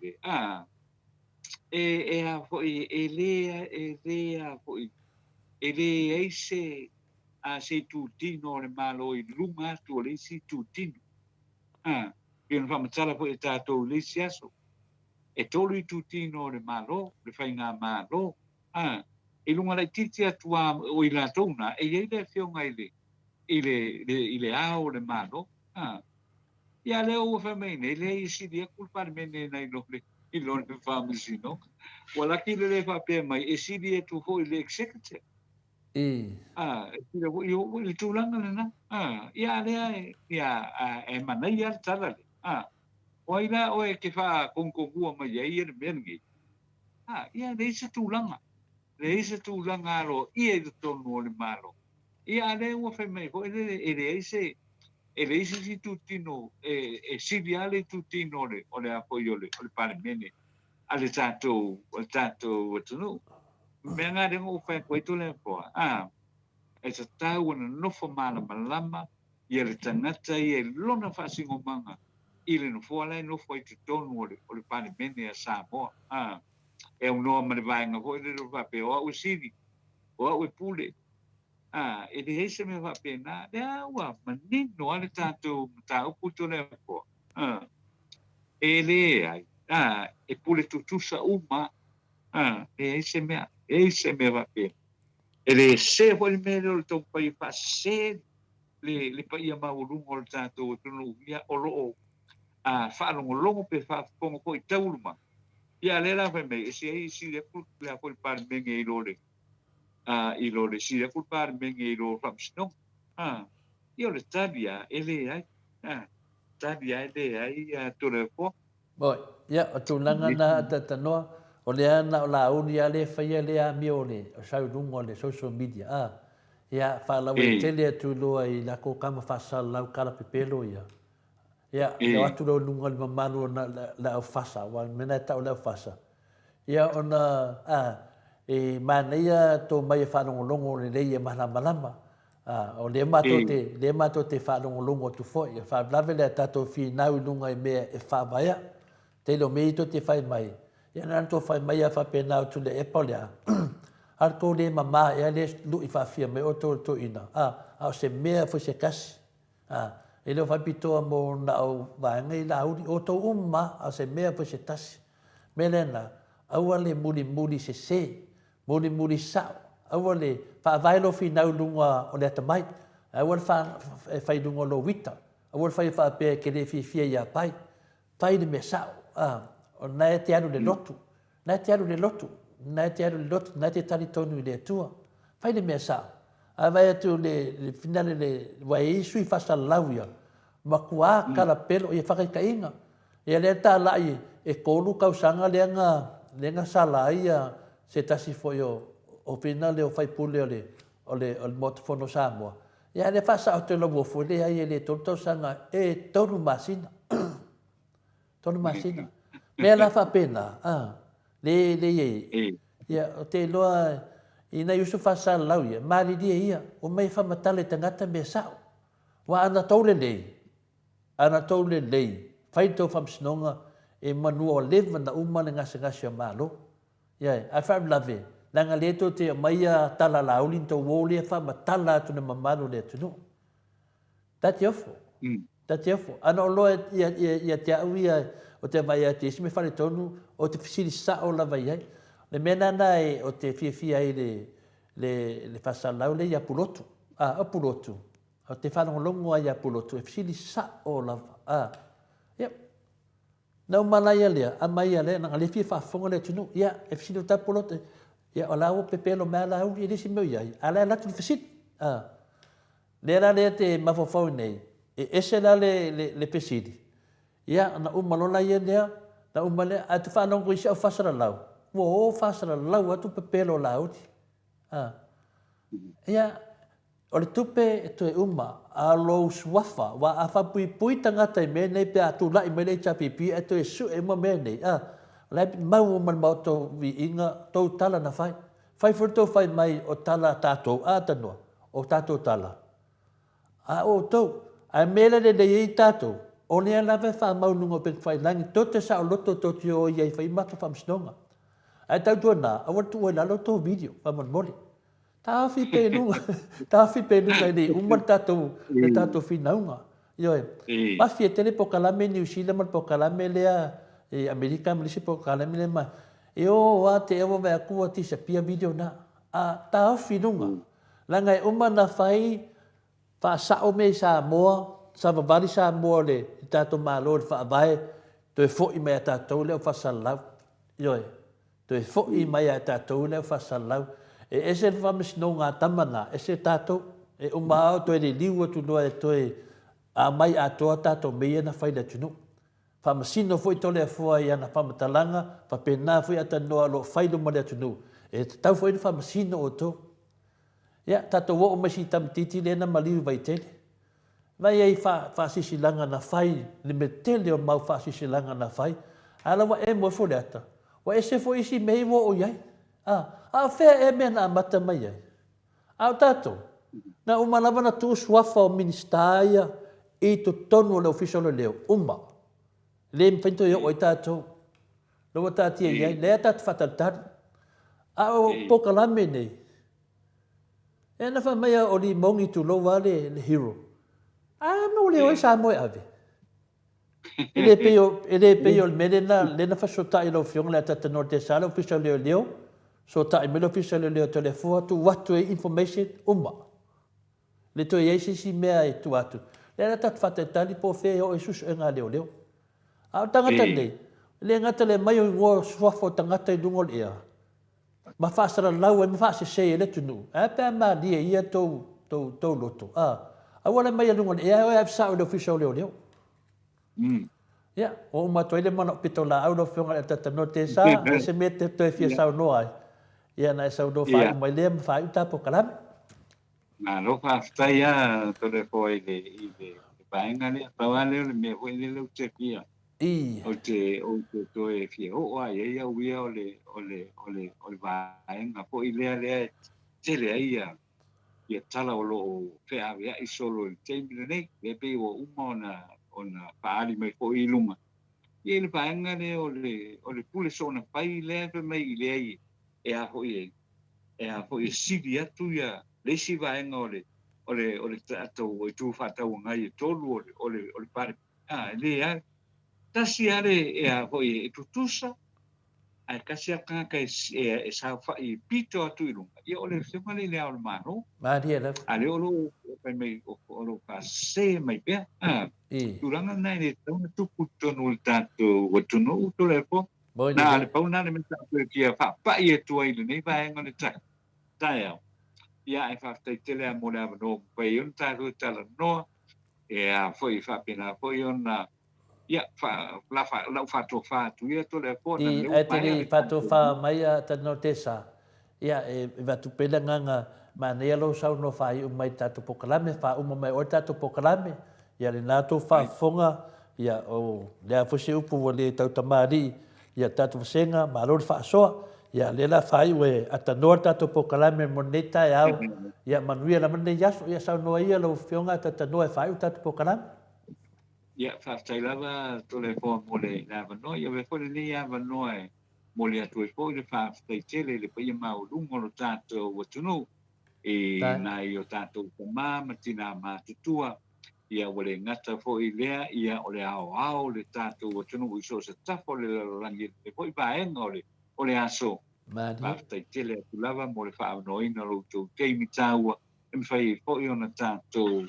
e a fo i le a fo i le ese a se tu tino le malo i lunga tu le si tu tino pe un pa matala fo i ta tu le siaso e tolu tu tino le malo le fai nga malo e lunga le titi atua o i la tona e le fionga ile ao le malo ia le o fa mene le isi dia culpa mene na i lo le famisi no wala ki le fa pe mai e si dia tu ho ile executive le tu langa na ia le e mana ia tala le o ila o e ke fa con bua mai ia le mengi ia le isi tu langa le ise tu langa lo ia de tono le malo ia le o fe me ko ele ise si tu tino e siviale tu tino le o le apoio le pare mene ale tanto tu me nga de o fe ko tu le po e sa ta una no fo malama ia le tangata ia lona fa singo manga ile no fo ala no fo tu tono o le pare mene a Samoa e un nome vai nga ko le va pe o sidi o pule e de ese me va pena wa mani no ale tanto ta o puto le po ele ai e pule tu sa uma e ese me va pe ele se vol me lo to pai fa se le pai ma o lungo tanto tu no via o lo fa longo pe fa como ko itaulma ia le la me si le culpa por par ben e lore si le culpa ben e lo famsno io le tabia ele ai tadi ai le ai to le fo Oi, ia o tūlanga na tatanoa, o le ana o la uni a le whaia le a mi o le, o sau rungo le social media. Ia whaalawa i tele atu loa i la ko kama whasala lau kala pepelo ia. Ia, le atu lau nunga le mamanu na la au whasa, wa mena tau lau whasa. Ia ona, e mana ia tō mai e whanongolongo le rei e malama. O le mato te whanongolongo tu fo, ia whaalawe le tato whi nau nunga i mea e whawaya. Te lo mei to te whai mai. Ia nana tō whai mai a whapena o tu le epa lea. Ar ko le mama e le lu i whawhia me o tō ina. A se mea fo se kasi. E leo whapitoa mō na au vāngai la auri o tō umma a se mea fo se tasi. Me lena, aua le muli se. Muli sao. Aua le whaavailo whi nau lunga o le atamai. Aua le whai lunga lo wita. Aua le whai whapea ke le whiwhia ia pai. Whai le me sao. O nai te aru le lotu. Nai te tari tonu i le atua. Whai le mea sao. A vai atu le finale le wai isu i whasa lauia. Ma kua kala pelo i whakai inga. Ia le ta lai e kolu kausanga lenga sala ia se tasi foi o finale o whai pule o le motofono Samoa. Ia le whasa o te logo foi le ai le toltosanga e tonu masina. Tonu masina. Mea la whapena. Le ye. Ia o te loa ina yusu whasa lauia. Mari dia ia. O mai whamatale tangata me sao. Wa ana taule lei. Whai tau whamsinonga e manua o lewa na umane ngasi o malo. Ia, ai whamlawe. Nanga leto te maia tala laulin tau wole whamatala atu na mamano le tunu. Tati ofo. Ana o loa ia te au ia o te vai a te isime whare tonu o te fisiri sao lava iai. Le mena nai o te fia i le whasalau le ia pulotu. Pulotu. O te whanongolongo a ia pulotu. E fisiri sao lava. Ia. Nau malaya lea. A mai lea. Nanga le fia whafonga le tunu. Ia. E fisiri o ta pulotu. Ia o lao pepelo mea lau. Ia lesi meu iai. A lea latu le fisiri. Lea lea te mawhawhau nei. E ese la le pesiri. Ia, na umalola ia lea, na umalea, a te whanongo i au whasara lau. Wo whasara lau atu pepelo lauti. Ia, o le tupe e tu e uma, a lou suafa, wa a whapui tangata i mea nei pe atu lai mele i tapipi, e tu e su e uma mea nei. Lai mau man mau tau vi inga, tau tala na whai. Whai furto whai mai o tala tātou, tanua, o tātou tala. O tau, a mele le i tātou, o lea lawe wha maununga pe whai langi, tote sa o loto toti o iei whai mata whamsinonga. Ai tau tua nā, awa tu oi lalo tō video, whaman mole. Tāwhi pēnunga i nei, umar tātou, le tātou whinaunga. Ioe, mawhi e tele po kalame New Zealand, po kalame lea, e Amerika, malisi po kalame lea mai. E o wā te ewa vai akua ti sa pia video nā. Tāwhi nunga. Langa e umar na whai, wha sao me sa moa, sa vavali sa moa le tātou mālo le whaavae, to e fōi mai a tātou leo whasalau. Ioe, to e fōi mai a tātou leo whasalau. E ese whamasino ngā tamana, ese tātou, e umao to e le liua tu noa e to e a mai a toa tātou mei ana whaile tunu. Whamasino fōi tole a fua i ana whamatalanga, whapena fōi ata noa lo whailo male tunu. E tau fōi na whamasino o tō. Ia, tātou wo o masi tamatiti le na maliu vai tele. Vai ei whaasisilanga na whai, ni me tele o mau whaasisilanga na whai. Ala wa e mo fo leata. Wa e se fo isi mei wo o iai. A whea e mea na amata mai iai. A o tātou. Na umalawa na tu swafa o ministaia i to tonu o leo fisolo leo. Uma. Le mwhainto i o i tātou. Lawa tātia iai. Lea tātou whataltari. A o pokalame nei. E na wha mea o li mongi tu loa le hero. No leo e sa moe ave. Ele peo melena lena fa sota i lo fiong la tata norte sala official leo. Sota i melo official leo telefona tu watu e information uma. Le to ye si mea e tu atu. Le tata fata tali po fe o esus e nga leo. A tangata nei. Le ngata le mai o ngo swafo tangata i dungol ea. Ma fasara lau e ma fasa se le tunu. A pe ma dia ia to loto. Awala mai alunga e ai sa o official leo. Ya, o matua ile mana pito la au no fionga ta tano te sa, se mete to fia sa no ai. Ya na sa do fa mai le fa uta po kalam. Na lo fa sta ya to le foi le paenga le pawale le me foi le lo te pia. O te to e fia o ai ia wi ole vaenga po ile le te le ia. Ia tala o lo fe avea I solo il tempo nei le pe o ona paali mai po I lunga. Ia le paenga le o le pule sona pai le pe mai le ai e a ho I sidi atu ia le si vaenga o le tato o tu fatau ngai tolu o le pare le a tasi ale e a ho I tutusa ai kasi aka ka e sa fa I pito atu I lunga. Ia o le sema le au mano. Ma dia le. Ale o lo pe mai o lo ka se mai pe. Turanga nai le tona tupu tonu le tato o tonu to le po. Na le pau na le meta pe kia fa pa I tu ai le nei vai ngone ta. Tai. Ia ai fa te tele mo le no pe yon ta ru ta no. E a foi fa pena foi ona. Ia fa la fa to fa tu ia to le po na le. I te fa to fa mai ta no te sa. Ia e va tu pela nganga ma ne lo sa no fa I mai ta to pokalame fa mai o ta to pokalame. Ia le na to fa fonga ia o le a fosi upu le tau tamari ia ta to senga ma lo fa so ia le la fa we ata no ta to pokalame moneta ia ia manuia la mane yaso ia sa no ia lo fionga ta no fa ta to pokalame. Ia fa tai lava to le po mo le la no ia ve fo le ia va no e mo le atu e po le fa tai tele le pa ia ma o lungo lo tato o tunu e na io tato ma matina ma tutua ia o le ngata fo I lea ia o le ao le tato o tunu I so se tafo le rangi le po I vaenga o le aso fa tai tele tu lava mo le fa no ina lo tu ke mi taua e fai fo I ona tato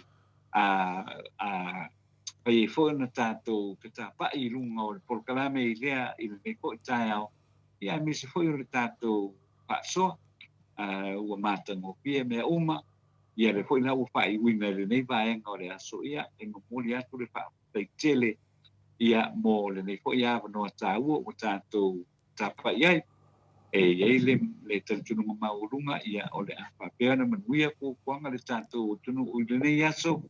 Pai fo na tato ke ta pa I lunga o por kalame I lea I le ko taiao ia mi se fo I le tato pa so ua matango pia me uma ia le fo I na u fa I wina le nei vaenga o le aso ia e no moli atu le fa tai tele ia mo le nei fo ia no taua o tato tapa ia e le tunu maulunga ia o le apa pea na manuia ko kwanga le tato tunu u le nei aso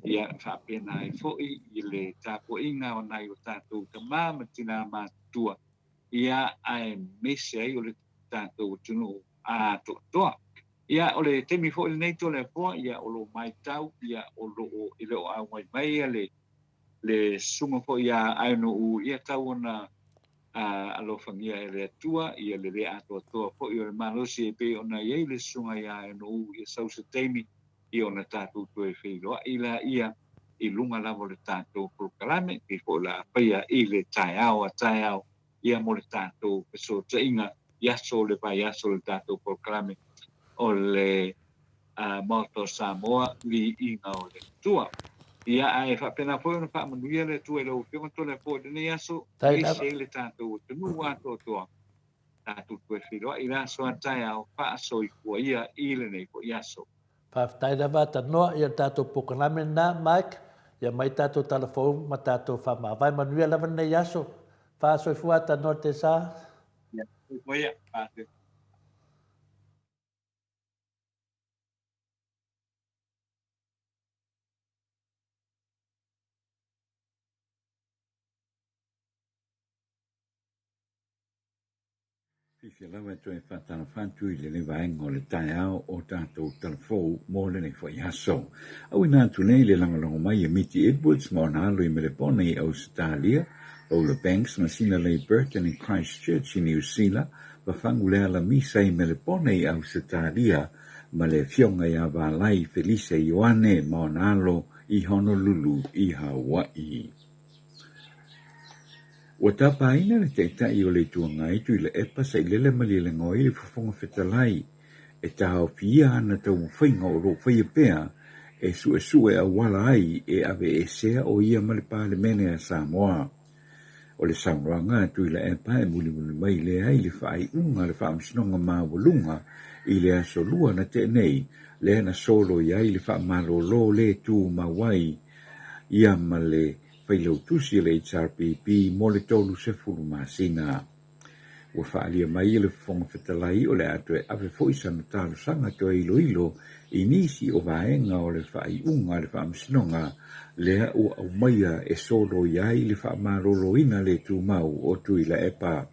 ia fa pena I fo I le tapo inga o nai o tato tama matina matua ia ai mese ai o le tato tunu a to ia o le temi fo nei to le po ia o lo mai tau ia o lo I le o a mai le sunga fo ia ai no u ia tau na alo fangia le tua ia le ato to fo I le malosi pe ona ia le sunga ia no u ia sau se temi I ona tatu tu e whiloa ia I lunga lavo le tātou prokalame I fo la paia I le taiao ia mo le tātou peso te inga yaso le pai yaso le tātou prokalame o le Moto Samoa li inga o le tua ia ai fa pena fo na fa manuia le tu e lo fionga to le po de yaso I se le tātou te mua to tātou tu e whiloa I la so taiao fa so I kua ia I le nei po yaso Whaftai rawa ta noa ia tātou pokalame nā Mike, ia mai tātou telefon ma tātou whamawai manuia lawa nei aso. Whāsoi ta noa te sā. Ia, ia, pāte. Fifia lawa e toi whatana whantu I le vaenga o le taiao o tātou telefou mō le nei whai aso. Au I nātu nei le langalongo mai e Miti Edwards mō na alo I Melipone I Australia, Ola Banks ma sina lei Burton in Christchurch I New Zealand, wa whangu lea la misa I Melipone I Australia, ma le fionga I Avalai Felice Ioane mō na alo I Honolulu I Hawaii. Ua tapaina le teitai o le tuangai tu I le epa sa I lele mali le ngoi le fufonga whetalai e tahao fia ana tau whainga o ro whaia pea e sue a wala ai e ave e sea o ia mali pāle mene a Samoa. O le samranga tu I le epa e muli mai le ai le whai unga le whaamsinonga mawalunga I le asolua na te nei le ana solo I ai le whaamalo lo le tu mawai ia ma le whailau tusi le HRPP mo le tolu se fulu masina. Ua whaalia mai le whonga whetalai o le ato e awe fōisana tālu sanga to ilo I nisi o vaenga o le whaiunga le whaamsinonga lea ua au maia e solo iai le whaamaroloina le tūmau o tui la epa.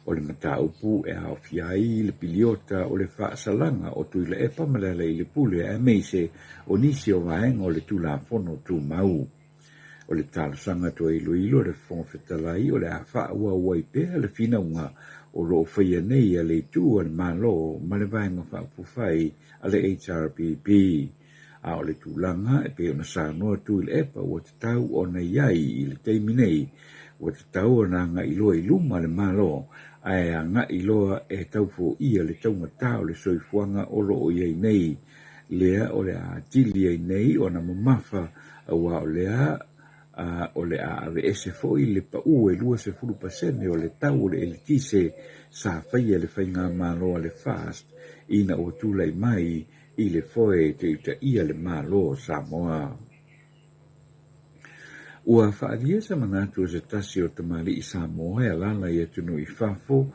O le mata upu e hao fiai le piliota o le whaasalanga o tui la epa malala I le pule e meise o nisi o vaenga o le tula fono tūmau. O le tālusanga to ilo le whongwhetalai o le a whaua uai pēa le whinaunga o lo whaia nei a le tū al malo ma le vaenga whaapufai a le HRPP. A o le tūlanga e pēo na sānoa tū le epa o te tau o na iai I le teimi nei o te tau o na nga iloa I luma le malo a e a nga iloa e tau fo ia le taunga tau le soifuanga o lo o iai nei lea o le a tili ai nei o na mamafa a wa o lea o le a ave ese foi le pa ue lua se fulu pasene o le tau le elitise sa whaia le whainga malo le fast ina o tūlai mai I le foe te uta ia le malo Samoa. Ua whaadia sa manatu se tasi o tamari I Samoa e alala I atunu I whafo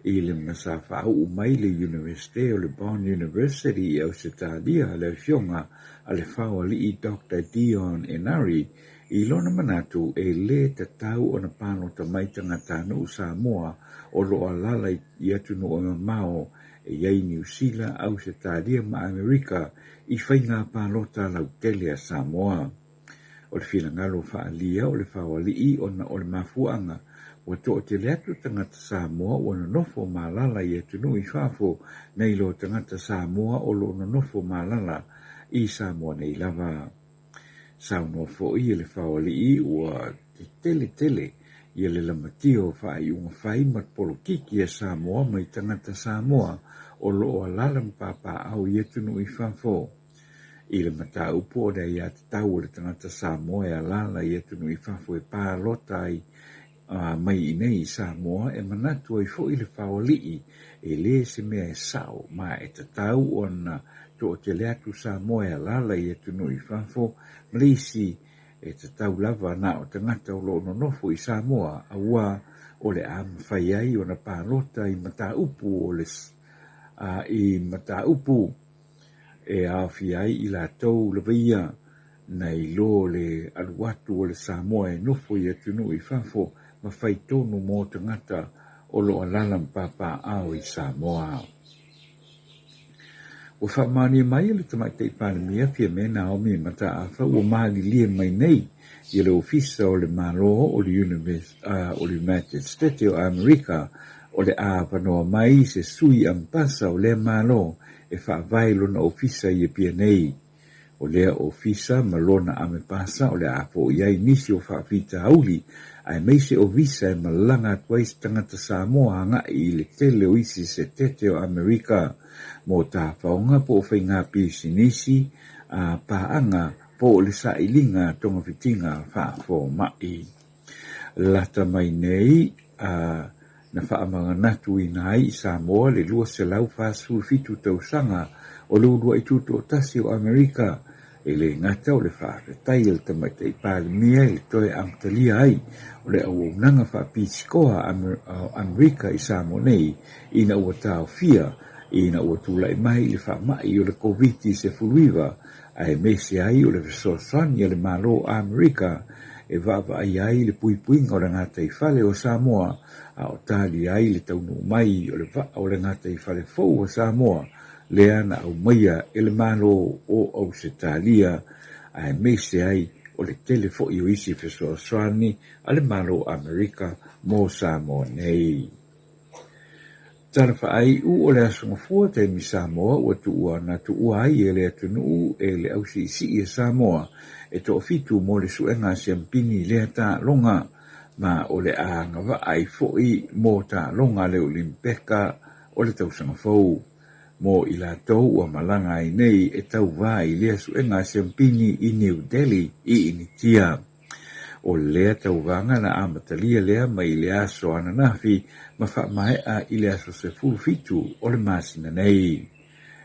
I le mnasa whau mai le University o le Bond University au se tādia le fionga a le whau ali I Dr. Dion Enari I lona manatu e le te tau o na pāno tamai tangata no Samoa o lo alala I atunu o mamao e iai New Zealand au se tādia ma Amerika I whainga pālota lau tele a Samoa. O le whilangalo whaalia o le whawalii o na o le mafuanga o to o te leatu tangata Samoa o na nofo malala I atunu I whafo nei lo tangata Samoa o lo na nofo malala I Samoa nei lava. Sauno fo I le whawalii o te tele I le lamatio whai unga whai mat polo kiki a Samoa mai tangata Samoa o lo o alalam papa au I atunu I whafo. I le mata upo o dei a te tau o le tangata Samoa e alala I atunu I whafo e pālota ai mai I nei Samoa e manatu ai fo I le whawalii e le se mea e sao ma e te tau o na to o te leatu Samoa e alala I atunu I whafo Malisi e te tau lava na o tangata o lo nonofo I Samoa a ua o le am whaiai o na pālota I mata upu o le I mata upu e awhiai I la tau le veia nei lo le aluatu o le Samoa e nofo I atunu I whafo ma whai tonu mō tangata o lo alalam papa au I Samoa. O whamani mai le tamai te ipānemia pia me Naomi mata awha o maali lia mai nei I le ofisa o le malo o le United States o Amerika o le āpanoa mai se sui ampasa o le malo e whaavailo na ofisa I pia nei. O lea ofisa malona ame pasa o le apo iai nisi o whaafita auli ai meise o visa e malanga tuais tangata Samoa anga I le tele o isi se tete o Amerika mo tā whaonga po o whainga pisi nisi a paanga po o le sailinga tonga fitinga whaafo mai. Lata mai nei na whaamanga natu I nai I Samoa le lua se lau whaasulu fitu tausanga o lua I tuto o tasi o Amerika e le ngata o le whaafetai le tamai te ipālimia le toe amtalia ai o le au nanga whaapisikoa Amerika I Samoa nei ina ua tau fia ina ua tula mai le whaamai o le COVID se fuluiva ai mese ai o le fesosani o le malo Amerika e vava ai le puipuinga o le ngata I whale o Samoa a o tali ai le taunu mai o le vaa o le ngata I whale fau o Samoa le ana au maia e le malo o au se talia ai mese ai o le telefo I o isi fesosani a le malo Amerika mo Samoa nei. Tarafa ai o le asunga fua te mi Samoa o tuua na tuua ai e le atunu e le au si Samoa e to fitu mo le suenga siampini le ta longa ma o le anga va ai foi mo ta longa le olimpeka o le tausanga fau mo I la tau o malanga ai nei e tau vai le suenga siampini I New Delhi I initia o lea tau vanga na amatalia lea mai le aso ananafi ma wha mai a I le aso se fulu fitu o le masina nei.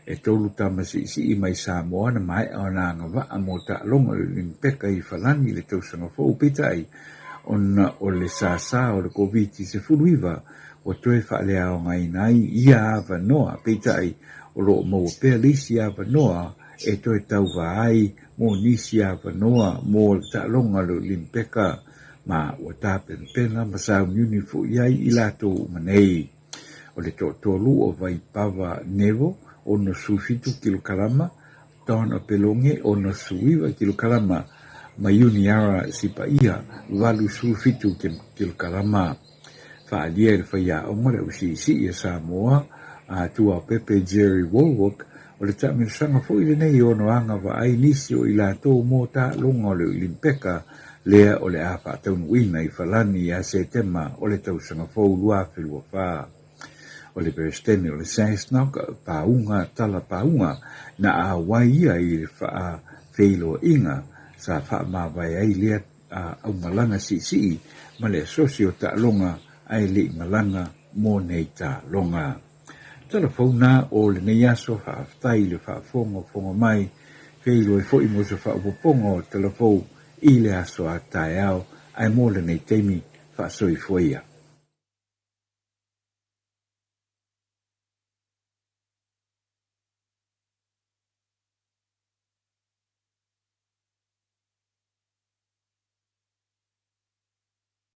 e tolu tamasi si mai Samoa na mai ona nga va mo ta longa limpeka I falani le tausanga fo pitai ona o le sa o le covid se fuluiva o toe fa le ao ngai nai ia ava noa pitai o lo mo pe lisi ava noa e toe tau vai mo nisi ava noa mo ta longa lo limpeka ma o ta pena masa uni fu iai ilato manei o le tolu o vai pava nevo ono sufitu kilokalama tona pelonge ono suiva kilokalama mayuniara sipa ia valu sufitu kilokalama fa alier fa ya omore usi si ya Samoa a tua Pepe Jerry Wolwock o le tamin sanga fo ile nei ono anga va ai nisi o ila to mo ta longa le limpeka lea o le apa taunu wina I falani ya se tema o le tau sanga fo lua filua fa o le perestene o le saisnaka paunga tala paunga na a waia I fa feilo inga sa fa ma vai ai lea au malanga si ma le sosio ta longa ai le malanga mo nei ta longa telefona o le neiaso fa aftai le fa fongo mai feilo e foi mo se fa upongo telefo I le aso a tai au ai mo le nei temi fa soi foia